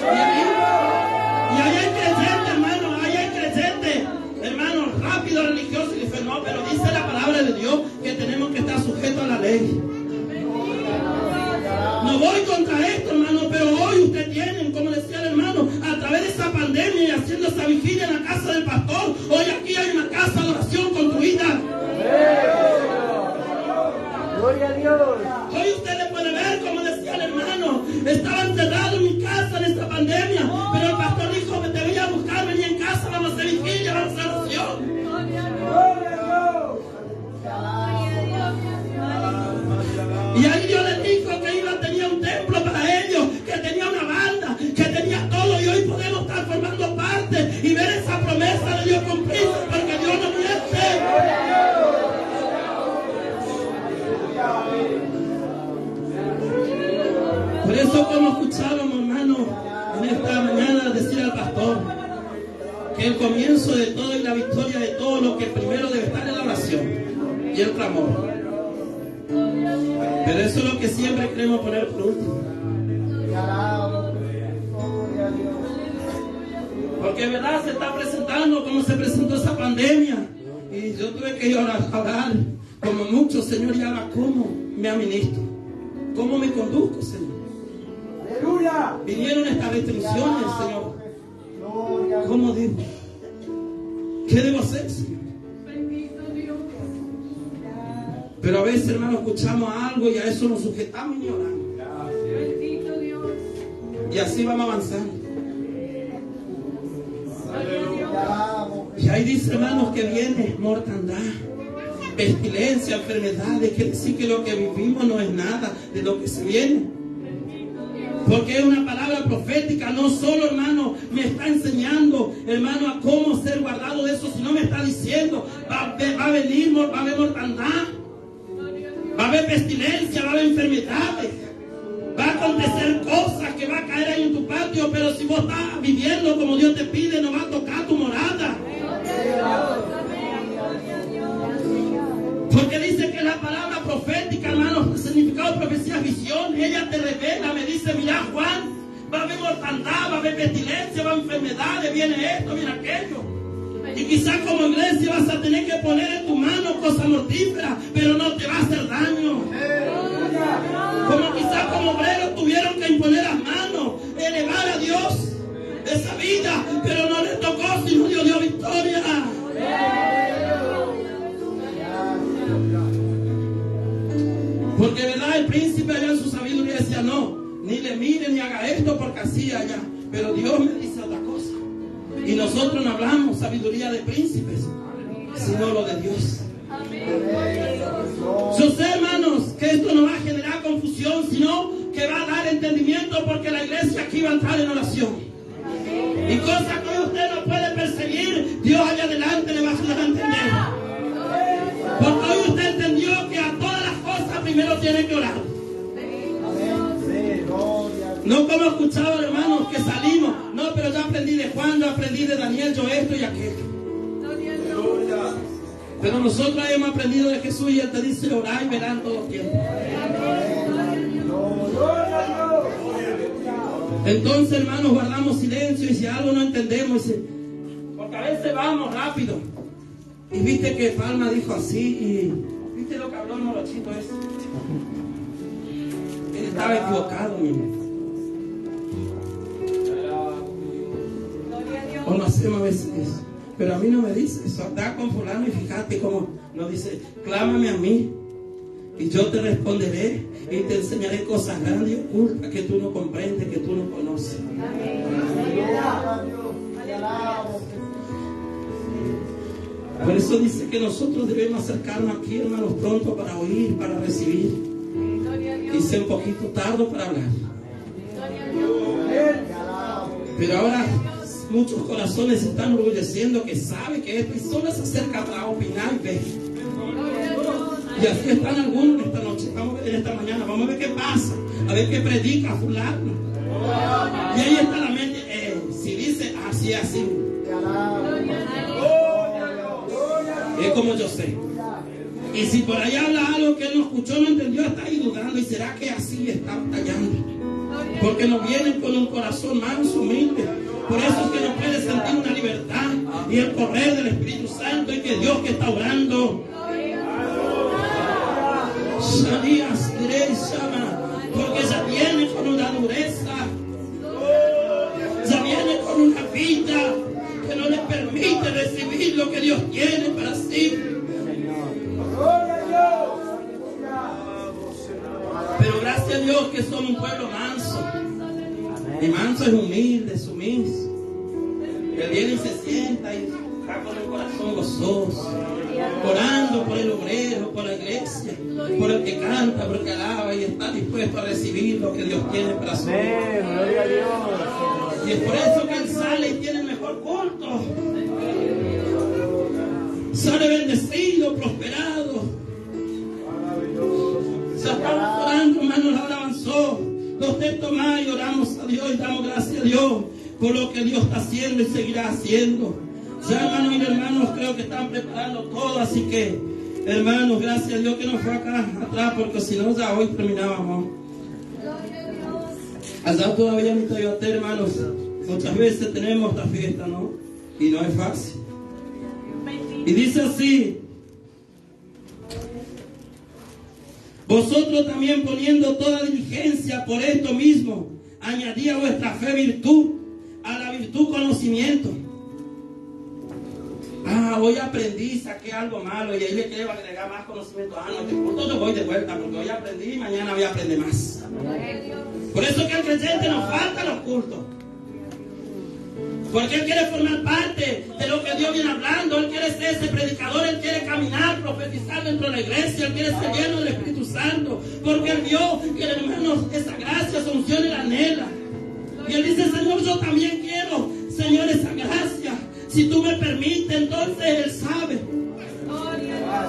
Y ahí hay creyente, hermano, ahí hay creyente, hermano, rápido religioso, y dice, no, pero dice la palabra de Dios que tenemos que estar sujetos a la ley. No voy contra esto, hermano, pero hoy ustedes tienen, como decía el hermano, a través de esa pandemia y haciendo esa vigilia en la casa del pastor, hoy aquí hay una casa de oración construida. Gloria a Dios. Hoy ustedes pueden ver, como decía el hermano, estaba encerrado en mi casa en esta pandemia, pero el pastor dijo, te voy a buscar, vení en casa, vamos a hacer vigilia, vamos a hacer oración. Y ahí Dios les dijo que tenía un templo para ellos, que tenía una banda, que tenía todo, y hoy podemos estar formando parte y ver esa promesa de Dios cumplirse, porque Dios no miente. Por eso, como escuchábamos, hermano, en esta mañana decir al pastor que el comienzo de todo y la victoria de todo, lo que primero debe estar en la oración y el clamor. Pero eso es lo que siempre queremos poner por último. Porque verdad se está presentando como se presentó esa pandemia. Y yo tuve que ir a orar como muchos, Señor, y ahora cómo me administro, cómo me conduzco, Señor. Aleluya. Vinieron estas restricciones, Señor. ¿Cómo digo? ¿Qué debo hacer, Señor? Pero a veces, hermano, escuchamos algo y a eso nos sujetamos y oramos. Y así vamos avanzando. Y ahí dice, hermanos, que viene mortandad, pestilencia, enfermedades. Quiere decir que lo que vivimos no es nada de lo que se viene. Porque es una palabra profética. No solo, hermano, me está enseñando, hermano, a cómo ser guardado de eso, sino me está diciendo, va a venir, va a haber mortandad. Va a haber pestilencia, va a haber enfermedades, va a acontecer cosas que va a caer ahí en tu patio, pero si vos estás viviendo como Dios te pide, no va a tocar tu morada. Porque dice que la palabra profética, hermanos, el significado de profecía es visión. Ella te revela, me dice, mira Juan, va a haber mortandad, va a haber pestilencia, va a haber enfermedades, viene esto, viene aquello. Y quizás como iglesia vas a tener que poner en tu mano cosas mortíferas, pero no te va a hacer daño. Como quizás como obreros tuvieron que imponer las manos, elevar a Dios esa vida, pero no le tocó, sino Dios dio victoria. Porque verdad el príncipe allá en su sabiduría decía, no, ni le mire ni haga esto porque así allá. Pero Dios me dice otra cosa. Y nosotros no hablamos sabiduría de príncipes, sino lo de Dios. Yo sé, hermanos, que esto no va a generar confusión, sino que va a dar entendimiento, porque la iglesia aquí va a entrar en oración. Y cosas que hoy usted no puede perseguir, Dios allá adelante le va a ayudar a entender. Porque hoy usted entendió que a todas las cosas primero tiene que orar. No como escuchaba, hermanos, que salimos. No, pero yo aprendí de Juan, yo aprendí de Daniel, yo esto y aquello. Pero nosotros hemos aprendido de Jesús y Él te dice orar y verán todo el tiempo. Entonces, hermanos, guardamos silencio y si algo no entendemos, porque a veces vamos rápido. Y viste que Palma dijo así y viste lo que habló el morochito ese. Él estaba equivocado, mi hermano. O no hacemos a veces eso. Pero a mí no me dice eso. Da con fulano y fíjate cómo nos dice: clámame a mí y yo te responderé y te enseñaré cosas grandes y ocultas que tú no comprendes, que tú no conoces. Por eso dice que nosotros debemos acercarnos aquí, hermanos, pronto para oír, para recibir, y ser un poquito tardo para hablar. Pero ahora muchos corazones se están orgulleciendo que sabe que esta persona se acerca para opinar y ver. Y así están algunos esta noche. Vamos a ver esta mañana, vamos a ver qué pasa, a ver qué predica fulano. Y ahí está la mente, si dice así, así. Es como yo sé. Y si por ahí habla algo que él no escuchó, no entendió, está ahí dudando. ¿Y será que así está batallando? Porque nos vienen con un corazón manso, humilde. Por eso es que no puede sentir una libertad y el correr del Espíritu Santo, y que Dios que está orando. Porque ya viene con una dureza, ya viene con una vida que no le permite recibir lo que Dios tiene para sí. Pero gracias a Dios que somos un pueblo manso. Y manso es humilde, sumiso. Él viene y se sienta y está con el corazón gozoso, orando por el obrero, por la iglesia, por el que canta, por el que alaba, y está dispuesto a recibir lo que Dios tiene para su vida. Gloria a Dios. Y es por eso que él sale y tiene el mejor culto. Sale bendecido, prosperado. Ya estamos orando, hermanos, la hora avanzó. Los textos más y oramos a Dios y damos gracias a Dios por lo que Dios está haciendo y seguirá haciendo. Ya, hermanos y hermanos, creo que están preparando todo, así que, hermanos, gracias a Dios que no fue acá atrás, porque si no, ya hoy terminábamos. Allá todavía en Toyota, hermanos, muchas veces tenemos esta fiesta, ¿no? Y no es fácil. Y dice así: vosotros también, poniendo toda diligencia por esto mismo, añadí a vuestra fe virtud, a la virtud conocimiento. Hoy aprendí, saqué algo malo y ahí le quiero agregar más conocimiento. No te importa, yo voy de vuelta porque hoy aprendí y mañana voy a aprender más. Por eso que al creyente nos faltan los cultos. Porque él quiere formar parte de lo que Dios viene hablando. Él quiere ser ese predicador, él quiere caminar, profetizar dentro de la iglesia. Él quiere ser lleno del Espíritu Santo. Porque él vio que, hermanos, esa gracia, esa unción, él anhela. Y él dice: Señor, yo también quiero, Señor, esa gracia. Si tú me permites, entonces él sabe.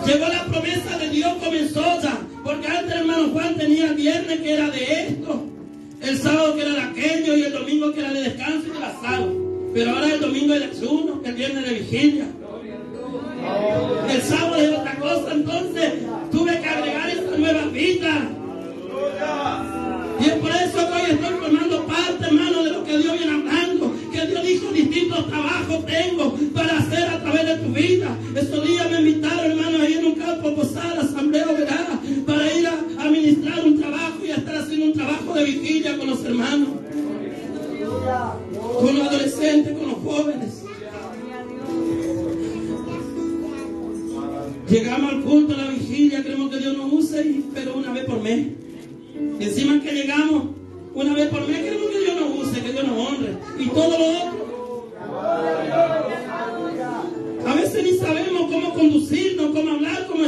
Llegó la promesa de Dios, comenzó ya. Porque antes, hermano Juan, tenía el viernes que era de esto, el sábado que era de aquello y el domingo que era de descanso y de asado. Pero ahora el domingo es de ayuno, el viernes de vigilia, el sábado es otra cosa. Entonces tuve que agregar esta nueva vida. Y es por eso que hoy estoy formando parte, hermano, de lo que Dios viene hablando. Que Dios dijo: distintos trabajos tengo para hacer a través de tu vida. Estos días me invitaron, hermano, a ir en un campo posada, asamblea obrera, para ir a administrar un trabajo y a estar haciendo un trabajo de vigilia con los hermanos, con los adolescentes, con los jóvenes. Llegamos al culto, a la vigilia, creemos que Dios nos use, pero una vez por mes. Y encima que llegamos una vez por mes, queremos que Dios nos use, que Dios nos honre. Y todo lo otro. A veces ni sabemos cómo conducirnos, cómo hablar, cómo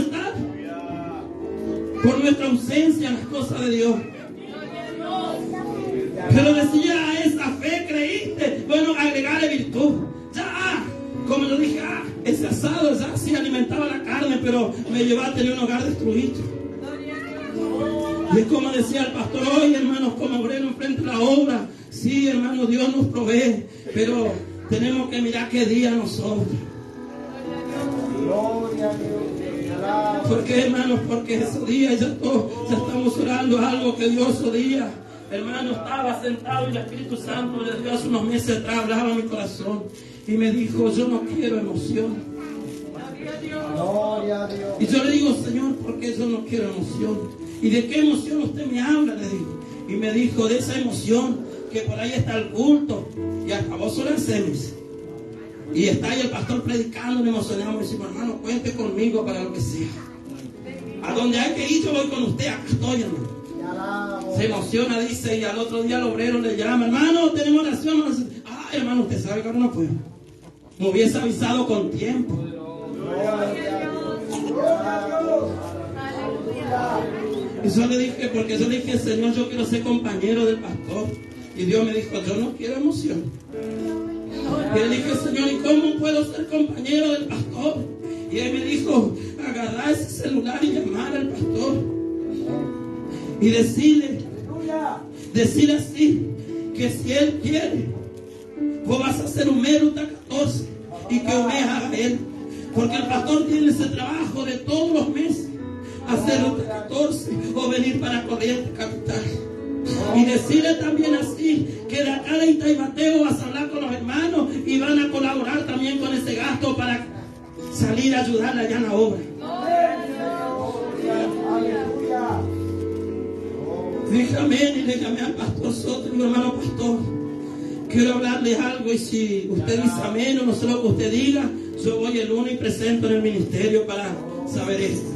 Pero decía, a esa fe creíste. Bueno, agregarle virtud. Ya, como yo dije, ese asado ya sí alimentaba la carne, pero me llevó a tener un hogar destruido. Y es como decía el pastor hoy, hermanos, como obrero enfrente de la obra. Sí, hermano, Dios nos provee, pero tenemos que mirar qué día nosotros. ¿Por qué, hermanos? Porque esos días ya estamos orando algo que Dios esos días. Hermano, estaba sentado y el Espíritu Santo de Dios hace unos meses atrás hablaba a mi corazón y me dijo, yo no quiero emoción. Y yo le digo, Señor, ¿por qué yo no quiero emoción? ¿Y de qué emoción usted me habla? Le digo. Y me dijo, de esa emoción que por ahí está el culto y acabó solo en semis. Y está ahí el pastor predicando, me emocionamos y decimos, hermano, cuente conmigo para lo que sea. A donde hay que ir, yo voy con usted, acá estoy, hermano. Se emociona, dice, y al otro día el obrero le llama, hermano, tenemos oración. Hermano, usted sabe que ahora no puedo. Me hubiese avisado con tiempo. Y yo le dije, porque yo le dije, Señor, yo quiero ser compañero del pastor. Y Dios me dijo, yo no quiero emoción. Y le dije, Señor, ¿y cómo puedo ser compañero del pastor? Y él me dijo, agarrar ese celular y llamar al pastor. Y decirle así, que si él quiere, vos vas a hacer un Ruta 14 y que me haga él. Porque el pastor tiene ese trabajo de todos los meses, hacer Ruta 14 o venir para Corrientes Capital. Y decirle también así, que de acá de Itaibateo vas a hablar con los hermanos y van a colaborar también con ese gasto para salir a ayudarle allá en la obra. Dije amén y le llamé al pastor Soto, mi hermano pastor, quiero hablarles algo y si usted dice amén o no sé lo que usted diga, yo voy el lunes y presento en el ministerio para saber esto.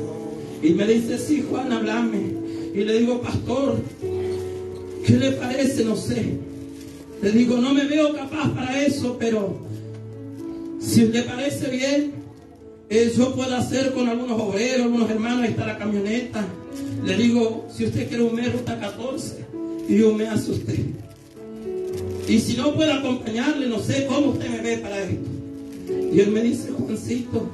Y me dice, sí, Juan, háblame. Y le digo, pastor, ¿qué le parece? No sé. Le digo, no me veo capaz para eso, pero si le parece bien, yo puedo hacer con algunos obreros, algunos hermanos, ahí está la camioneta. Le digo, si usted quiere un mes Ruta 14, y un mes hace usted. Y si no puedo acompañarle, no sé cómo usted me ve para esto. Y él me dice, Juancito,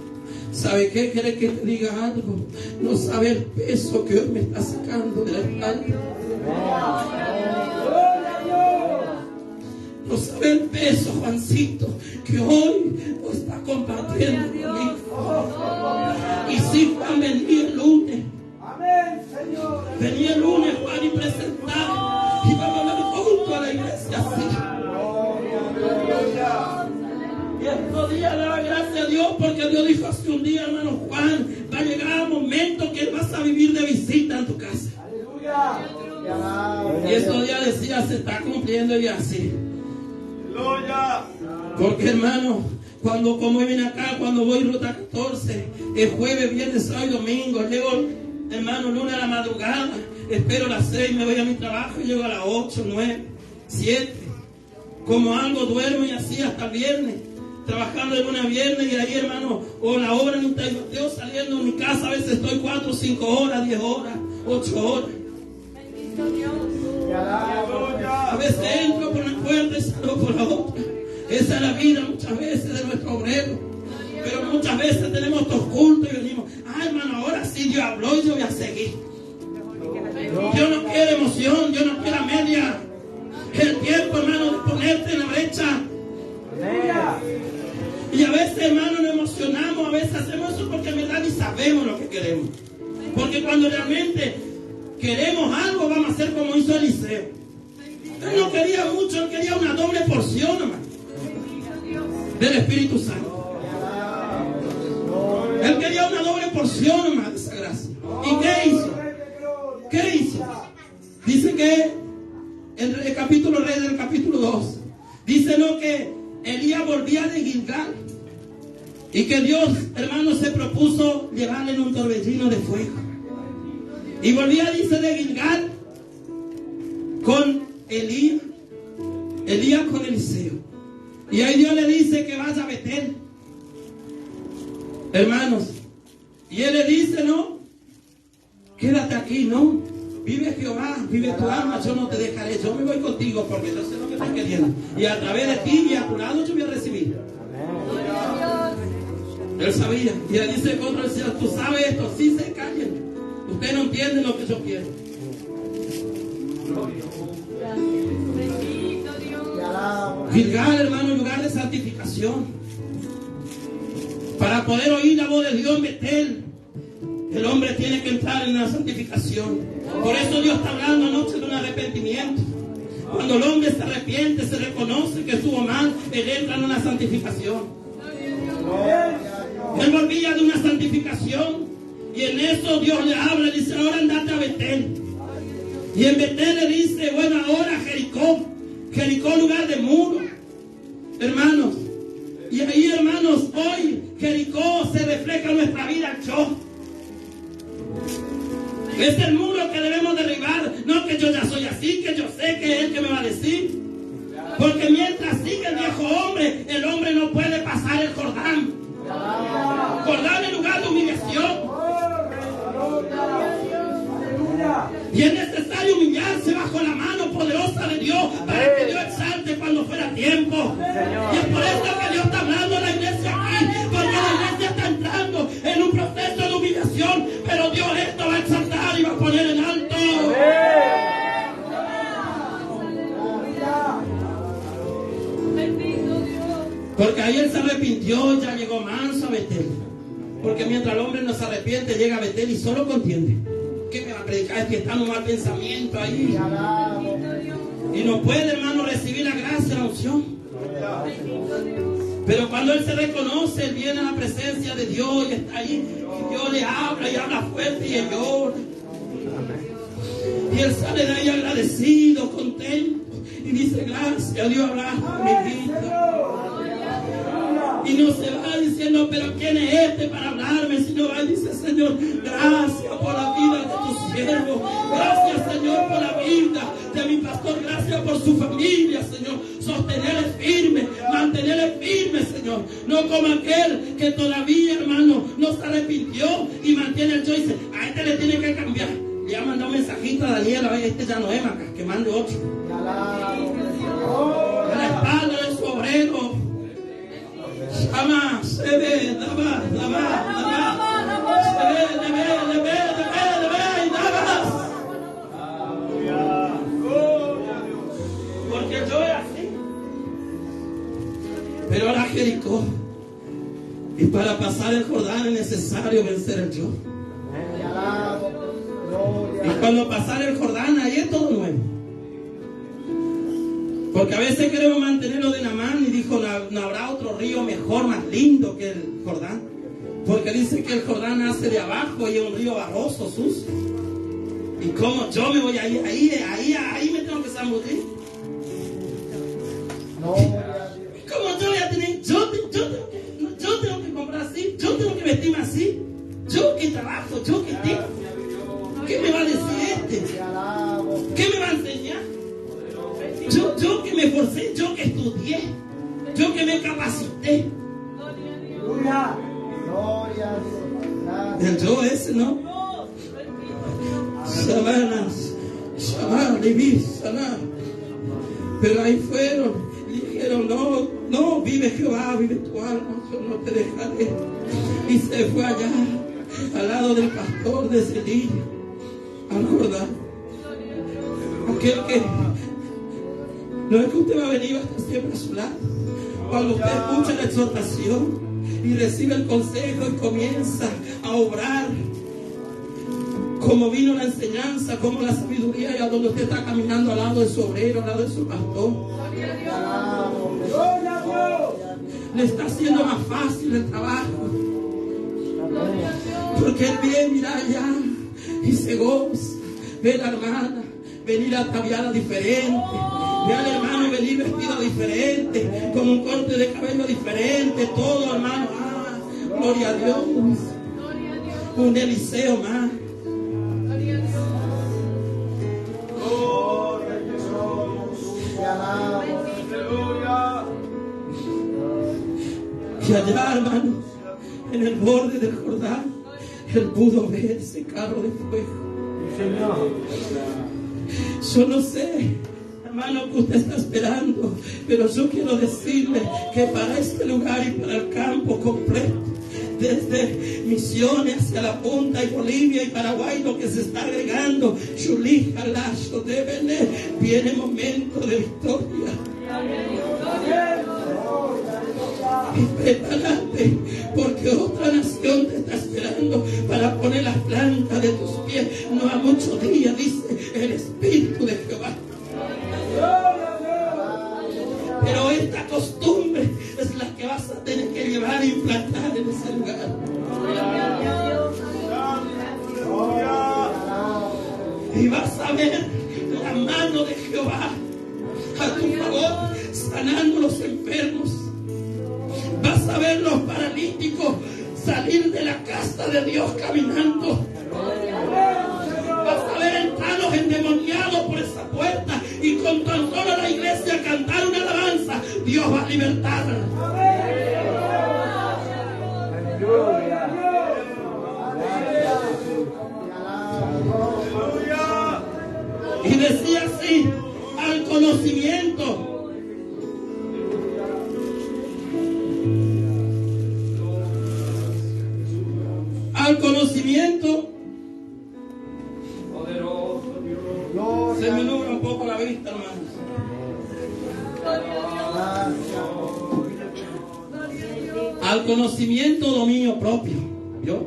¿sabe qué? ¿Quiere que te diga algo? No sabe el peso que hoy me está sacando de la espalda. No sabe el peso, Juancito, que hoy lo está compartiendo conmigo. Y si Juan venía el lunes, venía el lunes, Juan, y presentaba, y vamos a ver junto a la iglesia así. Y estos días daba gracias a Dios porque Dios dijo hace un día, hermano Juan, va a llegar un momento que vas a vivir de visita en tu casa. Y estos días decía, se está cumpliendo y así. Porque, hermano, cuando como viene acá, cuando voy Ruta 14, el jueves, viernes, sábado y domingo, llego, hermano, lunes a la madrugada, espero las 6, me voy a mi trabajo y llego a las 8, 9, 7. Como algo duermo y así hasta el viernes, trabajando de lunes a viernes y ahí, hermano, o la obra en un Itaibateo, saliendo de mi casa, a veces estoy 4, 5 horas, 10 horas, 8 horas. A veces entro por una puerta y salgo por la otra. Esa es la vida muchas veces de nuestro obrero. Pero muchas veces tenemos estos cultos y venimos, hermano, ahora sí Dios habló y yo voy a seguir. Yo no quiero emoción, yo no quiero media. El tiempo, hermano, de ponerte en la brecha. Y a veces, hermano, nos emocionamos, a veces hacemos eso porque en verdad ni sabemos lo que queremos. Porque cuando realmente queremos algo, vamos a hacer como hizo Eliseo. Él no quería mucho, él quería una doble porción, hermano, del Espíritu Santo. Él quería una doble porción, hermano, de esa gracia. ¿Y qué hizo? ¿Qué hizo? Dice que el capítulo 2 dice lo que Elías volvía de Gilgal y que Dios, hermano, se propuso llevarle en un torbellino de fuego. Y volvía, dice, de Gilgal con Elías con Eliseo. Y ahí Dios le dice que vaya a Betel, hermanos. Y él le dice, no, quédate aquí, no. Vive Jehová, vive tu alma, yo no te dejaré, yo me voy contigo porque yo sé lo que estás queriendo. Y a través de ti y a tu lado yo voy a recibir. Él sabía. Y él dice contra el Señor, tú sabes esto, sí se callen. Ustedes no entienden lo que yo quiero. Gilgal, hermano, lugar de santificación. Para poder oír la voz de Dios en Betel, el hombre tiene que entrar en la santificación. Por eso Dios está hablando anoche de un arrepentimiento. Cuando el hombre se arrepiente, se reconoce que estuvo mal, él entra en una santificación. Él volvía de una santificación y en eso Dios le habla y dice, ahora andate a Betel. Y en Betel le dice, bueno, ahora Jericó. Jericó, lugar de muro. Hermanos, y ahí, hermanos, hoy Jericó se refleja en nuestra vida, yo. Es el muro que debemos derribar. No que yo ya soy así, que yo sé que es Él que me va a decir. Porque mientras sigue el viejo hombre, el hombre no puede pasar el Jordán. Jordán es lugar de humillación. Y es necesario humillarse bajo la mano poderosa de Dios para que Dios exalte cuando fuera tiempo. Y es por eso que Dios está hablando a la iglesia aquí, porque la iglesia está entrando en un proceso de humillación, pero Dios esto va a exaltar y va a poner en alto. Porque ahí él se arrepintió y ya llegó manso a Betel. Porque mientras el hombre no se arrepiente, llega a Betel y solo contiende. ¿Qué me va a predicar? Es que está un mal pensamiento ahí. Y no puede, hermano, recibir la gracia, la unción. Pero cuando él se reconoce, él viene a la presencia de Dios y está ahí. Y Dios le habla y habla fuerte y él llora. Y él sale de ahí agradecido, contento. Y dice, gracias, Dios hablaste con mi vida. Y no se va diciendo, pero ¿quién es este para hablarme? Sino va y dice, Señor, gracias por la vida de tu siervo. Gracias, Señor, por la vida de mi pastor. Gracias por su familia, Señor. Sostenerle firme, mantenerle firme, Señor. No como aquel que todavía, hermano, no se arrepintió y mantiene el yo y dice, a este le tiene que cambiar. Le ha mandado un mensajito a Daniel, a ver, este ya no es Maca, que mande otro. A la espalda de su obrero. Jamás se ve, daba, se ve, porque yo era así. Pero ahora Jericó, y para pasar el Jordán es necesario vencer el yo. Y cuando pasar el Jordán, ahí es todo nuevo. Porque a veces queremos mantenerlo de Naamán y dijo, no habrá otro río mejor, más lindo que el Jordán. Porque dice que el Jordán nace de abajo y es un río barroso, sucio. Y como yo me voy ahí me tengo que zambullir. Y como yo voy a tener, yo tengo que comprar así, yo tengo que vestirme así. Yo que trabajo, yo que tengo. ¿Qué me va a decir este? ¿Qué me va a enseñar? Yo que me esforcé, yo que estudié, yo que me capacité. El yo ese, ¿no? Pero ahí fueron y dijeron, no, vive Jehová, vive tu alma, yo no te dejaré. Y se fue allá, al lado del pastor de Celí, al Jordán. Aquel que no es que usted va a venir, va a estar siempre a su lado. Cuando usted escucha la exhortación y recibe el consejo y comienza a obrar, como vino la enseñanza, como la sabiduría, y a donde usted está caminando al lado de su obrero, al lado de su pastor, le está haciendo más fácil el trabajo. Porque él viene, mira allá y se goza. Ve a la hermana venir ataviada diferente. Ve al hermano venir vestido diferente, con un corte de cabello diferente, todo, hermano. Gloria a Dios. Un Eliseo más. Y allá, hermano, en el borde del Jordán, él pudo ver ese carro de fuego. Yo no sé, hermano, que usted está esperando, pero yo quiero decirle que para este lugar y para el campo completo, desde Misiones hacia la punta y Bolivia y Paraguay, lo que se está agregando, Chulí, Jalacho, Debene, viene momento de victoria. Y prepárate, porque otra nación te está esperando para poner las plantas de tus pies. No a muchos días, dice el Espíritu de Jehová. Pero esta costumbre es la que vas a tener que llevar e implantar en ese lugar. Y vas a ver la mano de Jehová a tu favor, sanando los enfermos. Vas a ver los paralíticos salir de la casa de Dios caminando. Vas a ver entrar los endemoniados por esa puerta y con tan solo la iglesia cantar una alabanza, Dios va a libertar. Y decía así, al conocimiento. Al conocimiento. Se me nubla un poco la vista, hermanos. Al conocimiento, dominio propio. ¿Yo?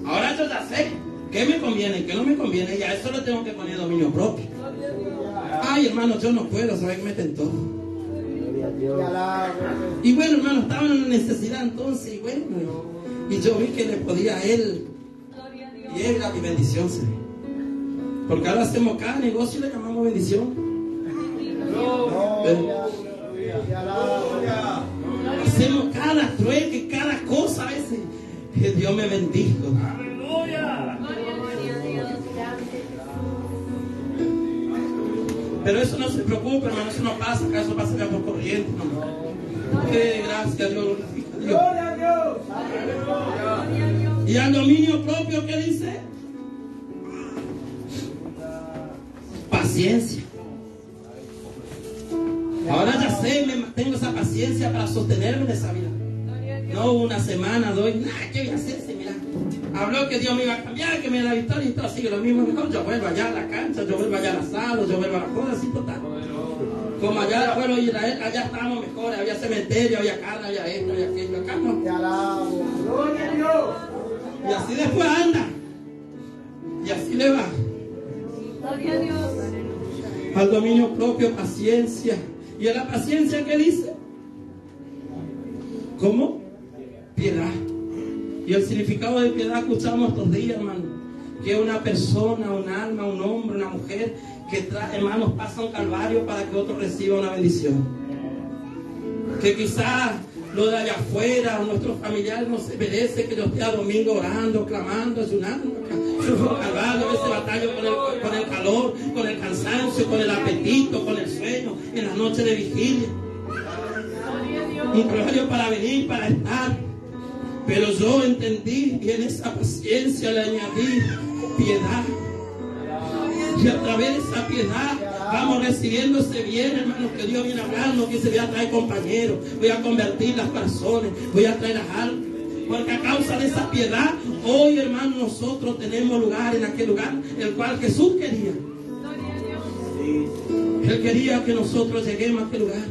Ahora yo ya sé qué me conviene, qué no me conviene. Y a eso le tengo que poner dominio propio. Ay, hermano, yo no puedo, ¿saben? Me tentó. Y bueno, hermano, estaban en necesidad entonces. Y bueno, y yo vi que le podía a él. Y era mi bendición, Señor. Porque ahora hacemos cada negocio y le llamamos bendición. Hacemos cada trueque, cada cosa a veces. Que Dios me bendijo. Pero eso no se preocupe, hermano, eso no pasa, acá eso pasa ya por corriente, hermano. Gracias a Dios, glorifica a Dios. Y al dominio propio, ¿qué dice? Paciencia. Ahora ya sé, tengo esa paciencia para sostenerme en esa vida. No una semana, dos, nada, ¿qué voy a hacer? Mira, habló que Dios me iba a cambiar, que me da la victoria y todo, sigue lo mismo. Mejor yo vuelvo allá a la cancha, yo vuelvo allá al asado, yo vuelvo a la cosa, así total. Como allá al pueblo de Israel, allá estábamos mejores, había cementerio, había carne, había esto, había aquello, acá no. Y así después anda. Y así le va. Al dominio propio, paciencia. ¿Y a la paciencia qué dice? ¿Cómo? Piedad. Y el significado de piedad escuchamos estos días, hermano. Que una persona, un alma, un hombre, una mujer que hermanos, pasa un calvario para que otro reciba una bendición. Que quizás lo de allá afuera, nuestros familiares no se merece que yo esté a domingo orando, clamando, ayunando. Sufro un calvario, a veces batallo con el calor, con el cansancio, con el apetito, con el sueño, en las noches de vigilia. Un calvario para venir, para estar. Pero yo entendí y en esa paciencia le añadí piedad. Y a través de esa piedad vamos recibiendo ese bien, hermanos, que Dios viene hablando, que se voy a traer compañeros, voy a convertir las corazones, voy a traer las almas. Porque a causa de esa piedad, hoy, hermanos, nosotros tenemos lugar en aquel lugar, el cual Jesús quería. Él quería que nosotros lleguemos a aquel lugar.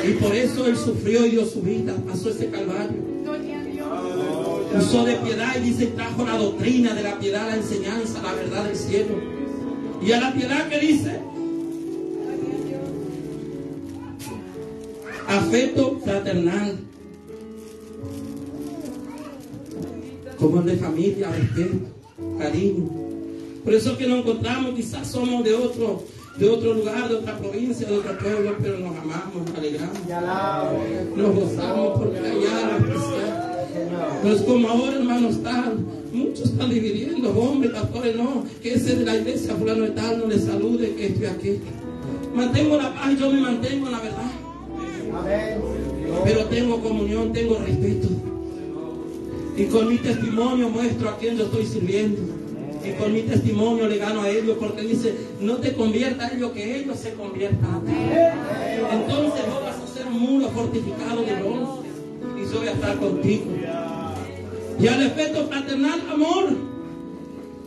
Y por eso Él sufrió y dio su vida, pasó ese calvario. Usó de piedad y dice, trajo la doctrina de la piedad, la enseñanza, la verdad del cielo. Y a la piedad que dice, afecto fraternal, como el de familia, respeto, cariño. Por eso que nos encontramos, quizás somos de otro lugar, de otra provincia, de otro pueblo, pero nos amamos, nos alegramos, nos gozamos porque allá la especial. Pues como ahora, hermanos, muchos están dividiendo, hombres, pastores, no, que ese de la iglesia fulano de tal no le salude, que esto y aquello. Mantengo la paz y yo me mantengo en la verdad. Pero tengo comunión, tengo respeto. Y con mi testimonio muestro a quién yo estoy sirviendo. Y con mi testimonio le gano a ellos, porque dice, no te convierta a ellos, que ellos se conviertan a ti. Entonces vos vas a ser un muro fortificado de bronce y yo voy a estar contigo. Y al efecto fraternal, amor.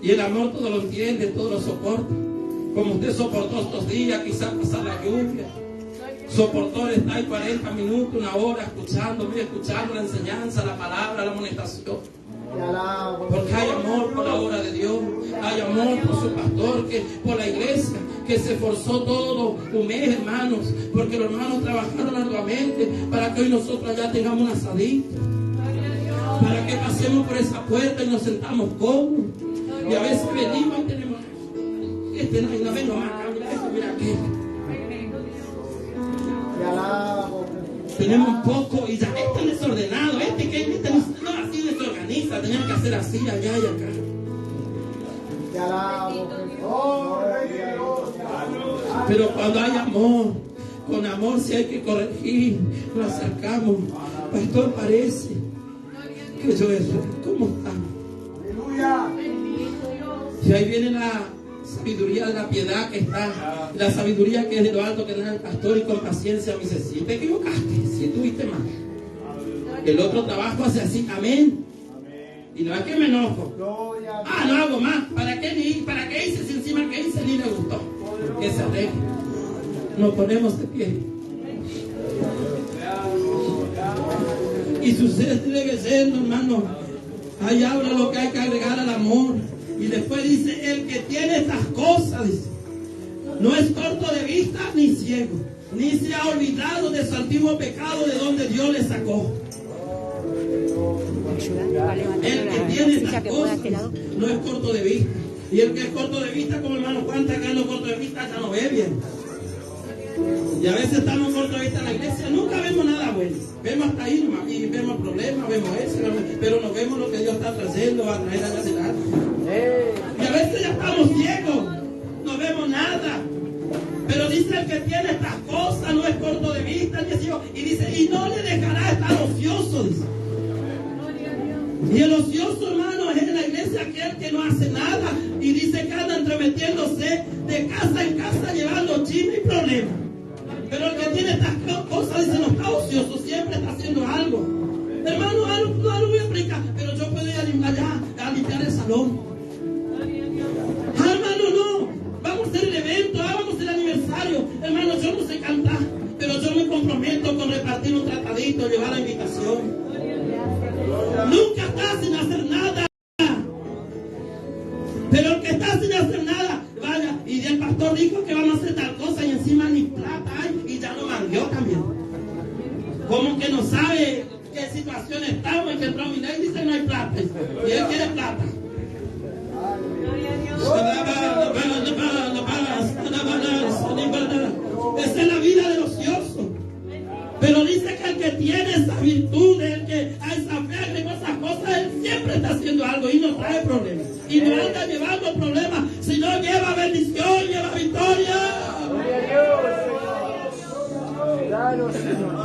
Y el amor todo lo entiende, todo lo soporta. Como usted soportó estos días, quizás pasar la lluvia. Soportó el estar 40 minutos, una hora, escuchando la enseñanza, la palabra, la amonestación. Porque hay amor por la obra de Dios, hay amor por su pastor, por la iglesia, que se esforzó todo un mes, hermanos, porque los hermanos trabajaron arduamente para que hoy nosotros ya tengamos un asadito, para que pasemos por esa puerta y nos sentamos cómodos. Y a veces venimos y tenemos, no vengo más, mira aquí. Tenemos un poco y ya este desordenado, este no así desorganiza, tenían que hacer así, allá y acá. Pero cuando hay amor, con amor si hay que corregir, lo acercamos. Pastor, parece que yo es, ¿cómo están? Y ahí viene la sabiduría de la piedad que está, la sabiduría que es de lo alto que da el pastor, y con paciencia me dice, si te equivocaste, si estuviste mal, el otro trabajo hace así, amén. Y no es que me enojo, no hago más, ¿para qué hice si encima que hice ni le gustó? Que se arregle. Nos ponemos de pie y sucede leyendo, hermano. Ahí habla lo que hay que agregar al amor. Y después dice, el que tiene estas cosas, dice, no es corto de vista ni ciego, ni se ha olvidado de su antiguo pecado de donde Dios le sacó. El que tiene estas cosas no es corto de vista. Y el que es corto de vista, como hermano Juan está quedando corto de vista, ya no ve bien. Y a veces estamos corto de vista en la iglesia, nunca vemos nada bueno. Vemos hasta ahí nomás, y vemos problemas, vemos eso, pero no vemos lo que Dios está trayendo, va a traer allá adelante. Y a veces ya estamos ciegos, no vemos nada. Pero dice, el que tiene estas cosas no es corto de vista, ni ciego. Y dice, y no le dejará estar ocioso, dice. Y el ocioso, hermano, es en la iglesia aquel que no hace nada y dice que anda entremetiéndose de casa en casa llevando chisme y problemas. Pero el que tiene estas cosas dice, no está ocioso, siempre está haciendo algo. Hermano, no lo voy a explicar, pero yo puedo ir allá a limpiar el salón. Hermano, no, vamos a hacer el evento, vamos a hacer el aniversario. Hermano, yo no sé cantar, pero yo me comprometo con repartir un tratadito, llevar la invitación. Nunca está sin hacer nada. Pero el que está sin hacer nada, vaya, y el pastor dijo que vamos a hacer tal cosa y encima ni plata hay y ya lo mandió también. Como que no sabe qué situación estamos y que entró mi ley y dice no hay plata. Y él quiere plata. Esa es la vida del ocioso. Pero dice que el que tiene esa virtud, el que a esa fe, que esas cosas, él siempre está haciendo algo y no trae problemas. Y no anda llevando problemas, sino lleva bendición, lleva victoria.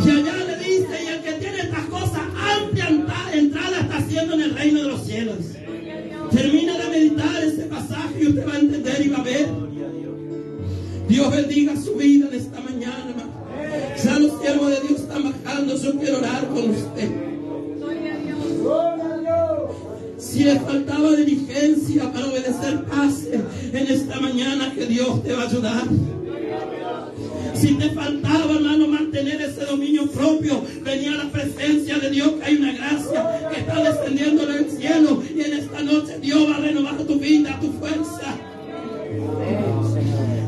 Y allá le dice, y el que tiene estas cosas, amplia entrada está haciendo en el reino de los cielos. Termina de meditar ese pasaje y usted va a entender y va a ver. Dios bendiga su vida en esta mañana, hermano. Ya los siervos de Dios están bajando, yo quiero orar con usted. Si le faltaba diligencia para obedecer pases en esta mañana, que Dios te va a ayudar. Si te faltaba, hermano, mantener ese dominio propio, venía a la presencia de Dios, que hay una gracia que está descendiendo del cielo, y en esta noche Dios va a renovar tu vida, tu fuerza.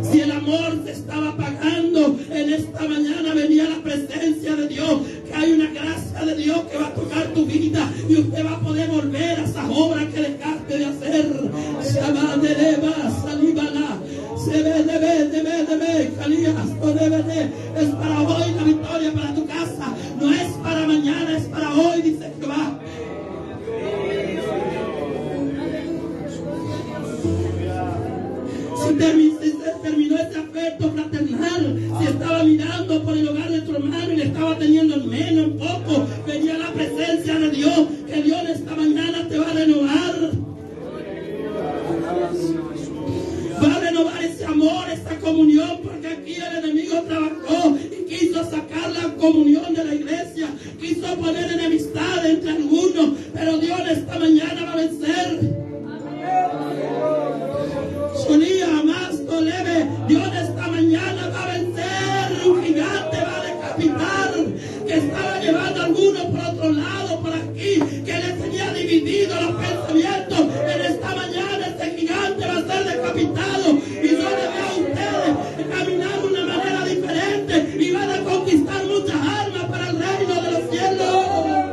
Si el amor te estaba apagando, en esta mañana venía a la presencia de Dios, que hay una gracia de Dios que va a tocar tu vida y usted va a poder volver a esas obras que dejaste de hacer. Es para hoy la victoria para tu casa, no es para mañana, es para hoy, dice Jehová. Si terminó ese afecto fraternal, si estaba mirando por el hogar de tu hermano y le estaba teniendo en menos, en poco, venía la presencia de Dios, que Dios esta mañana te va a renovar. que aquí el enemigo trabajó y quiso sacar la comunión de la iglesia, quiso poner enemistad entre algunos, pero Dios esta mañana va a vencer. Solía más leve, Dios esta mañana va a vencer. Un gigante va a decapitar, que estaba llevando a algunos por otro lado, por aquí, que les tenía dividido los pensamientos. En esta mañana este gigante va a ser decapitado, y yo les veo a ustedes caminar de una manera diferente y van a conquistar muchas almas para el reino de los cielos.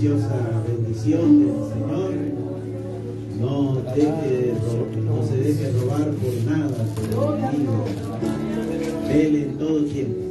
preciosa bendición del Señor. No se deje robar por nada por el enemigo. Vele en todo tiempo.